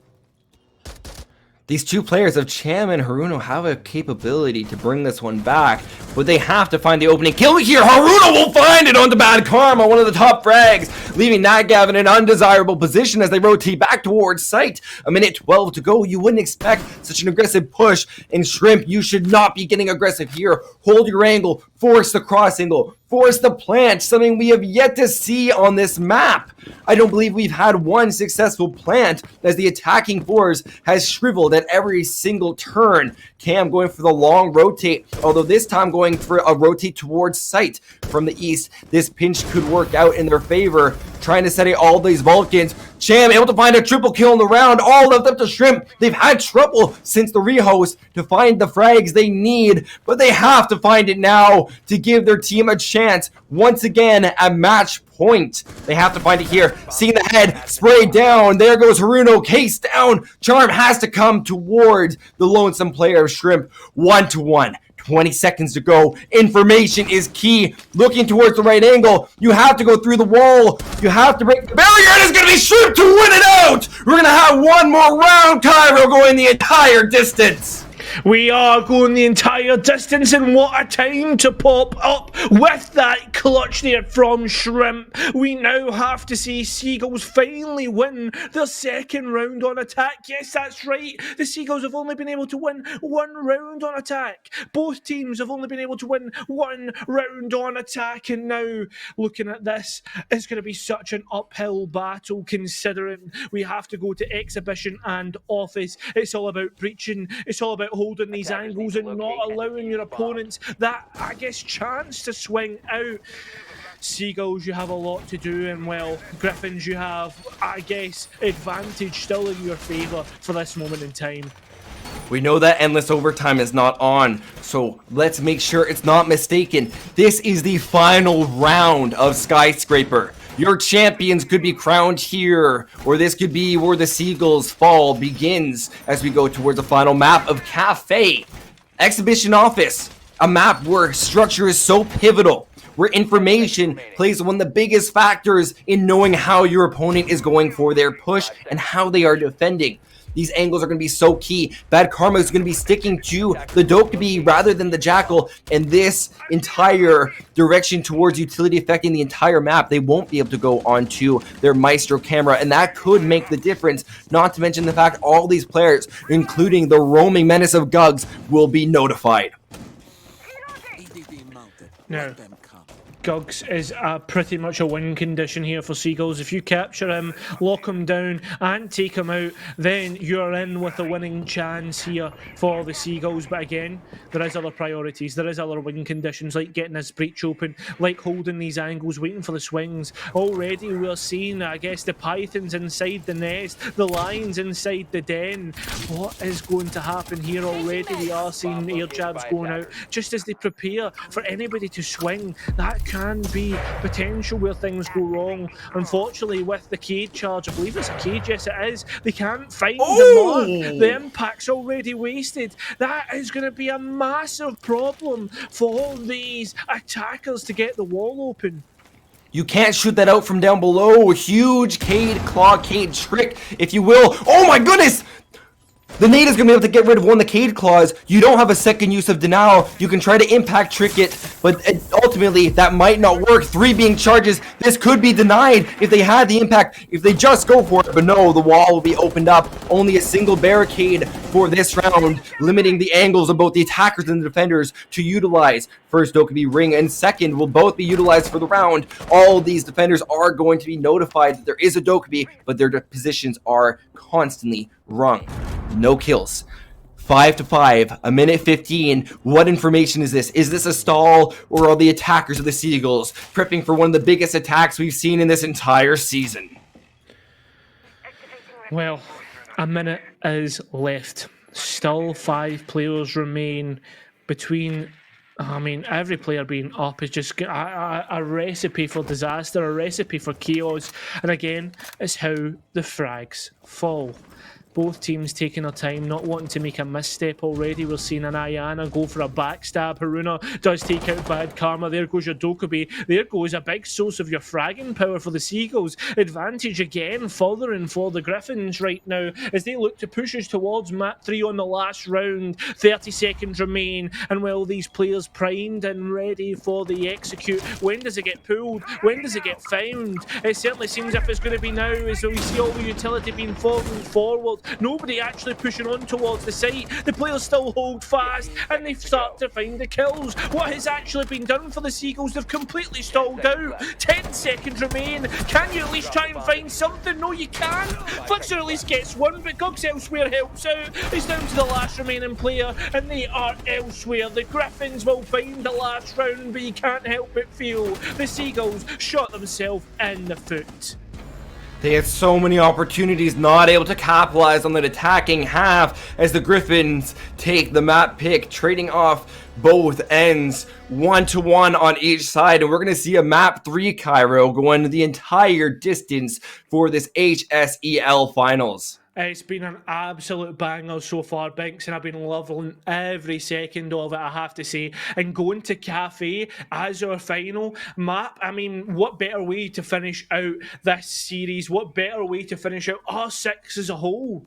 These 2 players of Cham and Haruno have a capability to bring this one back, but they have to find the opening kill here. Haruno will find it on the bad karma, one of the top frags. leaving Nightgav in an undesirable position as they rotate back towards site. A minute 12 to go. You wouldn't expect such an aggressive push. And Shrimp, you should not be getting aggressive here. Hold your angle, force the cross angle, force the plant, something we have yet to see on this map. I don't believe we've had one successful plant as the attacking force has shriveled at every single turn. Cam going for the long rotate, although this time going for a rotate towards site from the east. This pinch could work out in their favor, trying to set all these Vulcans. Cham able to find a triple kill in the round, all left up to Shrimp. They've had trouble since the rehost to find the frags they need, but they have to find it now to give their team a chance once again at match point. They have to find it here. Seeing the head sprayed down. There goes Haruno. Case down. Charm has to come towards the lonesome player of Shrimp. 1-1. 20 seconds to go. Information is key. Looking towards the right angle. You have to go through the wall. You have to break the barrier. And it's going to be Shrimp to win it out. We're going to have one more round. Cairo going the entire distance. We are going the entire distance, and what a time to pop up with that clutch there from Shrimp. We now have to see Seagulls finally win their second round on attack. Yes, that's right. The Seagulls have only been able to win one round on attack. Both teams have only been able to win one round on attack, and now looking at this, it's going to be such an uphill battle considering we have to go to exhibition and office. It's all about breaching. It's all about holding these angles and not allowing your opponents that, I guess, chance to swing out. Seagulls, you have a lot to do, and well, Gryphons, you have, I guess, advantage still in your favour for this moment in time. We know that endless overtime is not on, so let's make sure it's not mistaken. This is the final round of Skyscraper. Your champions could be crowned here, or this could be where the Seagulls' fall begins as we go towards the final map of Cafe. Exhibition Office, a map where structure is so pivotal, where information plays one of the biggest factors in knowing how your opponent is going for their push and how they are defending. These angles are going to be so key. Bad Karma is going to be sticking to the Dokkaebi rather than the Jackal, and this entire direction towards utility affecting the entire map, they won't be able to go onto their Maestro camera, and that could make the difference, not to mention the fact all these players, including the roaming menace of Gugs, will be notified. No. Gugs is pretty much a win condition here for Seagulls. If you capture him, lock him down and take him out, then you're in with a winning chance here for the Seagulls. But again, there is other priorities. There is other win conditions, like getting this breach open, like holding these angles, waiting for the swings. Already we're seeing, I guess, the pythons inside the nest, the lions inside the den. What is going to happen here already? We are seeing air jabs going out just as they prepare for anybody to swing. That can be potential where things go wrong. Unfortunately, with the cage charge, I believe it's a cage, yes it is, they can't find the mark. The impact's already wasted. That is going to be a massive problem for these attackers to get the wall open. You can't shoot that out from down below. Huge Cade Claw, Cade Trick, if you will. Oh my goodness! The nade is going to be able to get rid of one of the Cade Claws. You don't have a second use of denial. You can try to impact trick it, but ultimately that might not work. 3 being charges. This could be denied if they had the impact, if they just go for it. But no, the wall will be opened up. Only a single barricade for this round, limiting the angles of both the attackers and the defenders to utilize. First Dokkaebi ring and second will both be utilized for the round. All these defenders are going to be notified that there is a Dokkaebi, but their positions are constantly rung. No kills. 5-5, a minute 15. What information is this? Is this a stall, or are the attackers of the Seagulls prepping for one of the biggest attacks we've seen in this entire season? Well, a minute is left. Still 5 players remain between. I mean, every player being up is just a recipe for disaster, a recipe for chaos. And again, it's how the frags fall. Both teams taking their time, not wanting to make a misstep already. We're seeing an Ayana go for a backstab. Haruna does take out bad karma. There goes your Dokkaebi. There goes a big source of your fragging power for the Seagulls. Advantage again, furthering for the Gryphons right now as they look to push us towards map 3 on the last round. 30 seconds remain, and while these players primed and ready for the execute, when does it get pulled? When does it get found? It certainly seems if it's going to be now, as we see all the utility being forward. Nobody actually pushing on towards the site. The players still hold fast and they start to find the kills. What has actually been done for the Seagulls? They've completely stalled out. 10 seconds remain. Can you at least try and find something? No, you can't. Flixer at least gets one, but Gugs elsewhere helps out. It's down to the last remaining player and they are elsewhere. The Gryphons will find the last round, but you can't help but feel the Seagulls shot themselves in the foot. They had so many opportunities, not able to capitalize on that attacking half as the Gryphons take the map pick, trading off both ends 1-to-1 on each side. And we're going to see a map 3 Cairo going the entire distance for this HSEL finals. It's been an absolute banger so far, Binks, and I've been loving every second of it, I have to say. And going to Cafe as our final map, I mean, what better way to finish out this series? What better way to finish out R6 as a whole?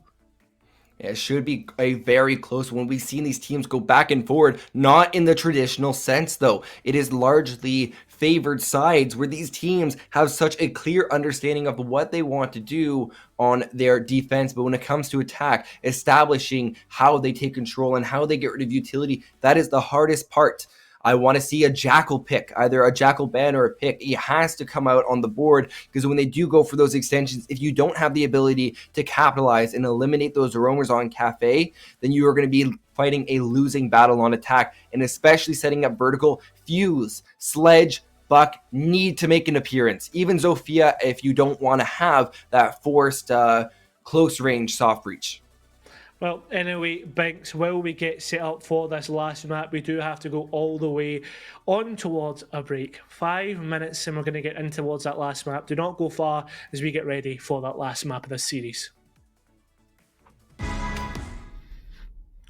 It should be a very close one. We've seen these teams go back and forward, not in the traditional sense, though. It is largely favored sides where these teams have such a clear understanding of what they want to do on their defense. But when it comes to attack, establishing how they take control and how they get rid of utility, that is the hardest part. I want to see a Jackal pick, either a Jackal ban or a pick. It has to come out on the board because when they do go for those extensions, if you don't have the ability to capitalize and eliminate those roamers on Cafe, then you are going to be fighting a losing battle on attack, and especially setting up vertical. Fuse, Sledge, Buck need to make an appearance. Even Zofia, if you don't want to have that forced close range soft breach. Well, anyway, Binks, while we get set up for this last map, we do have to go all the way on towards a break. 5 minutes and we're going to get in towards that last map. Do not go far as we get ready for that last map of this series.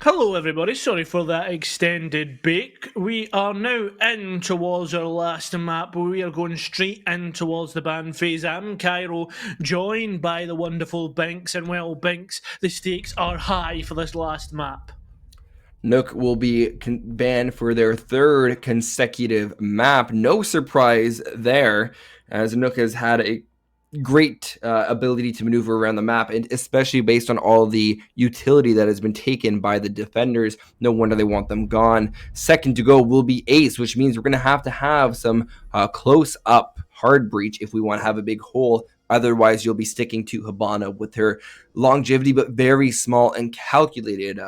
Hello everybody, sorry for that extended break. We are now in towards our last map. We are going straight in towards the ban phase. I'm Cairo, joined by the wonderful Binks, and well, Binks, the stakes are high for this last map. Nook will be banned for their 3rd consecutive map. No surprise there, as Nook has had a great ability to maneuver around the map, and especially based on all the utility that has been taken by the defenders. No wonder they want them gone. Second to go will be Ace, which means we're going to have some close up hard breach if we want to have a big hole. Otherwise, you'll be sticking to Hibana with her longevity, but very small and calculated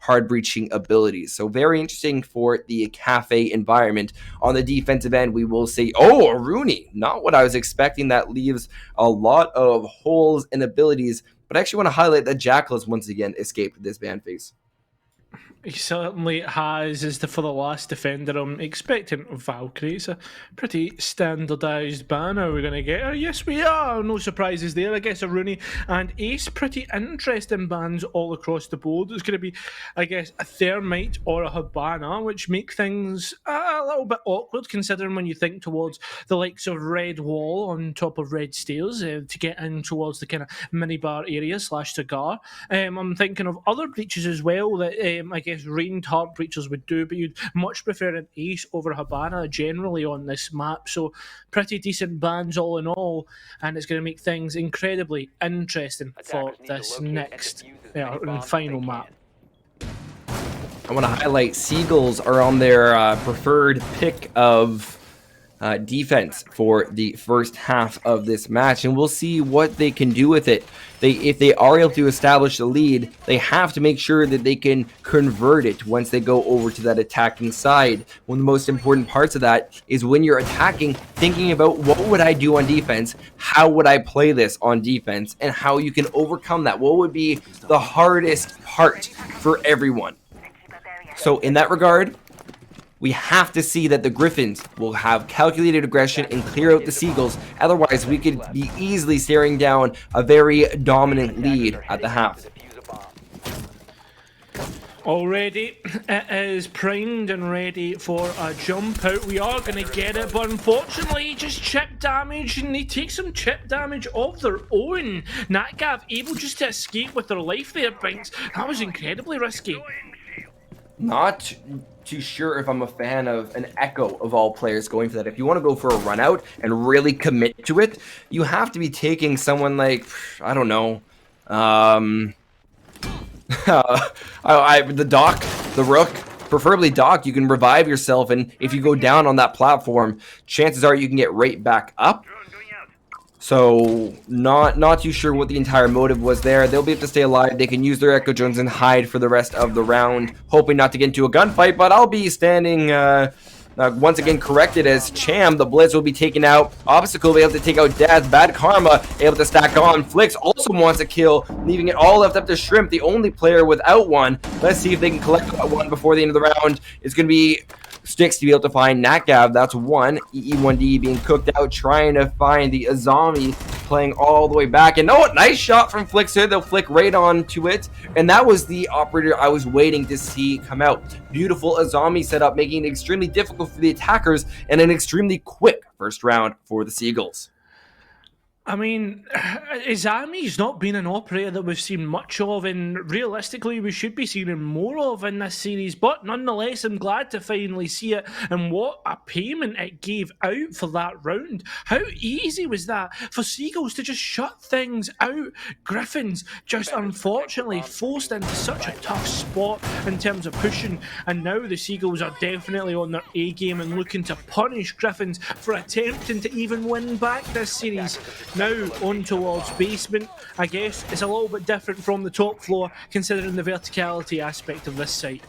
hard breaching abilities. So very interesting for the Cafe environment. On the defensive end, we will say, oh, Rooney, not what I was expecting. That leaves a lot of holes and abilities, but I actually want to highlight that Jackal has once again escaped this ban phase. He certainly has. As for the last defender, I'm expecting Valkyrie. It's a pretty standardised banner we're going to get. Yes, we are. No surprises there. I guess a Rooney and Ace, pretty interesting bans all across the board. There's going to be, I guess, a Thermite or a Hibana, which make things a little bit awkward considering when you think towards the likes of Red Wall on top of Red Stairs to get in towards the kind of minibar area / cigar. I'm thinking of other breaches as well that I guess Rained Heart Breachers would do, but you'd much prefer an Ace over Hibana generally on this map. So pretty decent bans all in all, and it's going to make things incredibly interesting for this next and final map. I want to highlight Seagulls are on their preferred pick of defense for the first half of this match, and we'll see what they can do with it. If they are able to establish a lead, they have to make sure that they can convert it once they go over to that attacking side. One of the most important parts of that is when you're attacking, thinking about what would I do on defense, how would I play this on defense, and how you can overcome that. What would be the hardest part for everyone? So in that regard, we have to see that the Gryphons will have calculated aggression and clear out the Seagulls. Otherwise, we could be easily staring down a very dominant lead at the half. Already, it is primed and ready for a jump out. We are going to get it, but unfortunately, just chip damage, and they take some chip damage of their own. Natgav able just to escape with their life there, Binks. That was incredibly risky. Not too sure if I'm a fan of an Echo of all players going for that. If you want to go for a run out and really commit to it, you have to be taking someone like, I don't know, the Doc, the Rook, preferably Doc. You can revive yourself, and if you go down on that platform, chances are you can get right back up. So not too sure what the entire motive was there. They'll be able to stay alive. They can use their Echo Drones and hide for the rest of the round, hoping not to get into a gunfight. But I'll be standing once again corrected as Cham, the Blitz, will be taken out. Obstacle will be able to take out Daz. Bad Karma able to stack on. Flix also wants a kill, leaving it all left up to Shrimp, the only player without one. Let's see if they can collect that one before the end of the round. It's going to be Sticks to be able to find Natgav. That's one. EE1D being cooked out, trying to find the Azami, playing all the way back. And oh, nice shot from Flix here. They'll flick right onto it. And that was the operator I was waiting to see come out. Beautiful Azami setup, making it extremely difficult for the attackers and an extremely quick first round for the Seagulls. I mean, Izami's not been an operator that we've seen much of, and realistically we should be seeing him more of in this series, but nonetheless I'm glad to finally see it, and what a payment it gave out for that round. How easy was that for Seagulls to just shut things out? Gryphons just unfortunately forced into such a tough spot in terms of pushing, and now the Seagulls are definitely on their A game and looking to punish Gryphons for attempting to even win back this series. Now on towards basement. I guess it's a little bit different from the top floor considering the verticality aspect of this site.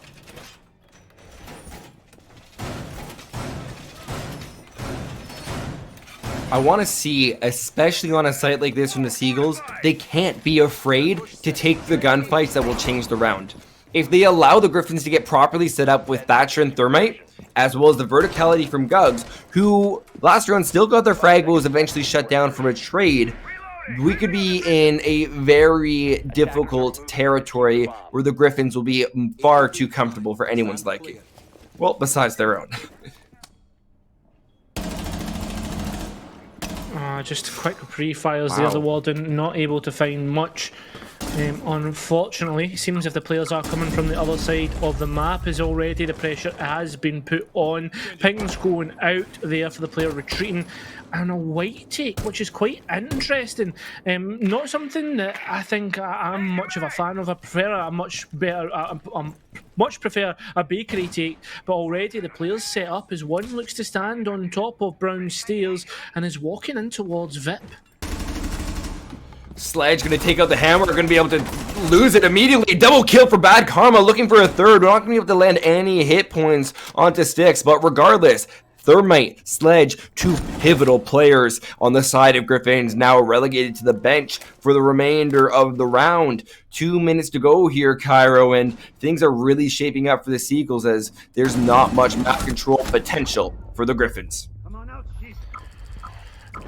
I want to see, especially on a site like this from the Seagulls, they can't be afraid to take the gunfights that will change the round. If they allow the Gryphons to get properly set up with Thatcher and Thermite, as well as the verticality from Gugs, who last round still got their frag woes eventually shut down from a trade, we could be in a very difficult territory where the Gryphons will be far too comfortable for anyone's liking. Well, besides their own. Just quick pre-fires there. The Warden not able to find much. Unfortunately, it seems if the players are coming from the other side of the map as already the pressure has been put on. Ping's going out there for the player retreating, and a white take, which is quite interesting. Not something that I think I'm much of a fan of. I prefer a much prefer a bakery take, but already the players set up as one looks to stand on top of brown stairs and is walking in towards VIP. Sledge going to take out the hammer, going to be able to lose it immediately. Double kill for Bad Karma, looking for a third. We're not going to be able to land any hit points onto Sticks, but regardless, Thermite, Sledge, two pivotal players on the side of Gryphons, now relegated to the bench for the remainder of the round. 2 minutes to go here, Cairo, and things are really shaping up for the Seagulls as there's not much map control potential for the Gryphons.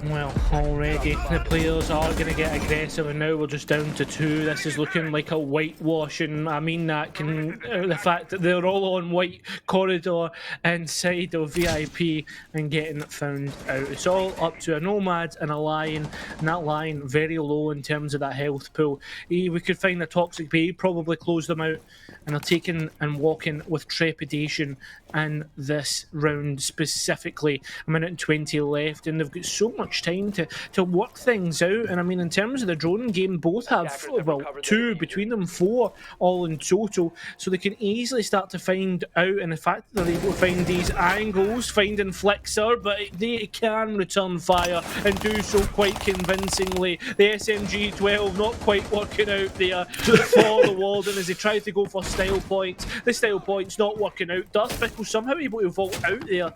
Well, already the players are going to get aggressive, and now we're just down to 2. This is looking like a whitewash, and I mean that the fact that they're all on white corridor inside of VIP and getting found out. It's all up to a Nomad and a Lion, and that Lion very low in terms of that health pool. We could find a Toxic Bay, probably close them out, and they're taking and walking with trepidation in this round specifically. A minute and 20 left, and they've got so much time to work things out. And I mean, in terms of the drone game, both have, well, 2 between them, 4 all in total, so they can easily start to find out. And the fact that they're able to find these angles, finding Flexer, but they can return fire and do so quite convincingly. The SMG-12 not quite working out there for the Warden as they try to go for style points. The style points not working out. Darth somehow able to vault out there,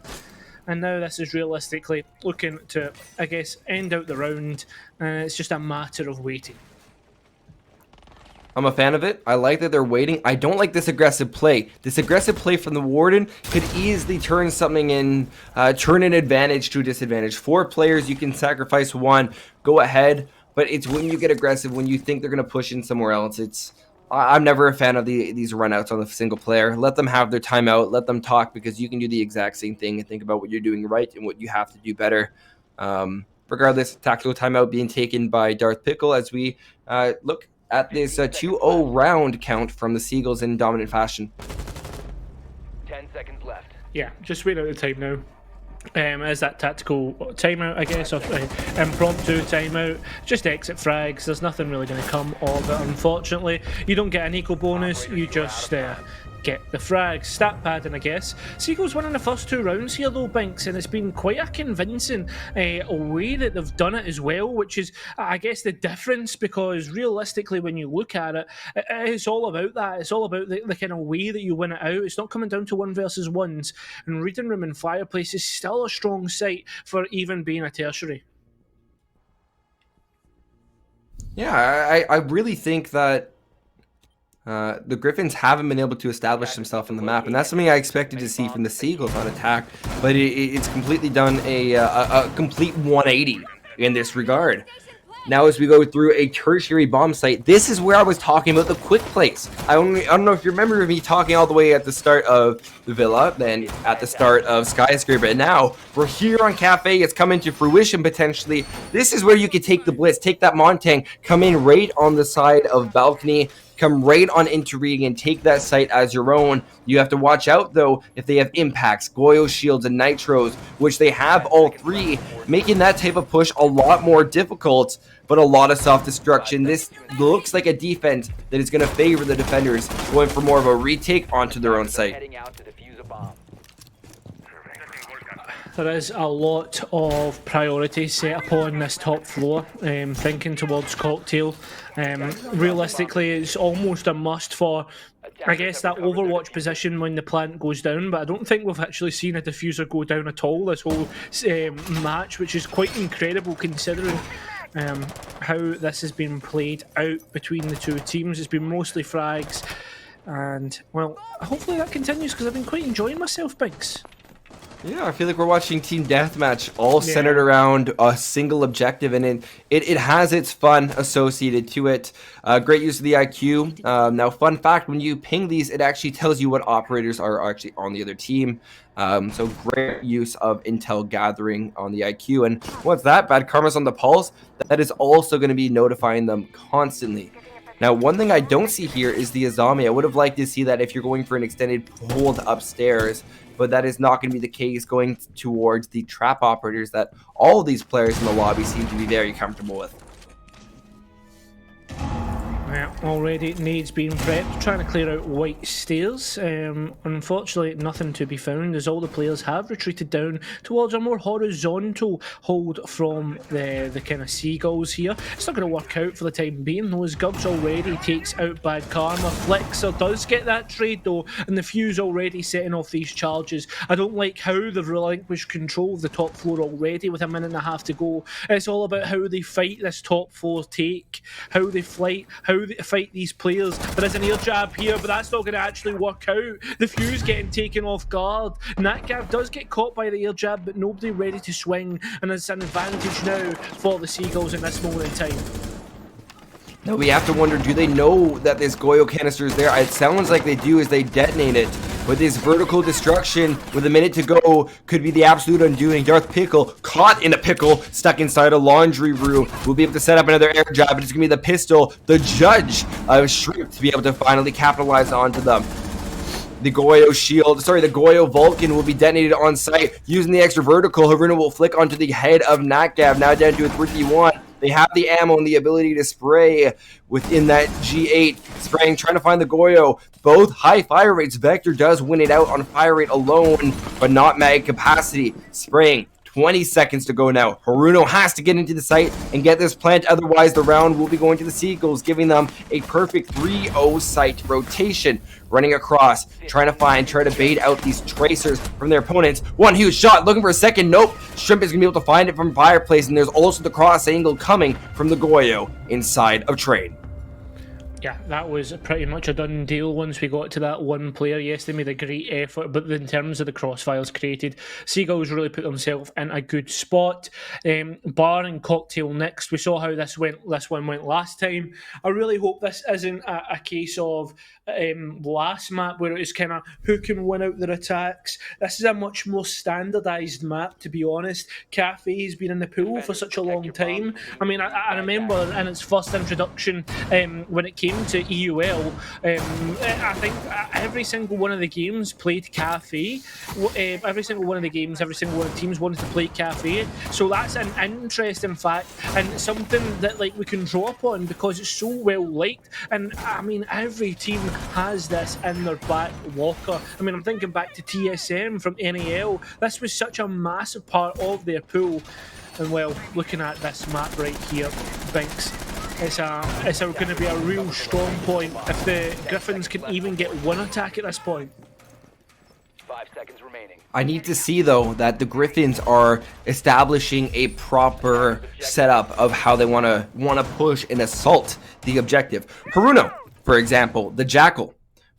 and now this is realistically looking to, I guess, end out the round, and it's just a matter of waiting. I'm a fan of it. I like that they're waiting. I don't like this aggressive play. This aggressive play from the Warden could easily turn something in, turn an advantage to a disadvantage. 4 players, you can sacrifice 1, go ahead, but it's when you get aggressive, when you think they're going to push in somewhere else, it's I'm never a fan of these runouts on the single player. Let them have their timeout. Let them talk, because you can do the exact same thing and think about what you're doing right and what you have to do better. Regardless, tactical timeout being taken by Darth Pickle as we look at this 2-0 round count from the Seagulls in dominant fashion. 10 seconds left. Yeah, just wait out the time now. As that tactical timeout, I guess, or impromptu timeout, just exit frags. There's nothing really going to come of it, unfortunately. You don't get an eco bonus, you just get the frags. Stat padding, I guess. Seagulls winning the first 2 rounds here though, Binks, and it's been quite a convincing way that they've done it as well, which is, I guess, the difference, because realistically when you look at it, it's all about that. It's all about the kind of way that you win it out. It's not coming down to 1 versus 1s, and Reading Room and Fireplace is still a strong site for even being a tertiary. Yeah, I really think that the Gryphons haven't been able to establish themselves on the map, and that's something I expected to see from the Seagulls on attack, but it's completely done a complete 180 in this regard. Now as we go through a tertiary bomb site, this is where I was talking about the quick place. I don't know if you remember me talking all the way at the start of the Villa, then at the start of Skyscraper, and now we're here on Cafe. It's coming to fruition potentially. This is where you could take the blitz, take that Montang, come in right on the side of balcony, come right on into Reading and take that site as your own. You have to watch out though if they have impacts, Goyo shields, and nitros, which they have all 3, making that type of push a lot more difficult, but a lot of self-destruction. This looks like a defense that is going to favor the defenders, going for more of a retake onto their own site. Heading out to defuse a bomb. There is a lot of priority set upon this top floor, thinking towards Cocktail. Realistically, it's almost a must for, I guess, that Overwatch position when the plant goes down, but I don't think we've actually seen a diffuser go down at all this whole match, which is quite incredible considering how this has been played out between the 2 teams. It's been mostly frags, and, well, hopefully that continues, because I've been quite enjoying myself, Binks. Yeah, I feel like we're watching Team Deathmatch, all centered around a single objective, and it has its fun associated to it. Great use of the IQ. Now, fun fact, when you ping these, it actually tells you what operators are actually on the other team. So great use of intel gathering on the IQ. And what's that? Bad Karma's on the pulse. That is also going to be notifying them constantly. Now, one thing I don't see here is the Azami. I would have liked to see that if you're going for an extended hold upstairs, but that is not going to be the case, going towards the trap operators that all of these players in the lobby seem to be very comfortable with. Yeah, already needs being prepped, trying to clear out white stairs. Unfortunately, nothing to be found, as all the players have retreated down towards a more horizontal hold from the kind of Seagulls here. It's not going to work out for the time being, though, as Gubbs already takes out Bad Karma. Flexer does get that trade, though, and the Fuse already setting off these charges. I don't like how they've relinquished control of the top floor already with 1.5 minutes to go. It's all about how they fight this top floor take, how they fight, how they fight these players. There is an air jab here, but that's not going to actually work out. The Fuse getting taken off guard. Natgav does get caught by the air jab, but nobody ready to swing, and it's an advantage now for the Seagulls in this moment in time. Now we have to wonder, do they know that this Goyo canister is there? It sounds like they do as they detonate it. But this vertical destruction with 1 minute to go could be the absolute undoing. Darth Pickle, caught in a pickle, stuck inside a laundry room. We'll be able to set up another air jab, but it's going to be the pistol, the judge of Shrimp, to be able to finally capitalize onto them. The Goyo shield, sorry, the Goyo Vulcan will be detonated on site. Using the extra vertical, Haruna will flick onto the head of Natgav, now down to a 3v1. They have the ammo and the ability to spray within that G8. Spraying, trying to find the Goyo. Both high fire rates. Vector does win it out on fire rate alone, but not mag capacity. Spraying. 20 seconds to go now. Haruno has to get into the site and get this plant, otherwise the round will be going to the Seagulls, giving them a perfect 3-0 site rotation. Running across, trying to bait out these tracers from their opponents. One huge shot, looking for a second, nope. Shrimp is going to be able to find it from Fireplace, and there's also the cross angle coming from the Goyo inside of Trade. Yeah, that was pretty much a done deal once we got to that one player. Yes, they made a great effort, but in terms of the crossfires created, Seagulls really put themselves in a good spot. Bar and Cocktail next. We saw how this one went last time. I really hope this isn't a case of last map where it was kind of who can win out their attacks. This is a much more standardised map, to be honest. Cafe's been in the pool for such a long time. I mean, I remember in its first introduction when it came to EUL, I think every single one of the games played Cafe. Every single one of the games, every single one of the teams wanted to play Cafe. So that's an interesting fact and something that like we can draw upon because it's so well liked. And I mean, every team has this in their back locker. I mean, I'm thinking back to TSM from NAL. This was such a massive part of their pool. And well, looking at this map right here, Binks, it's going to be a real strong point if the Gryphons can even get one attack at this point. 5 seconds remaining. I need to see, though, that the Gryphons are establishing a proper setup of how they want to push and assault the objective. Haruno, for example, the Jackal,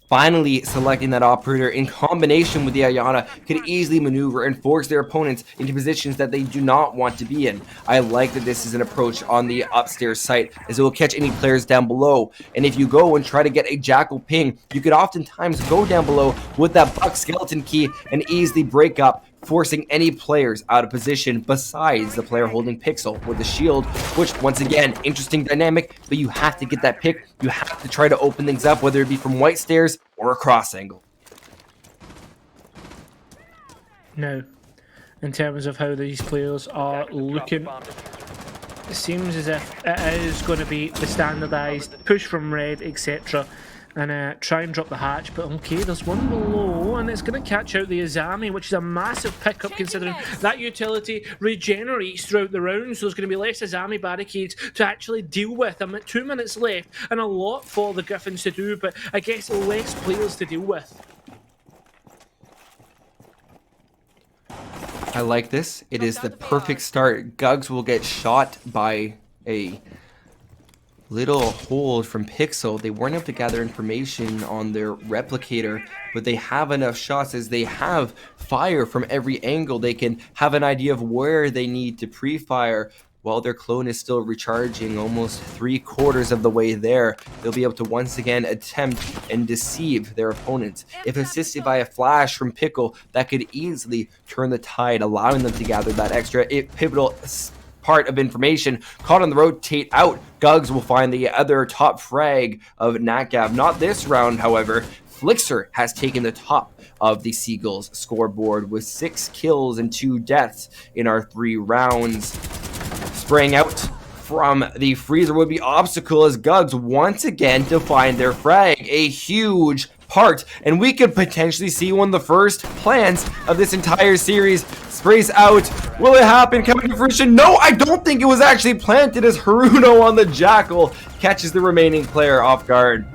finally selecting that operator in combination with the Ayana could easily maneuver and force their opponents into positions that they do not want to be in. I like that this is an approach on the upstairs site as it will catch any players down below. And if you go and try to get a Jackal ping, you could oftentimes go down below with that Buck skeleton key and easily break up, forcing any players out of position besides the player holding Pixel with the shield, which once again, interesting dynamic, but you have to get that pick. You have to try to open things up, whether it be from white stairs or a cross angle. Now, in terms of how these players are looking, it seems as if it is going to be the standardised push from red, etc. And try and drop the hatch, but okay, there's one below, and it's going to catch out the Azami, which is a massive pickup considering that utility regenerates throughout the round, so there's going to be less Azami barricades to actually deal with. 2 minutes left, and a lot for the Gryphons to do, but I guess less players to deal with. I like this. It is the perfect start. Gugs will get shot by a little hold from Pixel. They weren't able to gather information on their replicator, but they have enough shots as they have fire from every angle. They can have an idea of where they need to pre-fire while their clone is still recharging almost 3/4 of the way there. They'll be able to once again attempt and deceive their opponents. If assisted by a flash from Pickle, that could easily turn the tide, allowing them to gather that extra pivotal part of information. Caught on the rotate out, Gugs will find the other top frag of Natgav. Not this round, however. Flixer has taken the top of the Seagulls scoreboard with 6 kills and 2 deaths in our 3 rounds. Spraying out from the freezer would be obstacle as Gugs once again to find their frag. A huge part, and we could potentially see one of the first plans of this entire series. Sprays out. Will it happen? Coming to fruition? No, I don't think it was actually planted as Haruno on the Jackal catches the remaining player off guard.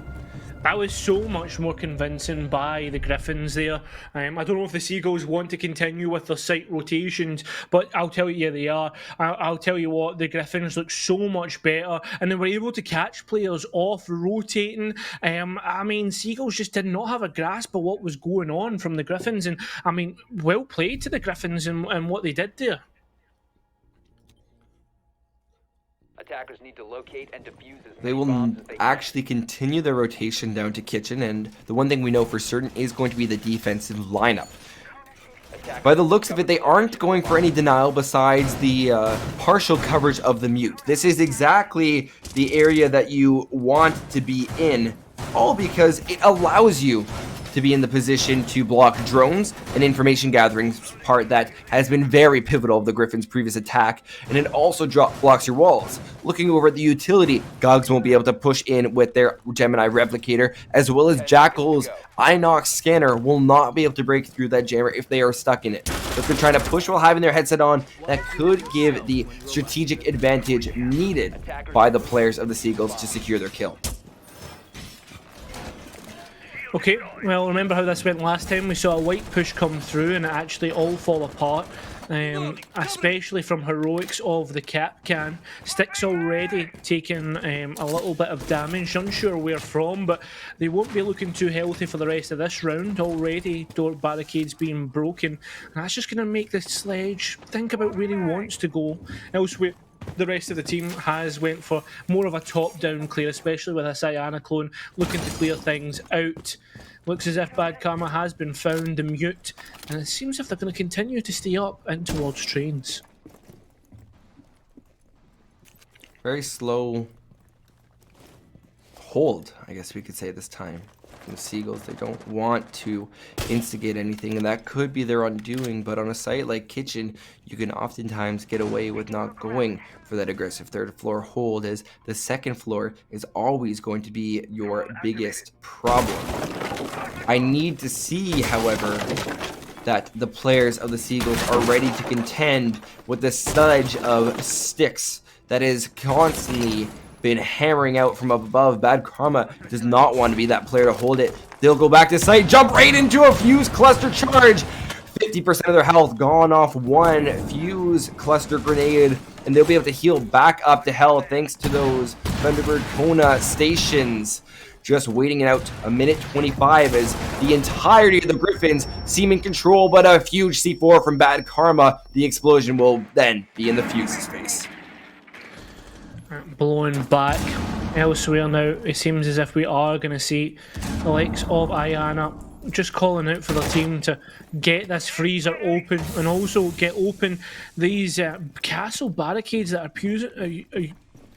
That was so much more convincing by the Gryphons there. I don't know if the Seagulls want to continue with their site rotations, but I'll tell you, yeah, they are. I'll tell you what, the Gryphons look so much better, and they were able to catch players off rotating. I mean, Seagulls just did not have a grasp of what was going on from the Gryphons, and I mean, well played to the Gryphons and what they did there. Attackers need to locate and defuse as They many will bombs as they actually continue their rotation down to kitchen, and the one thing we know for certain is going to be the defensive lineup. can. By the looks of it, they aren't going for any denial besides the partial coverage of the mute. This is exactly the area that you want to be in, all because it allows you to be in the position to block drones, an information gathering part that has been very pivotal of the Gryphons' previous attack, and it also blocks your walls. Looking over at the utility, Gogs won't be able to push in with their Gemini replicator, as well as Jackal's Inox scanner will not be able to break through that jammer if they are stuck in it. If they're trying to push while having their headset on, that could give the strategic advantage needed by the players of the Seagulls to secure their kill. Okay, well, remember how this went last time? We saw a white push come through and it actually all fall apart. Especially from heroics of the cap can. Stick's already taken a little bit of damage, unsure where from, but they won't be looking too healthy for the rest of this round. Already door barricades being broken, and that's just going to make the Sledge think about where he wants to go. Elsewhere, the rest of the team has went for more of a top-down clear, especially with a Cyana clone looking to clear things out. Looks as if Bad Karma has been found, the mute, and it seems as if they're going to continue to stay up and towards trains. Very slow hold, I guess we could say this time. From the Seagulls, they don't want to instigate anything, and that could be their undoing, but on a site like Kitchen, you can oftentimes get away with not going for that aggressive third floor hold, as the second floor is always going to be your biggest problem. I need to see, however, that the players of the Seagulls are ready to contend with the sludge of sticks that is constantly been hammering out from up above. Bad Karma does not want to be that player to hold it. They'll go back to site, jump right into a fuse cluster charge. 50% of their health gone off one fuse cluster grenade, and they'll be able to heal back up to health thanks to those Thunderbird Kona stations. Just waiting it out a minute 25 as the entirety of the Gryphons seem in control, but a huge C4 from Bad Karma. The explosion will then be in the fuse's face. Blown back elsewhere now. It seems as if we are going to see the likes of Ayana just calling out for their team to get this freezer open and also get open these castle barricades that are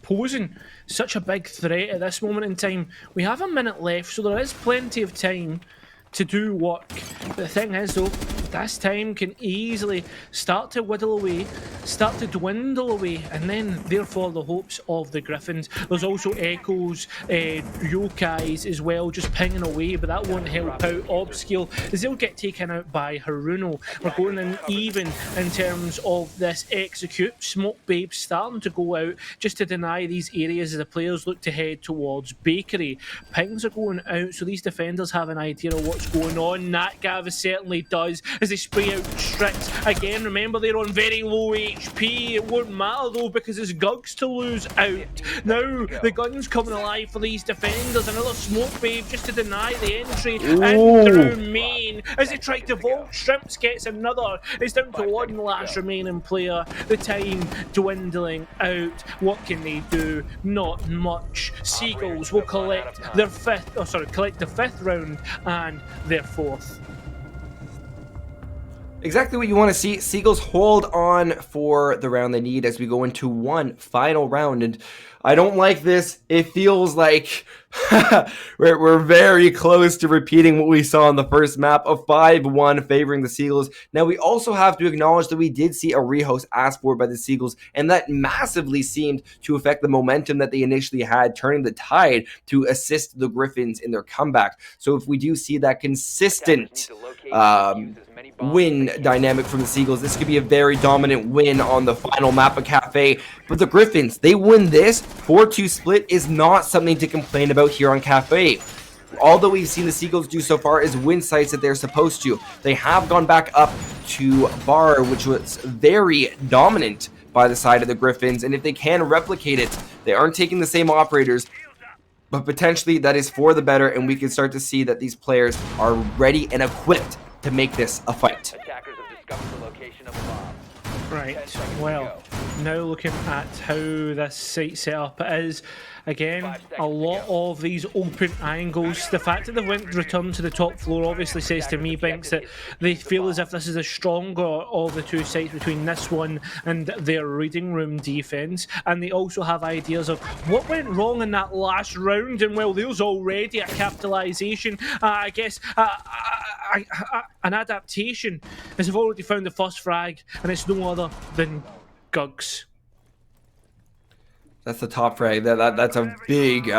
posing such a big threat at this moment in time. We have a minute left, so there is plenty of time to do work. But the thing is though, this time can easily start to whittle away, start to dwindle away, and then therefore the hopes of the Gryphons. There's also Echoes, Yokais as well, just pinging away, but that won't help out Obscure as they'll get taken out by Haruno. We're going in even in terms of this execute. Smoke Babe starting to go out just to deny these areas as the players look to head towards Bakery. Pings are going out, so these defenders have an idea of what's going on. Natgav certainly does as they spray out Strix. Again, remember they're on very low HP. It won't matter though because it's Gugs to lose out. Now the gun's coming alive for these defenders. Another Smoke Babe just to deny the entry in through main as they try to vault. Shrimps gets another. It's down to one last remaining player. The time dwindling out. What can they do? Not much. Seagulls will collect their collect the fifth round and their fourth. Exactly what you want to see. Seagulls hold on for the round they need as we go into one final round. And I don't like this. It feels like we're very close to repeating what we saw in the first map, of 5-1 favoring the Seagulls. Now, we also have to acknowledge that we did see a rehost asked for by the Seagulls, and that massively seemed to affect the momentum that they initially had, turning the tide to assist the Gryphons in their comeback. So if we do see that consistent win dynamic from the Seagulls, this could be a very dominant win on the final map of Cafe. But the Gryphons, they win this. 4-2 split is not something to complain about here on Cafe. All that we've seen the Seagulls do so far is win sites that they're supposed to. They have gone back up to Bar, which was very dominant by the side of the Gryphons, and if they can replicate it, they aren't taking the same operators, but potentially that is for the better, and we can start to see that these players are ready and equipped to make this a fight. Attackers have discovered the location of the bomb. Right, well, now looking at how this site setup is, again, a lot of these open angles. The fact that they returned to the top floor obviously says to me, Binks, that they feel as if this is the stronger of the two sides between this one and their reading room defense. And they also have ideas of what went wrong in that last round. And well, there's already a capitalization, I guess, an adaptation, as they've already found the first frag, and it's no other than Gugs. That's the top frag. That's a big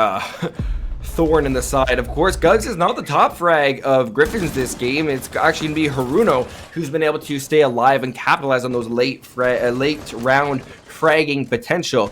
thorn in the side. Of course, Gugs is not the top frag of Gryphons this game. It's actually going to be Haruno who's been able to stay alive and capitalize on those late round fragging potential.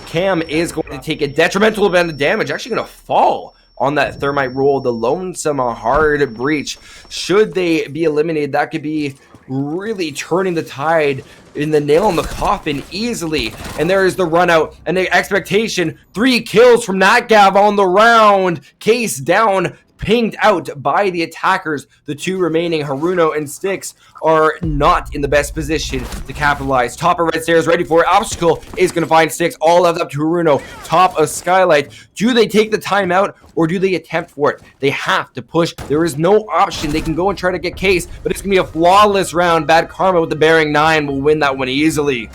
Cam is going to take a detrimental amount of damage, actually going to fall on that thermite roll, the lonesome hard breach. Should they be eliminated, that could be really turning the tide in the nail in the coffin easily. And there is the run out and the expectation. 3 kills from Natgav on the round. Case down, pinged out by the attackers. The 2 remaining, Haruno and Styx, are not in the best position to capitalize. Top of red stairs, ready for it. Obstacle is going to find Styx. All left up to Haruno. Top of skylight. Do they take the timeout or do they attempt for it? They have to push. There is no option. They can go and try to get Case, but it's going to be a flawless round. Bad Karma with the bearing 9 will win that one easily.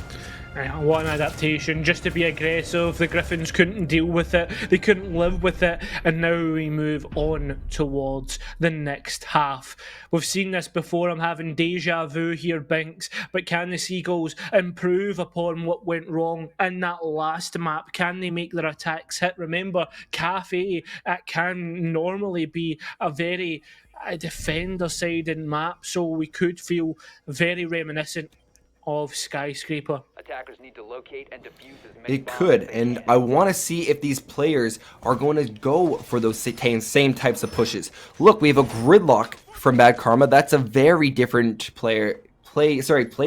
What an adaptation, just to be aggressive. The Gryphons couldn't deal with it, they couldn't live with it, and now we move on towards the next half. We've seen this before, I'm having deja vu here, Binks, but can the Seagulls improve upon what went wrong in that last map? Can they make their attacks hit? Remember, Cafe, it can normally be a very defender-sided map, so we could feel very reminiscent of Skyscraper. Attackers need to locate and defuse as many It bombs could, as they and can. I want to see if these players are going to go for those same types of pushes. Look, we have a gridlock from Bad Karma. That's a very different play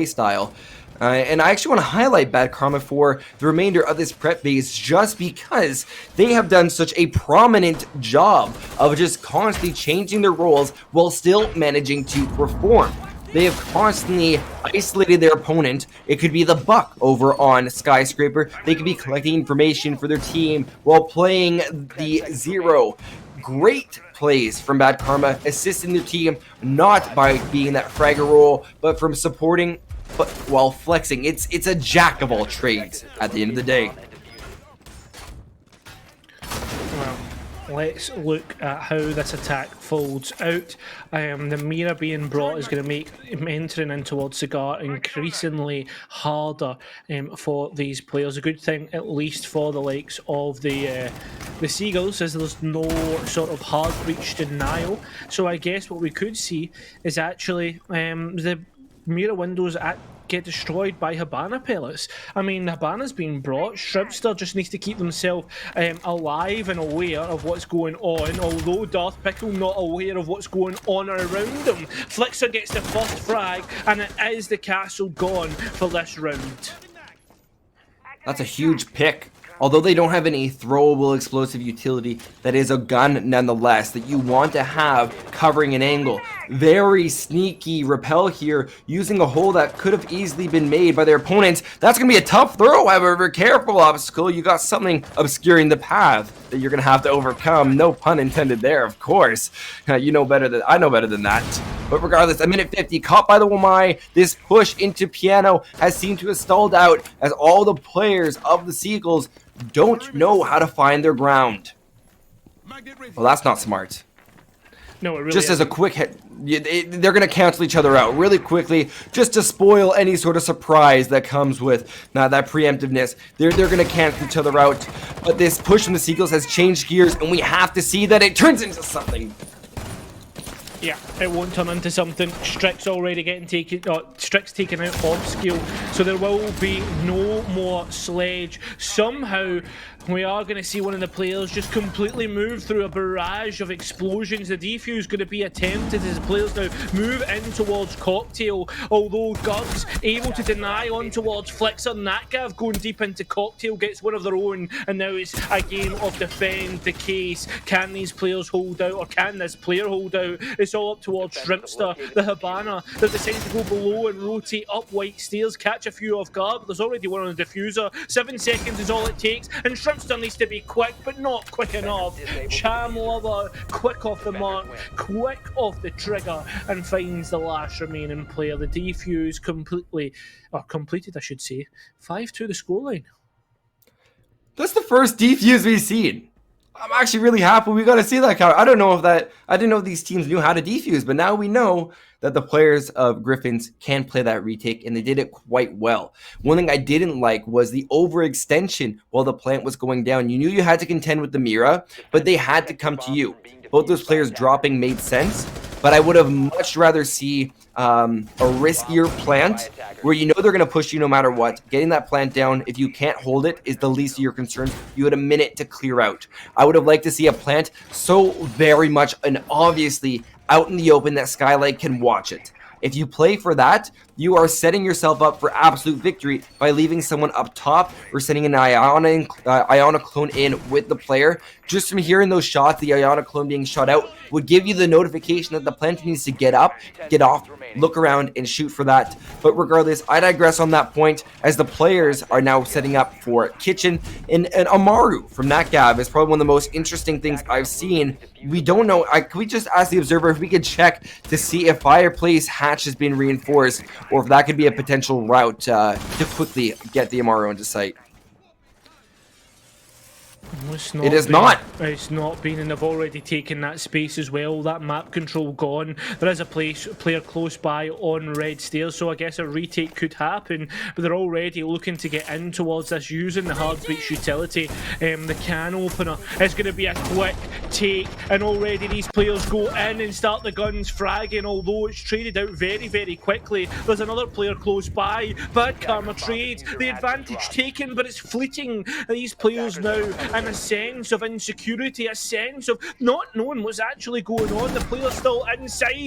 style. And I actually want to highlight Bad Karma for the remainder of this prep phase just because they have done such a prominent job of just constantly changing their roles while still managing to perform. They have constantly isolated their opponent. It could be the Buck over on Skyscraper. They could be collecting information for their team while playing the Zero. Great plays from Bad Karma, assisting their team, not by being that fragger role, but from supporting, but while flexing. It's a jack of all trades at the end of the day. Let's look at how this attack folds out. The Mira being brought is going to make entering in towards Cigar increasingly harder for these players. A good thing, at least for the likes of the Seagulls, is there's no sort of hard breach denial. So I guess what we could see is actually the Mira windows get destroyed by Habana pellets. I mean, Habana's being brought. Shribster just needs to keep themselves alive and aware of what's going on, although Darth Pickle not aware of what's going on around him. Flixer gets the first frag, and it is the castle gone for this round. That's a huge pick. Although they don't have any throwable explosive utility, that is a gun nonetheless that you want to have covering an angle. Very sneaky repel here, using a hole that could have easily been made by their opponents. That's going to be a tough throw, however. Careful, Obstacle. You got something obscuring the path that you're going to have to overcome. No pun intended there, of course. You know better than I know better than that. But regardless, a minute 50, caught by the Wamai. This push into Piano has seemed to have stalled out as all the players of the Seagulls don't know how to find their ground. Well, that's not smart. No, it really Just as isn't. a quick hit, they're going to cancel each other out really quickly just to spoil any sort of surprise that comes with that preemptiveness. They're going to cancel each other out. But this push from the Seagulls has changed gears, and we have to see that it turns into something. Yeah, it won't turn into something. Strick's already getting taken. Strick's taken out off skill, so there will be no more sledge. Somehow, we are going to see one of the players just completely move through a barrage of explosions. The defuse going to be attempted as the players now move in towards Cocktail. Although Gug's able to deny on towards Flixer. Natgav going deep into Cocktail gets one of their own, and now it's a game of defend the case. Can these players hold out, or can this player hold out? It's all up towards Shrimpster, the Habana. They've decided to go below and rotate up white stairs, catch a few off guard, but there's already one on the diffuser. 7 seconds is all it takes, and Shrimpster needs to be quick, but not quick enough. Cham Lover, quick off the mark, quick off the trigger, and finds the last remaining player. The defuse completed, I should say. 5-2 the scoreline. That's the first defuse we've seen. I'm actually really happy we got to see that count. I didn't know if these teams knew how to defuse, but now we know that the players of Gryphons can play that retake, and they did it quite well. One thing I didn't like was the overextension while the plant was going down. You knew you had to contend with the Mira, but they had to come to you. Both those players dropping made sense, but I would have much rather see a riskier plant where you know they're going to push you no matter what. Getting that plant down, if you can't hold it, is the least of your concerns. You had a minute to clear out. I would have liked to see a plant so very much and obviously out in the open that Skylight can watch it. If you play for that, you are setting yourself up for absolute victory by leaving someone up top or sending an Iona clone in with the player. Just from hearing those shots, the Iona clone being shot out would give you the notification that the plant needs to get up, get off, look around, and shoot for that. But regardless, I digress on that point, as the players are now setting up for Kitchen. And Amaru from NatGav is probably one of the most interesting things I've seen. We don't know. Can we just ask the observer if we could check to see if Fireplace Hatch has been reinforced, or if that could be a potential route to quickly get the Amaru into sight? It is not. It's not been, and they've already taken that space as well. That map control gone. There is a player close by on red stairs, so I guess a retake could happen. But they're already looking to get in towards this using the hard breach utility. The can opener is going to be a quick take, and already these players go in and start the guns fragging. Although it's traded out very, very quickly. There's another player close by. Bad karma trade. The advantage taken, but it's fleeting. These players now, and a sense of insecurity, a sense of not knowing what's actually going on. The player's still inside,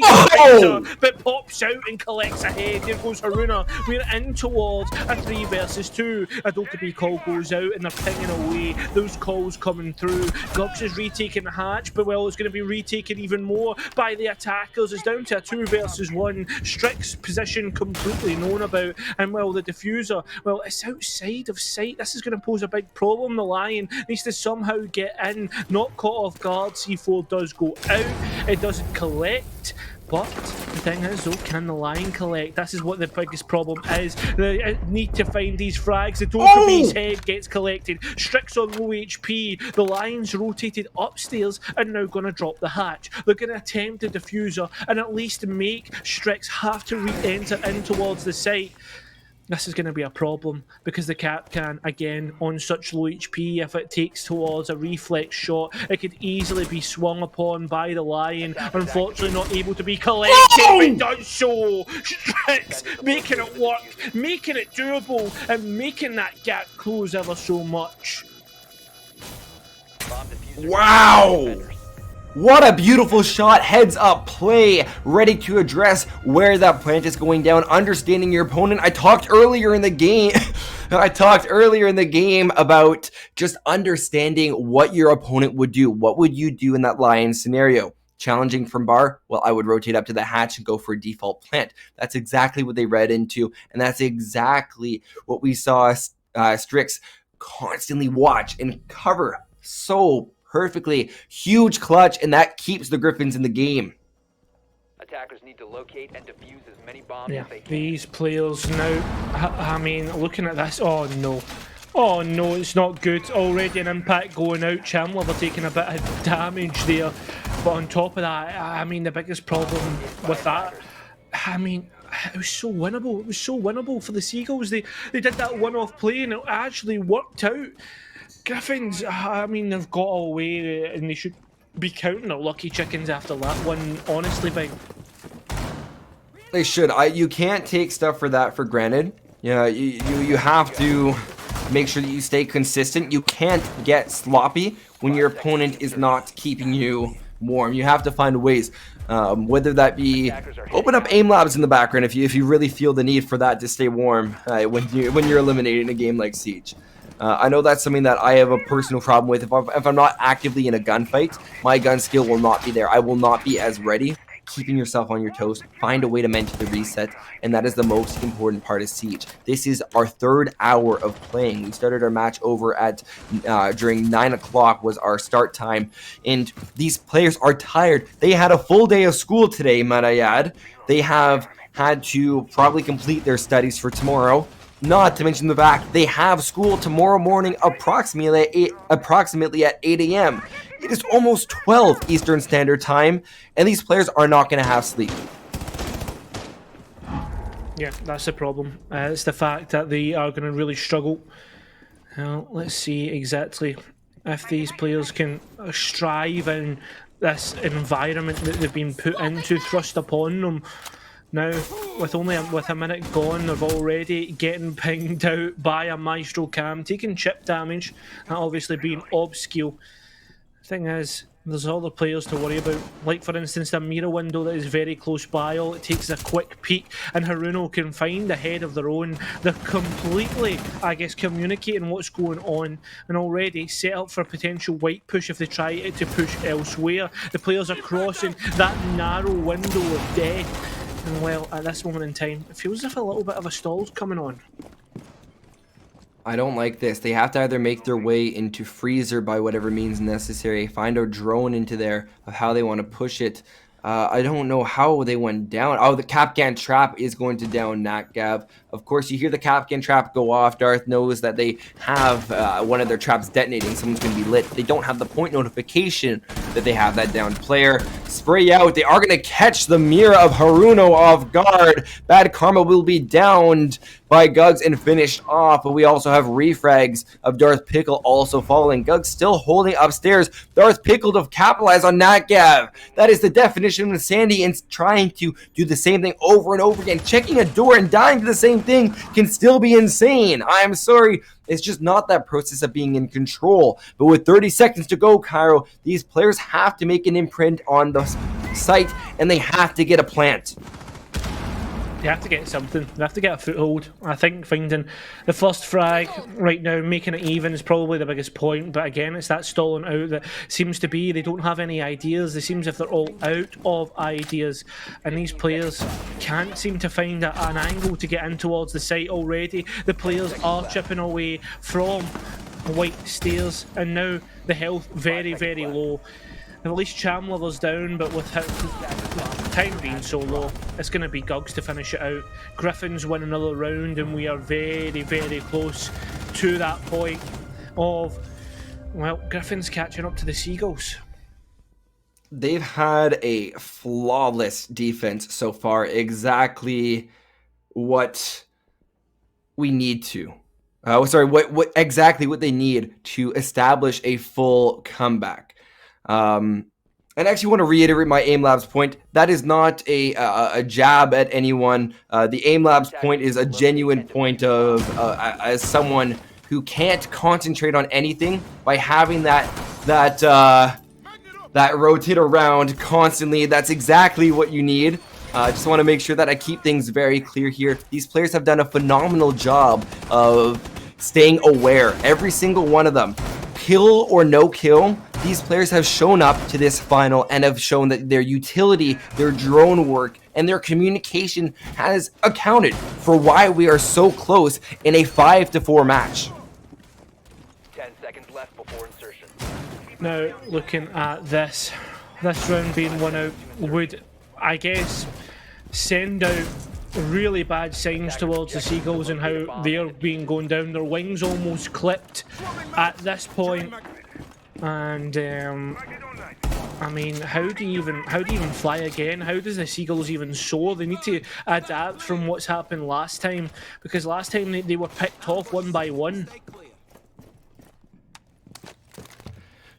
but pops out and collects a head. There goes Haruna. We're in towards a 3 versus 2. A Dokkaebi call goes out and they're pinging away. Those calls coming through. Gux is retaking the hatch, but well, it's going to be retaken even more by the attackers. It's down to a 2 versus 1. Strick's position completely known about, and well, the diffuser, well, it's outside of sight. This is going to pose a big problem. The Lion needs to somehow get in, not caught off guard. C4 does go out, it doesn't collect, but the thing is though, can the Lion collect? This is what the biggest problem is. They need to find these frags. The Dokkaebi's head gets collected. Strick's on low HP. The Lion's rotated upstairs and now going to drop the hatch. They're going to attempt a diffuser and at least make Strix have to re-enter in towards the site. This is going to be a problem because the Cap can, again, on such low HP, if it takes towards a reflex shot, it could easily be swung upon by the Lion. Unfortunately, not able to be collected, but does so. Strix making it work, making it doable, and making that gap close ever so much. Wow! What a beautiful shot, heads up play, ready to address where that plant is going down, understanding your opponent. I talked earlier in the game about just understanding what your opponent would do. What would you do in that Lion scenario? Challenging from bar? Well, I would rotate up to the hatch and go for a default plant. That's exactly what they read into, and that's exactly what we saw Strix constantly watch and cover so perfectly. Huge clutch, and that keeps the Gryphons in the game. Attackers need to locate and defuse as many bombs as they can. These players now, I mean, looking at this, oh no, it's not good. Already an impact going out. Chamlover taking a bit of damage there, but on top of that, I mean, the biggest problem with that, I mean, it was so winnable. It was so winnable for the Seagulls. They did that one-off play and it actually worked out. Gryphons, I mean, they've got away and they should be counting their lucky chickens after that one, honestly, Big. They should. You can't take stuff for that for granted. Yeah, you have to make sure that you stay consistent. You can't get sloppy when your opponent is not keeping you warm. You have to find ways, whether that be open up aim labs in the background if you really feel the need for that to stay warm when you're eliminating a game like Siege. I know that's something that I have a personal problem with. If I'm not actively in a gunfight, my gun skill will not be there. I will not be as ready. Keeping yourself on your toes, find a way to mentally reset, and that is the most important part of Siege. This is our 3rd hour of playing. We started our match over at during 9 o'clock was our start time, and these players are tired. They had a full day of school today, might I add. They have had to probably complete their studies for tomorrow. Not to mention the fact they have school tomorrow morning approximately at 8 a.m. It is almost 12 Eastern Standard Time, and these players are not going to have sleep. Yeah, that's the problem. It's the fact that they are going to really struggle. Well, let's see exactly if these players can strive and this environment that they've been put into, thrust upon them. Now, with a minute gone, they've already getting pinged out by a Maestro Cam, taking chip damage, and obviously being obscure. Thing is, there's other players to worry about. Like, for instance, the mirror window that is very close by. All it takes is a quick peek, and Haruno can find a head of their own. They're completely, I guess, communicating what's going on, and already set up for a potential white push if they try to push elsewhere. The players are crossing that narrow window of death. And well, at this moment in time, it feels as if a little bit of a stall's coming on. I don't like this. They have to either make their way into freezer by whatever means necessary, find a drone into there of how they want to push it. I don't know how they went down. Oh, the Capcan trap is going to down Natgav. Of course, you hear the Capcan trap go off. Darth knows that they have one of their traps detonating. Someone's going to be lit. They don't have the point notification that they have that downed player. Spray out. They are going to catch the mirror of Haruno off guard. Bad Karma will be downed by Gugs and finished off. But we also have refrags of Darth Pickle also falling. Gugs still holding upstairs. Darth Pickle to capitalize on Natgav. That is the definition of insanity, and trying to do the same thing over and over again. Checking a door and dying to the same thing can still be insane. I am sorry. It's just not that process of being in control. But with 30 seconds to go, Cairo, these players have to make an imprint on the site, and they have to get a plant. They have to get something. They have to get a foothold. I think finding the first frag right now, making it even, is probably the biggest point. But again, it's that stalling out that seems to be. They don't have any ideas. They seem as if they're all out of ideas. And these players can't seem to find an angle to get in towards the site already. The players are chipping away from white stairs. And now the health very, very low. At least Cham level's down, but with time being so low, it's going to be Gugs to finish it out. Gryphons win another round, and we are very, very close to that point of, well, Gryphons catching up to the Seagulls. They've had a flawless defense so far, exactly what we need to. What exactly what they need to establish a full comeback. And I actually want to reiterate my Aim Labs point. That is not a jab at anyone. The Aim Labs point is a genuine point of as someone who can't concentrate on anything by having that rotate around constantly. That's exactly what you need. I just want to make sure that I keep things very clear here. These players have done a phenomenal job of staying aware. Every single one of them. Kill or no kill, these players have shown up to this final and have shown that their utility, their drone work, and their communication has accounted for why we are so close in a 5-4 match. 10 seconds left before insertion. Now, looking at this round being won out would, I guess, send out really bad signs towards the Seagulls and how they're being going down. Their wings almost clipped at this point, and I mean, how do you even fly again? How does the Seagulls even soar? They need to adapt from what's happened last time, because last time they were picked off one by one.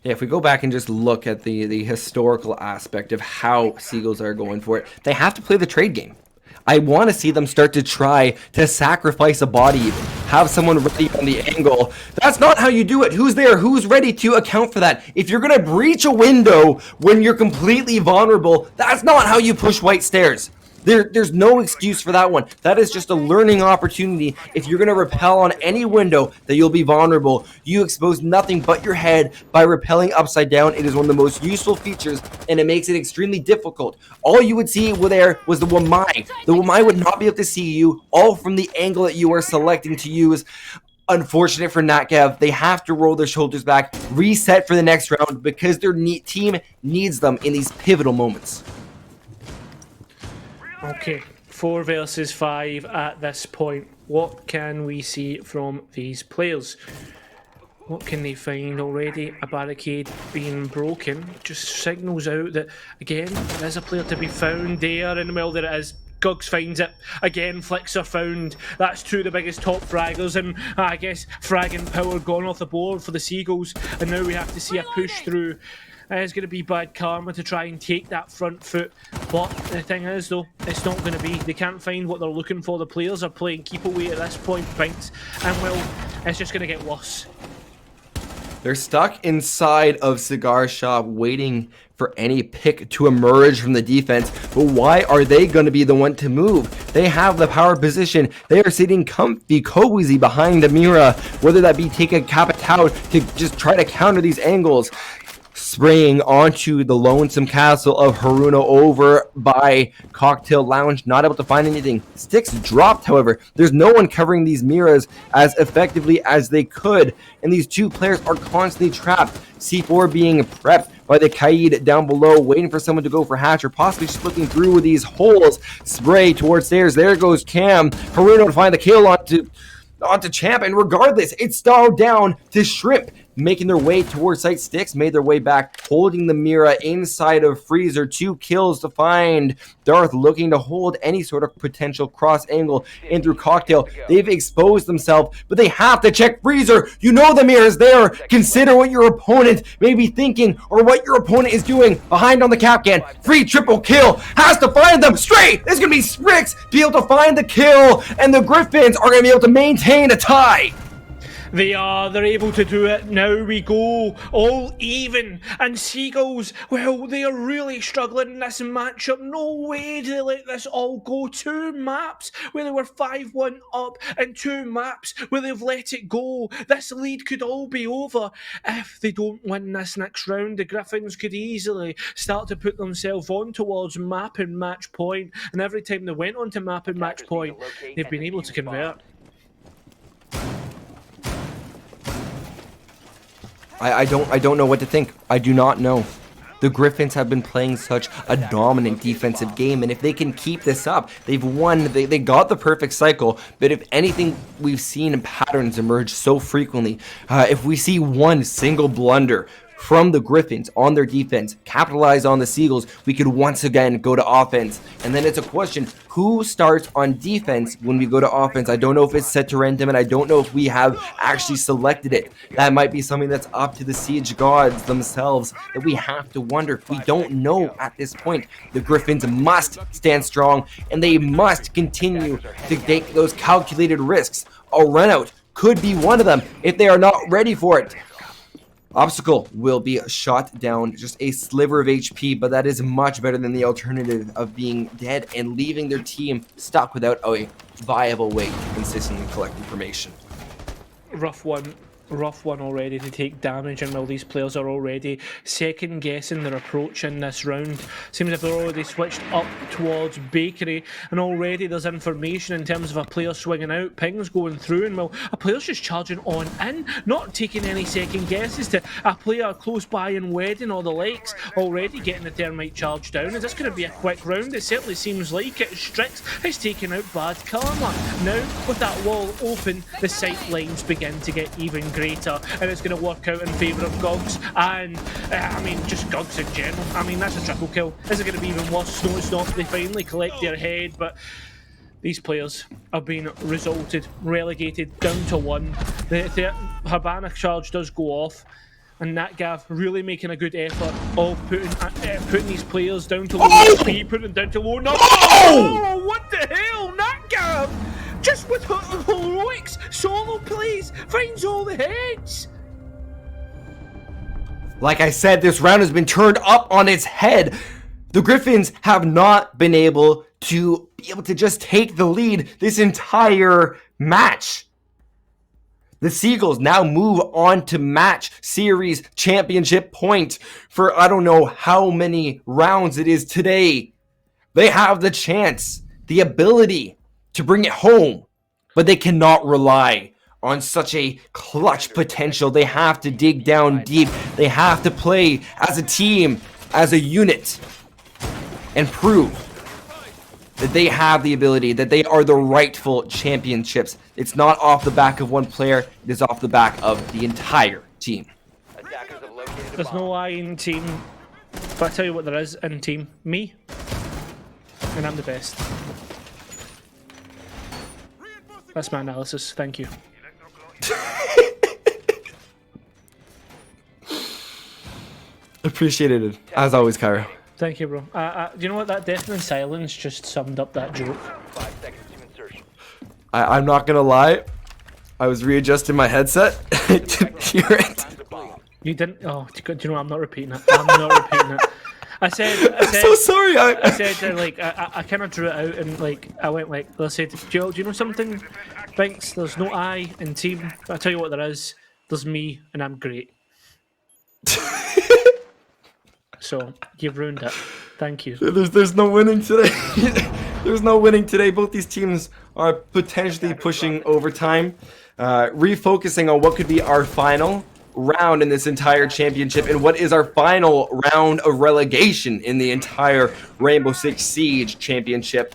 Yeah, if we go back and just look at the historical aspect of how Seagulls are going for it, they have to play the trade game. I want to see them start to try to sacrifice a body, even have someone ready on the angle. That's not how you do it. Who's there? Who's ready to account for that? If you're going to breach a window when you're completely vulnerable, that's not how you push white stairs. There's no excuse for that one. That is just a learning opportunity. If you're going to rappel on any window that you'll be vulnerable, you expose nothing but your head by rappelling upside down. It is one of the most useful features, and it makes it extremely difficult. All you would see there was the Wamai. The Wamai would not be able to see you, all from the angle that you are selecting to use. Unfortunate for Natgav, they have to roll their shoulders back, reset for the next round, because their team needs them in these pivotal moments. Okay, 4 versus 5 at this point. What can we see from these players? What can they find already? A barricade being broken just signals out that, again, there's a player to be found there, and well, there it is. Gugs finds it. Again, flicks are found. That's two of the biggest top fraggers, and I guess fragging power gone off the board for the Seagulls, and now we have to see a push through. It's going to be bad karma to try and take that front foot. But the thing is, though, it's not going to be. They can't find what they're looking for. The players are playing keep away at this point, Binks, and well, it's just going to get worse. They're stuck inside of Cigar Shop waiting for any pick to emerge from the defense. But why are they going to be the one to move? They have the power position. They are sitting comfy, cozy behind the Mira, whether that be take a Capitao to just try to counter these angles. Spraying onto the lonesome castle of Haruno over by Cocktail Lounge, not able to find anything. Sticks dropped, however. There's no one covering these Miras as effectively as they could, and these two players are constantly trapped. C4 being prepped by the Kaid down below, waiting for someone to go for hatch, or possibly just looking through these holes. Spray towards stairs. There goes Cam. Haruno to find the kill onto Champ, and regardless, it's still down to Shrimp, making their way towards site. Sticks made their way back, holding the Mira inside of Freezer. 2 kills to find Darth, looking to hold any sort of potential cross angle in through Cocktail. They've exposed themselves, but they have to check Freezer. You know the Mira's there. Consider what your opponent may be thinking, or what your opponent is doing behind on the Capcan. Free triple kill, has to find them straight. There's gonna be Spricks be able to find the kill, and the Gryphons are gonna be able to maintain a tie. They're able to do it. Now we go all even. And Seagulls, well, they are really struggling in this matchup. No way do they let this all go. 2 maps where they were 5-1 up, and 2 maps where they've let it go. This lead could all be over if they don't win this next round. The Gryphons could easily start to put themselves on towards map and match point, and every time they went on to map and match point, they've been able to convert. I don't know what to think. I do not know. The Gryphons have been playing such a dominant defensive game, and if they can keep this up, they've won. They got the perfect cycle, but if anything, we've seen patterns emerge so frequently. If we see one single blunder from the Gryphons on their defense, capitalize on the Seagulls, we could once again go to offense. And then it's a question, who starts on defense when we go to offense? I don't know if it's set to random, and I don't know if we have actually selected it. That might be something that's up to the Siege gods themselves that we have to wonder. We don't know at this point. The Gryphons must stand strong, and they must continue to take those calculated risks. A run out could be one of them if they are not ready for it. Obstacle will be shot down, just a sliver of HP, but that is much better than the alternative of being dead and leaving their team stuck without a viable way to consistently collect information. Rough one already to take damage, and while these players are already second guessing their approach in this round, seems as if they're already switched up towards Bakery, and already there's information in terms of a player swinging out, pings going through, and well, a player's just charging on in, not taking any second guesses to a player close by in Wedding or the likes, already getting the thermite charge down. Is this going to be a quick round? It certainly seems like it. Strix is taking out bad karma. Now, with that wall open, the sight lines begin to get even greater, and it's going to work out in favour of Gogs, and I mean, just Gogs in general. I mean, that's a triple kill. Is it going to be even worse? No, it's not. They finally collect their head, but these players are being relegated down to 1. The Habana charge does go off, and Natgav really making a good effort of putting these players down to low HP, putting them down to low. No! Oh, what the hell, Natgav? Just with heroics, solo plays, finds all the heads. Like I said, this round has been turned up on its head. The Gryphons have not been able to just take the lead this entire match. The Seagulls now move on to match series championship point for I don't know how many rounds it is today. They have the chance, the ability to bring it home, but they cannot rely on such a clutch potential. They have to dig down deep. They have to play as a team, as a unit, and prove that they have the ability, that they are the rightful championships. It's not off the back of one player, it is off the back of the entire team. There's no I in team, but I tell you what there is in team, me, and I'm the best. That's my analysis, thank you. Appreciated it, as always, Cairo. Thank you, bro. Do you know what? That deafening silence just summed up that joke. 5 seconds to insertion. I'm not gonna lie. I was readjusting my headset. I didn't hear it. Time to bomb. You didn't? Oh, do you know what? I'm not repeating it. I'm not repeating it. I said, I'm so sorry. I said, like, I kind of drew it out and, like, I went, like, I said, Joel, do you know something? Binks, there's no I in team, but I'll tell you what there is. There's me, and I'm great. So, you've ruined it. Thank you. There's no winning today. There's no winning today. Both these teams are potentially pushing overtime, refocusing on what could be our final round in this entire championship and what is our final round of relegation in the entire Rainbow Six Siege championship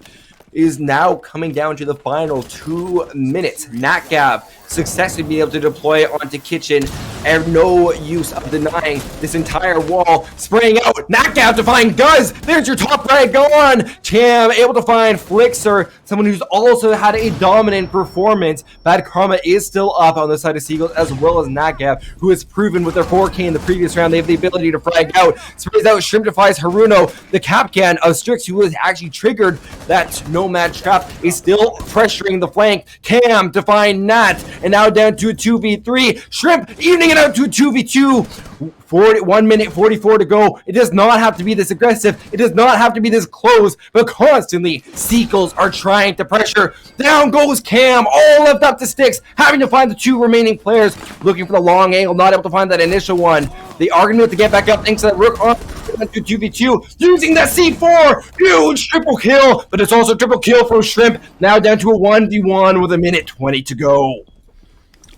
is now coming down to the final 2 minutes. NatGav successfully being able to deploy onto Kitchen and no use of denying this entire wall. Spraying out, NatGav to find Guz. There's your top right gone. Cham able to find Flixer, someone who's also had a dominant performance. Bad Karma is still up on the side of Seagulls, as well as NatGav, who has proven with their 4K in the previous round they have the ability to frag out. Sprays out, Shrimp defies Haruno. The Capcan of Strix, who has actually triggered that nomad trap, is still pressuring the flank. Cam to find Nat, and now down to a 2v3. Shrimp evening it out to a 2v2. 1 minute 44 to go. It does not have to be this aggressive. It does not have to be this close, but constantly Seagulls are trying to pressure. Down goes Cam, all left up to Sticks, having to find the 2 remaining players, looking for the long angle, not able to find that initial one. They are going to have to get back up thanks to that Rook on to 2v2, using that C4, huge triple kill, but it's also triple kill from Shrimp, now down to a 1v1 with a minute 20 to go.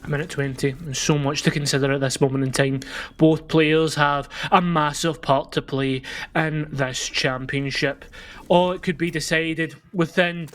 Minute 20, and so much to consider at this moment in time. Both players have a massive part to play in this championship. Or it could be decided within,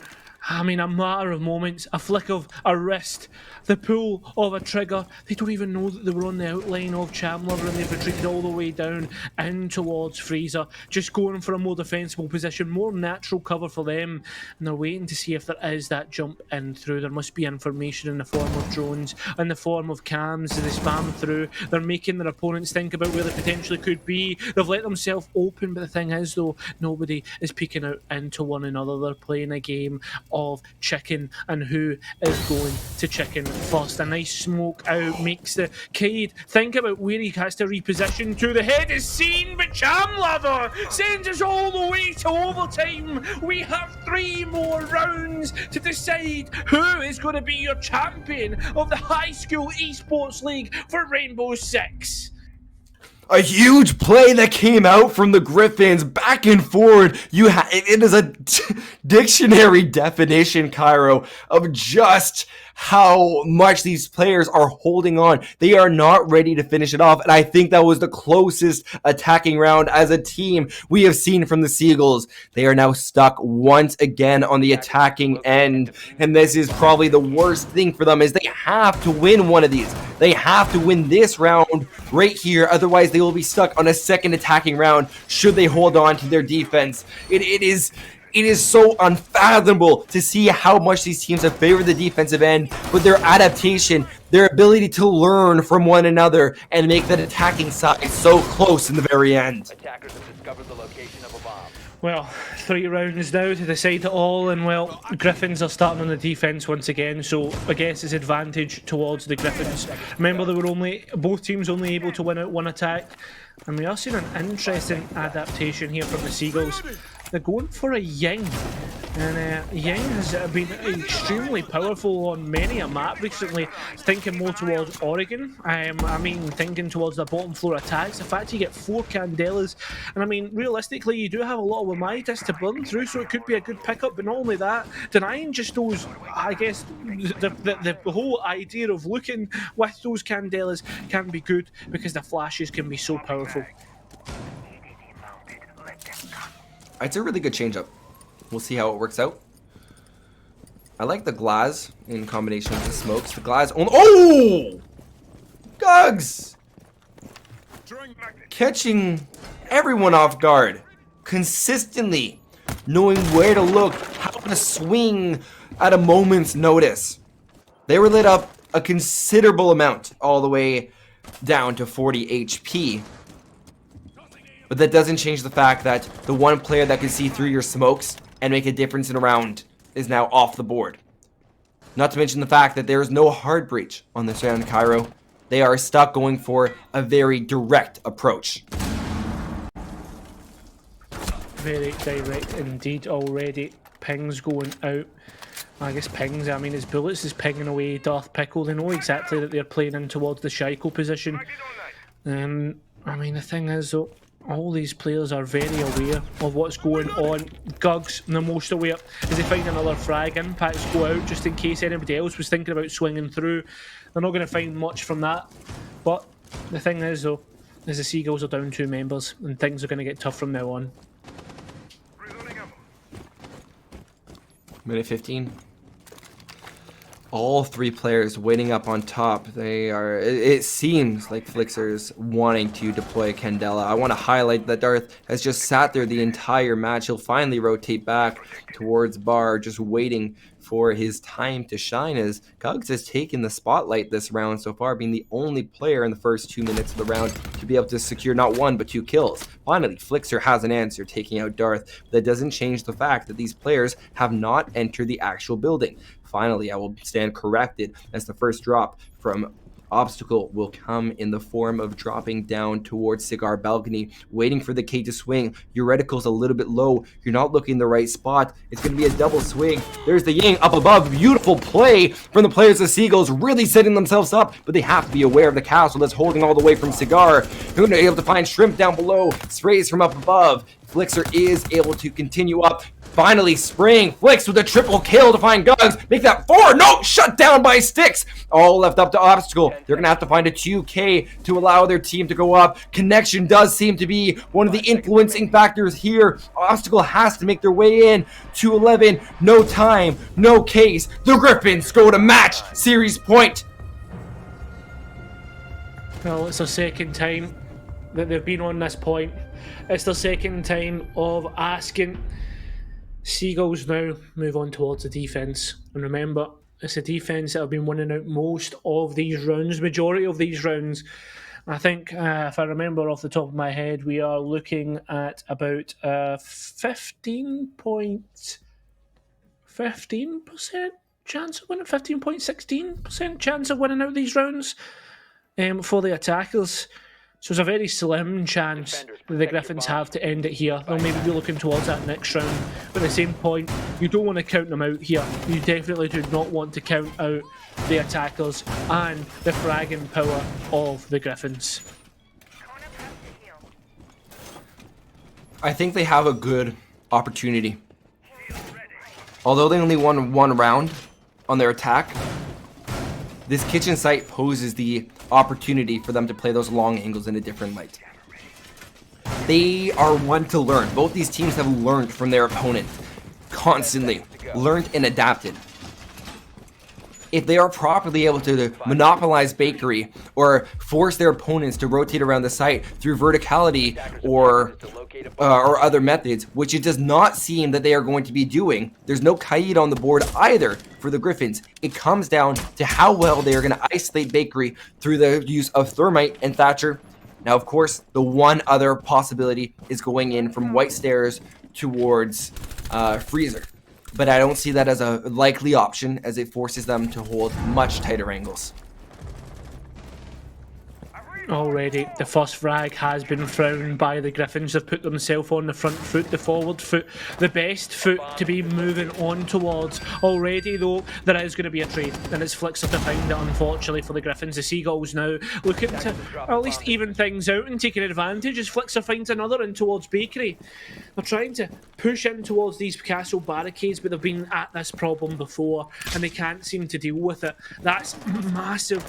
a matter of moments, a flick of a wrist, the pull of a trigger. They don't even know that they were on the outline of Chandler and they've retreated all the way down in towards Freezer, just going for a more defensible position, more natural cover for them, and they're waiting to see if there is that jump in through. There must be information in the form of drones, in the form of cams as they spam through. They're making their opponents think about where they potentially could be. They've let themselves open, but the thing is though, nobody is peeking out into one another. They're playing a game of chicken and who is going to chicken first. A nice smoke out makes the Cade think about where he has to reposition to. The head is seen, but Chamlover sends us all the way to overtime. We have 3 more rounds to decide who is going to be your champion of the High School Esports League for Rainbow Six. A huge play that came out from the Gryphons, back and forward. It is a dictionary definition, Cairo, of just how much these players are holding on. They are not ready to finish it off, and I think that was the closest attacking round as a team we have seen from the Seagulls. They are now stuck once again on the attacking end, and this is probably the worst thing for them, is they have to win one of these. They have to win this round right here, otherwise they will be stuck on a second attacking round should they hold on to their defense. It is so unfathomable to see how much these teams have favored the defensive end, but their adaptation, their ability to learn from one another and make that attacking side so close in the very end. Attackers have discovered the location of a bomb. Well, 3 rounds now to decide it all, and well, Gryphons are starting on the defense once again, so I guess it's advantage towards the Gryphons. Remember, they were both teams only able to win out 1 attack, and we are seeing an interesting adaptation here from the Seagulls. They're going for a Ying, and Ying has been extremely powerful on many a map recently. Thinking more towards Oregon, thinking towards the bottom floor attacks. The fact you get 4 Candelas, and realistically you do have a lot of Wamaitis to burn through, so it could be a good pickup, but not only that, denying just those, I guess, the whole idea of looking with those Candelas can be good, because the flashes can be so powerful. It's a really good change-up. We'll see how it works out. I like the glass in combination with the smokes. The glass only— oh! Gugs! Catching everyone off guard. Consistently knowing where to look, how to swing at a moment's notice. They were lit up a considerable amount, all the way down to 40 HP. But that doesn't change the fact that the one player that can see through your smokes and make a difference in a round is now off the board. Not to mention the fact that there is no hard breach on this round, Cairo. They are stuck going for a very direct approach. Very direct indeed already. Pings going out. I guess pings, I mean, his bullets is pinging away Darth Pickle. They know exactly that they're playing in towards the Shaiko position. I mean, the thing is, though, all these players are very aware of what's going on. Gugs, the most aware, as they find another frag. Impacts go out just in case anybody else was thinking about swinging through. They're not going to find much from that. But the thing is, though, is the Seagulls are down 2 members, and things are going to get tough from now on. Minute 15. All 3 players waiting up on top. They are. It seems like Flixer's wanting to deploy Candela. I want to highlight that Darth has just sat there the entire match. He'll finally rotate back towards Bar, just waiting for his time to shine, as Gugs has taken the spotlight this round so far, being the only player in the first 2 minutes of the round to be able to secure not 1 but 2 kills. Finally, Flixer has an answer, taking out Darth. But that doesn't change the fact that these players have not entered the actual building. Finally, I will stand corrected, as the first drop from Obstacle will come in the form of dropping down towards Cigar Balcony, waiting for the K to swing. Your reticle's a little bit low. You're not looking in the right spot. It's going to be a double swing. There's the Ying up above. Beautiful play from the players of Seagulls, really setting themselves up, but they have to be aware of the castle that's holding all the way from Cigar. They're going to be able to find Shrimp down below. Sprays from up above. Flixer is able to continue up. Finally, spraying Flix with a triple kill to find Gugs. Make that 4. No! Shut down by Sticks. All left up to Obstacle. They're going to have to find a 2K to allow their team to go up. Connection does seem to be one of the influencing factors here. Obstacle has to make their way in to 11. No time, no case. The Gryphons go to match series point. Well, it's their second time that they've been on this point. It's their second time of asking. Seagulls now move on towards the defence. And remember, it's the defence that have been winning out most of these rounds, majority of these rounds. I think, if I remember off the top of my head, we are looking at about 15% chance of winning, 15.16% chance of winning out these rounds for the attackers. So it's a very slim chance that the Gryphons have to end it here. They'll maybe be looking towards that next round. But at the same point, you don't want to count them out here. You definitely do not want to count out the attackers and the fragging power of the Gryphons. I think they have a good opportunity. Although they only won 1 round on their attack, this kitchen site poses the opportunity for them to play those long angles in a different light. They are one to learn. Both these teams have learned from their opponent constantly, learned and adapted. If they are properly able to monopolize bakery or force their opponents to rotate around the site through verticality or other methods, which it does not seem that they are going to be doing. There's no Kaid on the board either for the Gryphons. It comes down to how well they are going to isolate bakery through the use of Thermite and Thatcher. Now, of course, the one other possibility is going in from White Stairs towards Freezer. But I don't see that as a likely option, as it forces them to hold much tighter angles. Already, the first frag has been frowned by the Gryphons. They've put themselves on the front foot, the forward foot, the best foot to be moving on towards. Already, though, there is going to be a trade, and it's Flixer to find it, unfortunately, for the Gryphons. The Seagulls now looking to at least even things out and taking advantage as Flixer finds another in towards Bakery. They're trying to push in towards these castle barricades, but they've been at this problem before, and they can't seem to deal with it. That's massive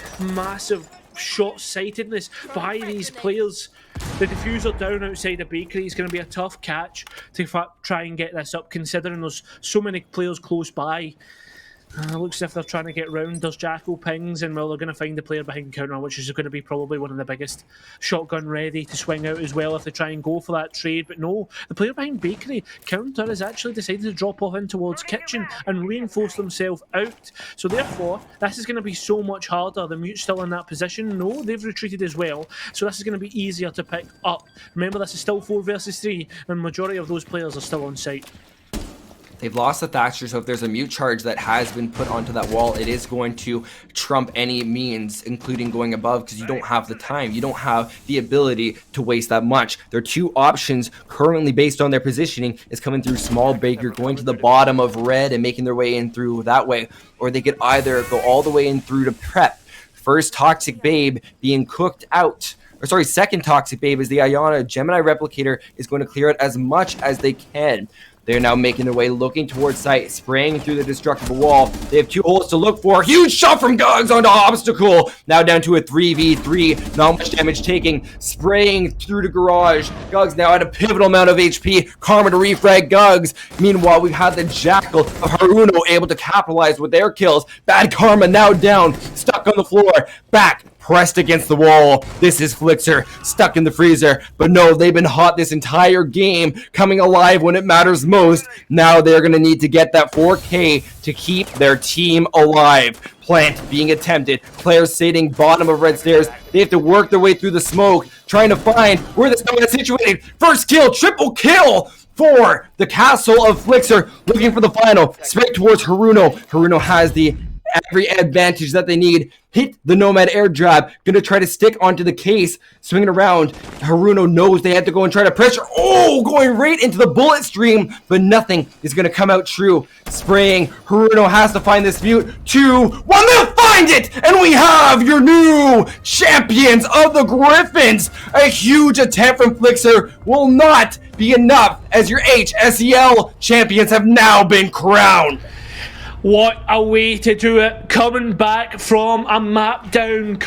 short-sightedness by these players. The diffuser down outside the bakery is going to be a tough catch to try and get this up, considering there's so many players close by. Looks as if they're trying to get round. There's Jackal pings, and well, they're going to find the player behind counter, which is going to be probably one of the biggest. Shotgun ready to swing out as well if they try and go for that trade. But no, the player behind Bakery counter has actually decided to drop off in towards Kitchen and reinforce themselves out. So therefore, this is going to be so much harder. The Mute's still in that position. No, they've retreated as well. So this is going to be easier to pick up. Remember, this is still 4 versus 3, and the majority of those players are still on site. They've lost the Thatcher, so if there's a mute charge that has been put onto that wall, it is going to trump any means, including going above, because you don't have the time. You don't have the ability to waste that much. Their 2 options currently based on their positioning is coming through Small Baker, going to the bottom of red and making their way in through that way, or they could either go all the way in through to prep. First Toxic Babe being cooked out. Or sorry, second Toxic Babe is the Ayana Gemini Replicator is going to clear it as much as they can. They're now making their way, looking towards site, spraying through the destructible wall. They have 2 holes to look for. Huge shot from Gugs onto Obstacle. Now down to a 3v3. Not much damage taking. Spraying through the garage. Gugs now at a pivotal amount of HP. Karma to refrag Gugs. Meanwhile, we've had the Jackal of Haruno able to capitalize with their kills. Bad Karma now down. Stuck on the floor. Back. Pressed against the wall. This is Flixer, stuck in the freezer. But no, they've been hot this entire game, coming alive when it matters most. Now they're going to need to get that 4K to keep their team alive. Plant being attempted. Players sitting bottom of red stairs. They have to work their way through the smoke, trying to find where this nomad is situated. First kill, triple kill for the castle of Flixer, looking for the final. Straight towards Haruno. Haruno has the every advantage that they need. Hit the Nomad air jab. Gonna try to stick onto the case. Swinging around. Haruno knows they have to go and try to pressure. Oh, going right into the bullet stream. But nothing is gonna come out true. Spraying. Haruno has to find this mute. 2, 1, they'll find it! And we have your new champions of the Gryphons. A huge attempt from Flixer will not be enough, as your HSEL champions have now been crowned. What a way to do it, coming back from a map down.